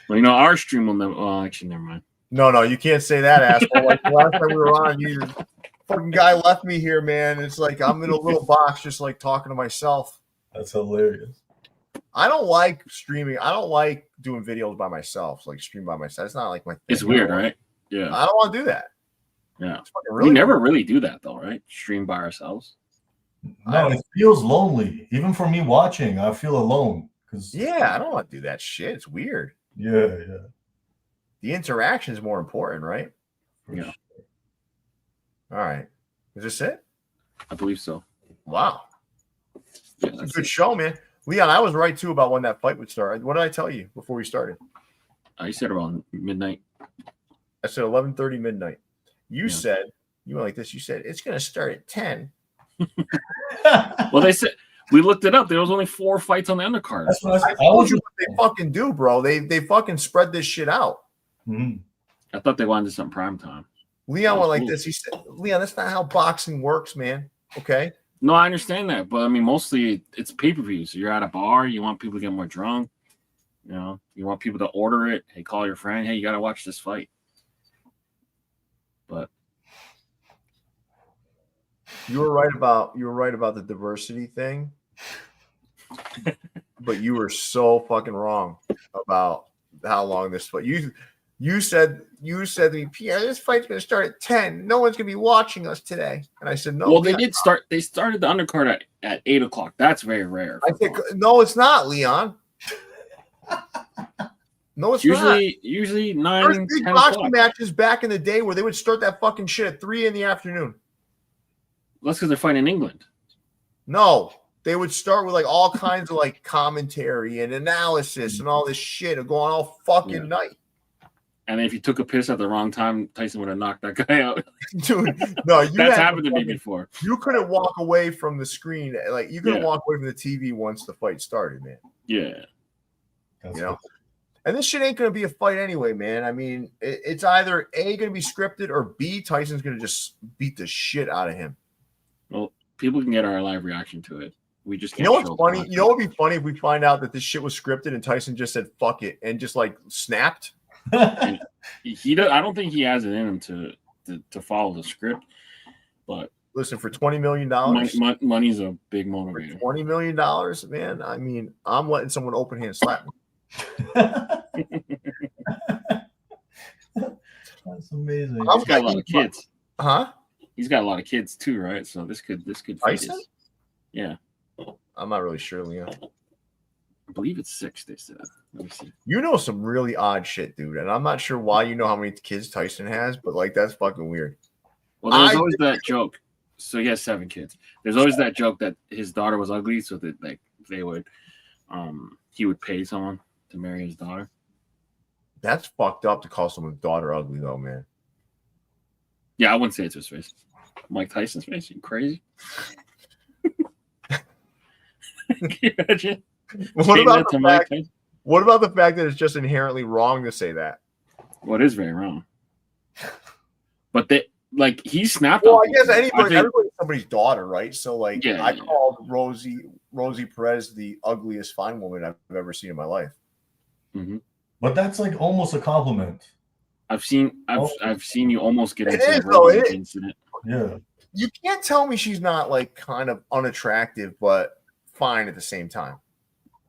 Well, our stream will never. Well, actually, never mind. No, you can't say that, asshole. Like the last time we were on, you fucking guy left me here, man. It's like I'm in a little box, just like talking to myself. That's hilarious. I don't like streaming. I don't like doing videos by myself, like stream by myself. It's not like my thing. It's weird, right? Yeah. I don't want to do that. Yeah. Really we never really do that though, right? Stream by ourselves. No, it feels lonely. Even for me watching, I feel alone. Yeah, I don't want to do that shit. It's weird. Yeah. The interaction is more important, right? Yeah. Sure. All right. Is this it? I believe so. Wow. Yeah, It's a good show, man. Leon, I was right too about when that fight would start. What did I tell you before we started? I said around midnight. I said 11:30 midnight. You said, you went like this. You said it's going to start at 10. Well, they said we looked it up. There was only 4 fights on the undercard. That's what I told you what they fucking do, bro. They fucking spread this shit out. Mm-hmm. I thought they wanted this on prime time. Leon went like this. He said, Leon, that's not how boxing works, man. Okay. No, I understand that, but I mean, mostly it's pay-per-view. So you're at a bar, you want people to get more drunk. You know, you want people to order it. Hey, call your friend. Hey, you got to watch this fight. But you were right about the diversity thing, but you were so fucking wrong about how long this fight. You said to me, Pierre, this fight's gonna start at 10. No one's gonna be watching us today. And I said, no. Well, they did start. They started the undercard at 8 o'clock. That's very rare. I think no, it's not, Leon. No, it's usually 9. There's big 10 boxing o'clock. matches back in the day where they would start that fucking shit at 3 in the afternoon. That's because they're fighting in England. No, they would start with like all kinds of like commentary and analysis and all this shit and going all fucking night. And if you took a piss at the wrong time, Tyson would have knocked that guy out. Dude, no, that's happened to me before. You couldn't walk away from the screen. Like you couldn't walk away from the TV once the fight started, man. Yeah. You know? And this shit ain't going to be a fight anyway, man. I mean, it's either A, going to be scripted, or B, Tyson's going to just beat the shit out of him. Well, people can get our live reaction to it. We just can't. You know what's funny? You know what would be funny if we find out that this shit was scripted and Tyson just said, fuck it, and just like snapped? He does, I don't think he has it in him to follow the script. But listen, for $20 million, money's a big motivator. $20 million, man. I mean, I'm letting someone open hand slap me. That's amazing. He's got a lot of kids. Huh? He's got a lot of kids too, right? So this could Tyson? Yeah. I'm not really sure, Leon. I believe it's 6, they said. Let me see. You know some really odd shit, dude. And I'm not sure why you know how many kids Tyson has, but like that's fucking weird. Well, there's always that joke. So he has 7 kids. There's always that joke that his daughter was ugly, so that like they would he would pay someone to marry his daughter. That's fucked up to call someone's daughter ugly though, man. Yeah, I wouldn't say it to his face. Mike Tyson's face. You crazy? Can you imagine? What about the fact that it's just inherently wrong to say that? Well, it is very wrong. But he snapped. Well, I guess everybody's somebody's daughter, right? So like, yeah, I called Rosie Perez the ugliest fine woman I've ever seen in my life. Mm-hmm. But that's like almost a compliment. I've seen you almost get into an incident. Yeah. You can't tell me she's not like kind of unattractive, but fine at the same time.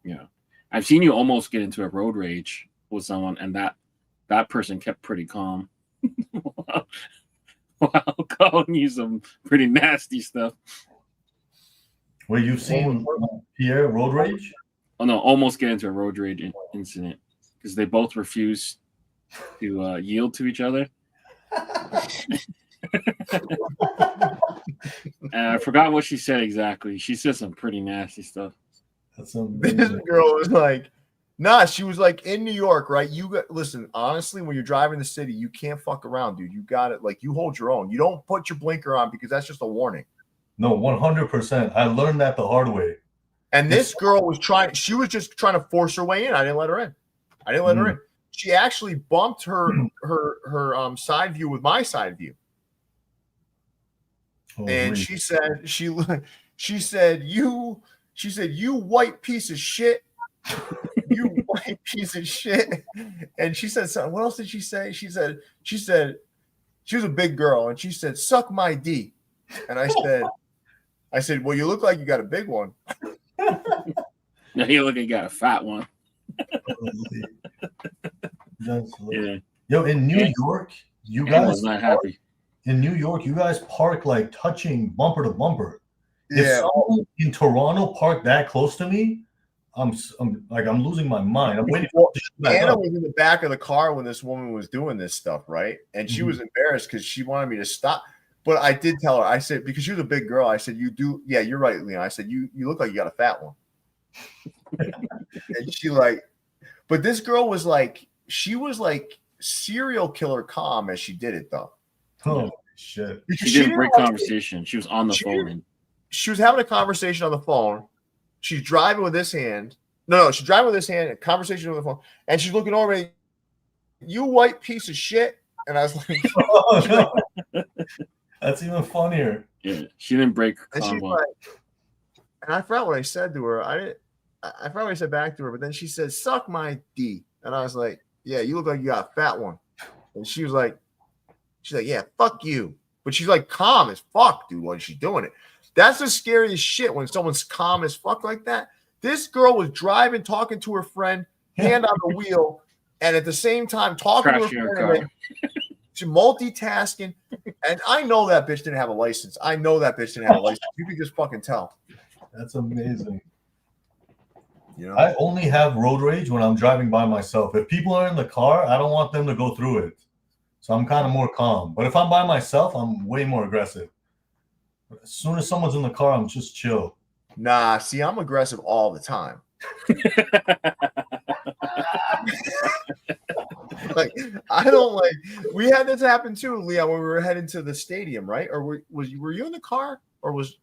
Yeah. I've seen you almost get into a road rage with someone, and that person kept pretty calm. Wow, calling you some pretty nasty stuff. Wait, you've seen Pierre road rage? Oh no, almost get into a road rage incident because they both refused to yield to each other. And I forgot what she said exactly. She said some pretty nasty stuff. That's this girl was like, nah, she was like in New York, right? Listen, honestly, when you're driving the city, you can't fuck around, dude. You got it. Like, you hold your own. You don't put your blinker on because that's just a warning. No, 100%. I learned that the hard way. And this girl was she was just trying to force her way in. I didn't let her in. Her in. She actually bumped her side view with my side view. Oh, and wait. she said, you white piece of shit. You white piece of shit. And she said something. What else did she say? She said she was a big girl, and she said, suck my D. And I said, well, you look like you got a big one. Now you look like you got a fat one. Yeah. Yo, in New York, you Ken guys was not happy. In New York, you guys park like touching bumper to bumper. Yeah. If someone in Toronto parked that close to me, I'm losing my mind. I'm waiting for it to shoot back Anna up. was in the back of the car when this woman was doing this stuff, right? And she was embarrassed because she wanted me to stop. But I did tell her, I said, because she was a big girl, I said, you do, yeah, you're right, Leon. I said, you look like you got a fat one. And she like, but this girl was like, she was like serial killer calm as she did it though. Oh shit. She didn't break conversation. She was on the phone. She was having a conversation on the phone. She's driving with this hand. No, she's driving with this hand, a conversation on the phone. And she's looking over at you white piece of shit. And I was like, oh, no. That's even funnier. Yeah, she didn't break. And she's like, and I forgot what I said to her. I forgot what I said back to her, but then she said, suck my D. And I was like, yeah, you look like you got a fat one. And she's like, yeah, fuck you. But she's like calm as fuck, dude, when she's doing it. That's the scariest shit when someone's calm as fuck like that. This girl was driving, talking to her friend, hand on the wheel, and at the same time talking to her friend. She's multitasking. And I know that bitch didn't have a license. You can just fucking tell. That's amazing. You know? I only have road rage when I'm driving by myself. If people are in the car, I don't want them to go through it. So I'm kind of more calm. But if I'm by myself, I'm way more aggressive. As soon as someone's in the car, I'm just chill. Nah, see, I'm aggressive all the time. Like, I don't like. We had this happen too, Leon, when we were heading to the stadium, right? Or were you in the car, or was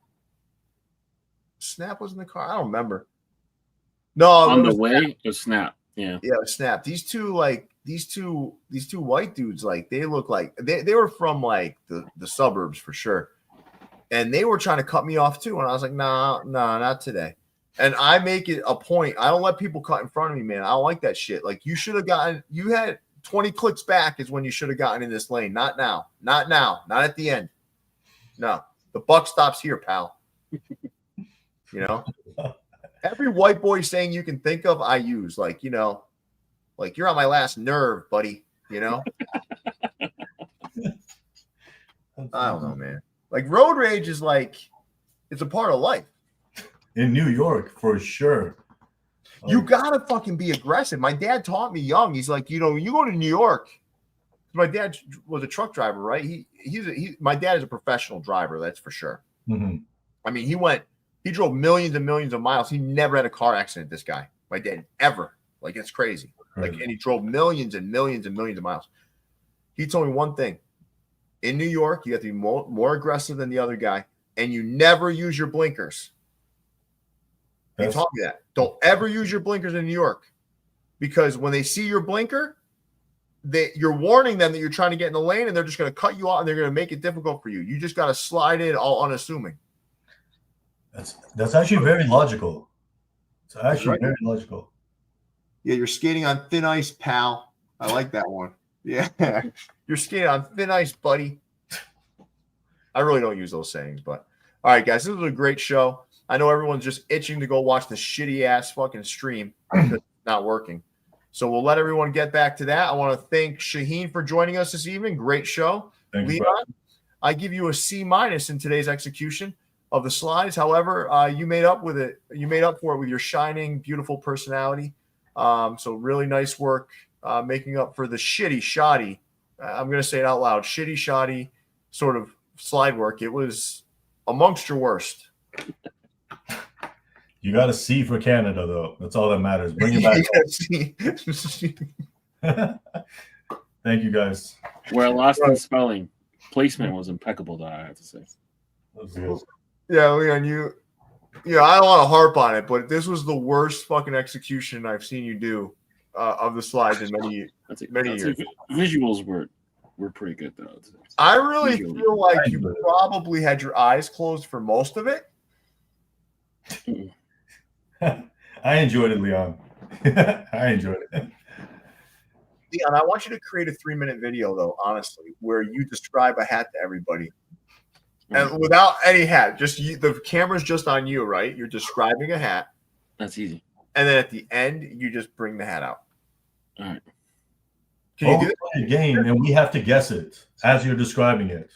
Snap was in the car? I don't remember. No, on the way, it was Snap. Yeah, it was Snap. These two white dudes, like they look like they were from like the suburbs for sure, and they were trying to cut me off too. And I was like, nah, not today. And I make it a point. I don't let people cut in front of me, man. I don't like that shit. Like you should have gotten. You had 20 clicks back is when you should have gotten in this lane. Not now. Not at the end. No, the buck stops here, pal. You know. Every white boy saying you can think of, I use. Like, you know, like you're on my last nerve, buddy. You know? I don't know, man. Like road rage is like, it's a part of life. In New York, for sure. You gotta fucking be aggressive. My dad taught me young. He's like, you know, you go to New York. My dad was a truck driver, right? My dad is a professional driver, that's for sure. Mm-hmm. I mean, he drove millions and millions of miles. He never had a car accident, this guy. My dad, ever. Like, it's crazy. Like, and he drove millions and millions and millions of miles. He told me one thing. In New York, you have to be more aggressive than the other guy, and you never use your blinkers. He taught me that. Don't ever use your blinkers in New York, because when they see your blinker, you're warning them that you're trying to get in the lane, and they're just going to cut you off, and they're going to make it difficult for you. You just got to slide in all unassuming. That's actually very logical. It's actually very logical. Yeah, you're skating on thin ice, pal. I like that one. Yeah, you're skating on thin ice, buddy. I really don't use those sayings, but all right, guys, this was a great show. I know everyone's just itching to go watch the shitty ass fucking stream because it's not working. So we'll let everyone get back to that. I want to thank Shaheen for joining us this evening. Great show. Thanks, Leon, bro. I give you a C- in today's execution of the slides. However, you made up with it. You made up for it with your shining, beautiful personality. So really nice work making up for the shoddy. I'm going to say it out loud. Shoddy sort of slide work. It was amongst your worst. You got a C for Canada, though. That's all that matters. Bring it back. Thank you, guys. Where lost in spelling, placement was impeccable, though, I have to say. Yeah, Leon, I don't want to harp on it, but this was the worst fucking execution I've seen you do of the slides in many years. Visuals were pretty good, though. I really feel like you probably had your eyes closed for most of it. I enjoyed it, Leon. I enjoyed it. Leon, I want you to create a 3-minute video, though, honestly, where you describe a hat to everybody. And without any hat, just the camera's just on you, right? You're describing a hat. That's easy. and then at the end, you just bring the hat out. All right. Can you do play a game and we have to guess it as you're describing it.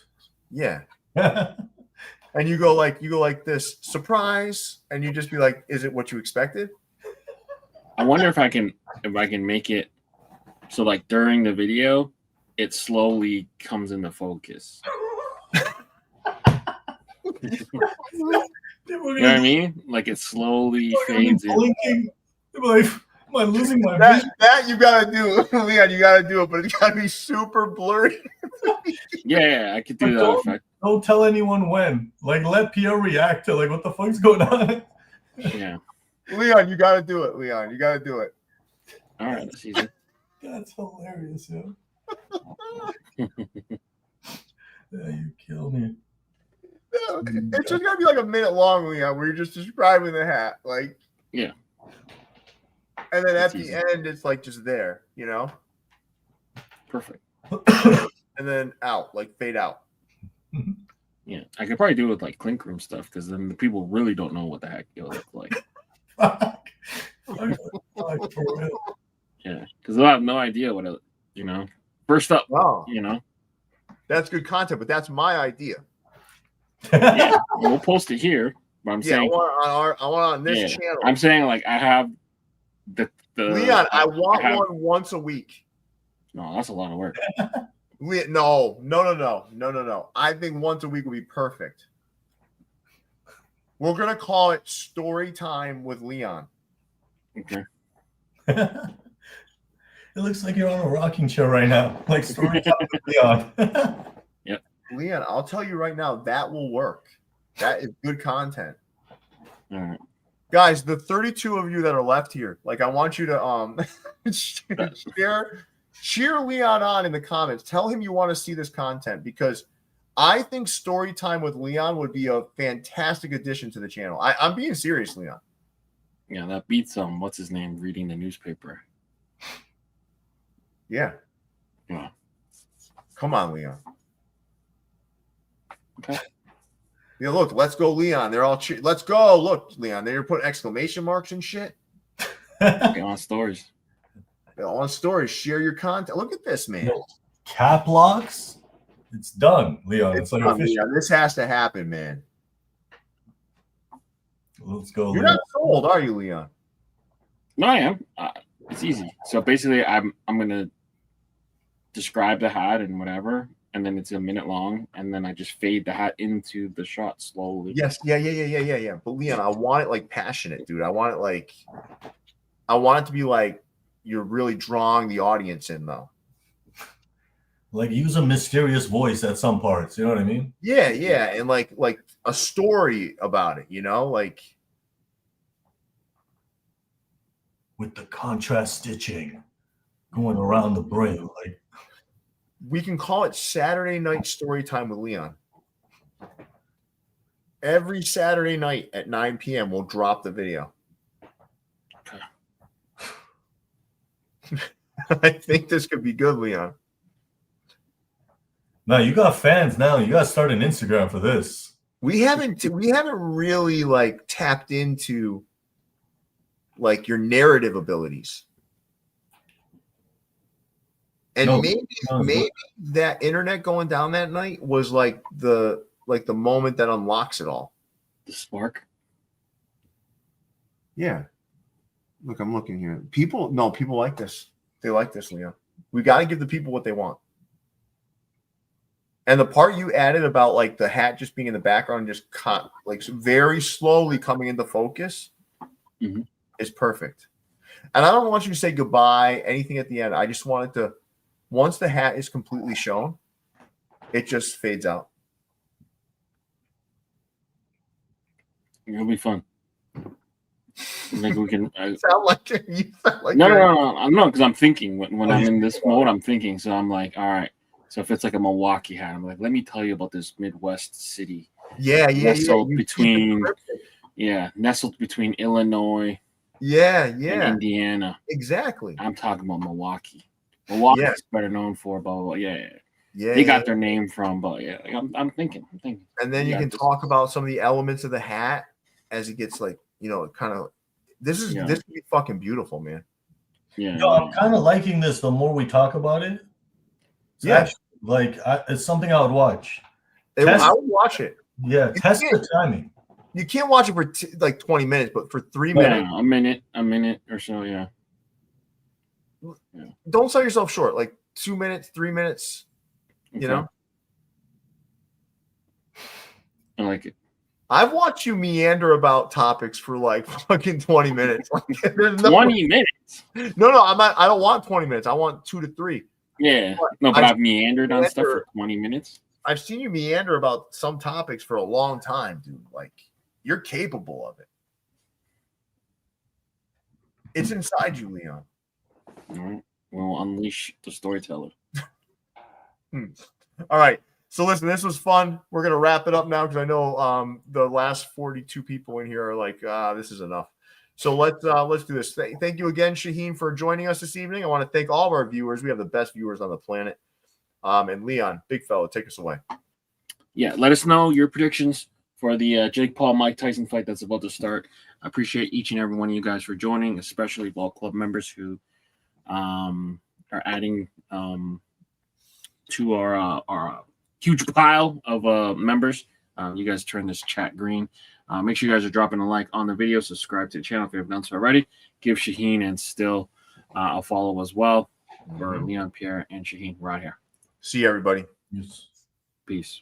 Yeah. And you go like this, surprise, and you just be like, is it what you expected? I wonder if I can make it so like during the video, it slowly comes into focus. You know what I mean? Like it slowly fades in. Blinking. Like, am I losing my vision? That you gotta do, Leon. You gotta do it, but it's gotta be super blurry. Yeah, I could do that. Don't tell anyone when. Like, let Pierre react to like what the fuck's going on. Yeah. Leon, you gotta do it. Leon, you gotta do it. All right, that's easy. That's hilarious, yo. Yeah, you kill me. It's just gonna be like a minute long, Leon, where you're just describing the hat, like yeah. And then That's at easy. the end, it's like just there, you know. Perfect. And then out, like fade out. Yeah, I could probably do it with like Clink Room stuff because then the people really don't know what the heck it'll look like. Fuck, for real. Yeah, because they'll have no idea what it, you know. First up, Wow, you know. that's good content, but that's my idea. Yeah, we'll post it here. But I'm Yeah, saying, I want on this channel. I'm saying like I have the Leon, I want one once a week. No, that's a lot of work. No. I think once a week would be perfect. We're gonna call it Story Time with Leon. Okay. It looks like you're on a rocking chair right now, like story time with Leon. Yep. Leon, I'll tell you right now, that will work. That is good content. All right. Guys, the 32 of you that are left here, like I want you to cheer Leon on in the comments. Tell him you want to see this content because I think Story Time with Leon would be a fantastic addition to the channel. I'm being serious, Leon. Yeah, that beats what's his name reading the newspaper. Yeah. Yeah. Come on, Leon. Okay. Yeah, look, let's go, Leon. They're all let's go. Look, Leon, they're putting exclamation marks and shit. Get on stories. They're all on stories. Share your content. Look at this, man. Cap locks. It's done, Leon. It's like done, official. Leon. This has to happen, man. Let's go. You're Leon. not sold, are you, Leon? No, I am. It's easy. So basically, I'm gonna describe the hat and whatever, and then it's a minute long, and then I just fade the hat into the shot slowly. Yes, yeah. But Leon, I want it like passionate, dude. I want it to be like you're really drawing the audience in, though. Like use a mysterious voice at some parts. You know what I mean? Yeah, and like a story about it, you know, like with the contrast stitching going around the brim, like. We can call it Saturday Night Story Time with Leon. Every Saturday night at 9 p.m. we'll drop the video. Okay. I think this could be good, Leon. No, you got fans now. You got to start an Instagram for this. We haven't really like tapped into like your narrative abilities. And maybe that internet going down that night was like the moment that unlocks it all. The spark. Yeah. Look, I'm looking here. People like this. They like this, Leon. We got to give the people what they want. And the part you added about like the hat just being in the background, just like very slowly coming into focus is perfect. And I don't want you to say goodbye, anything at the end. I just wanted to. Once the hat is completely shown, it just fades out. It'll be fun. Maybe we can. You sound like No, because I'm thinking when I'm in this mode, I'm thinking. So I'm like, all right. So if it's like a Milwaukee hat, I'm like, let me tell you about this Midwest city. Nestled between Illinois. And Indiana. Exactly. I'm talking about Milwaukee. Milwaukee's better known for blah blah blah. Yeah. They got their name from, but yeah, like, I'm thinking. And then you can talk about some of the elements of the hat as it gets like, you know, kind of This is this would be fucking beautiful, man. Yeah. No, I'm kind of liking this the more we talk about it. Yeah. It's something I would watch. I would watch it. Yeah, test the timing. You can't watch it for like 20 minutes, but for 3 minutes. A minute or so, yeah. Don't sell yourself short. Like 2 minutes, 3 minutes, you know? I like it. I've watched you meander about topics for like fucking 20 minutes. 20 minutes? No, I don't want 20 minutes. I want 2 to 3. Yeah. But I've meandered on stuff for 20 minutes. I've seen you meander about some topics for a long time, dude. Like, you're capable of it. It's inside you, Leon. All right. We'll unleash the storyteller. All right. So listen, this was fun. We're gonna wrap it up now because I know the last 42 people in here are like, this is enough. So let's do this. Thank you again, Shaheen, for joining us this evening. I want to thank all of our viewers. We have the best viewers on the planet. And Leon, big fella, take us away. Yeah, let us know your predictions for the Jake Paul Mike Tyson fight that's about to start. I appreciate each and every one of you guys for joining, especially Ball Club members who are adding to our huge pile of members. You guys turn this chat green. Make sure you guys are dropping a like on the video. Subscribe to the channel if you haven't done so already. Give Shaheen and Styll a follow as well. For Leon, Pierre, and Shaheen, we're out here. See you, everybody. Yes. Peace.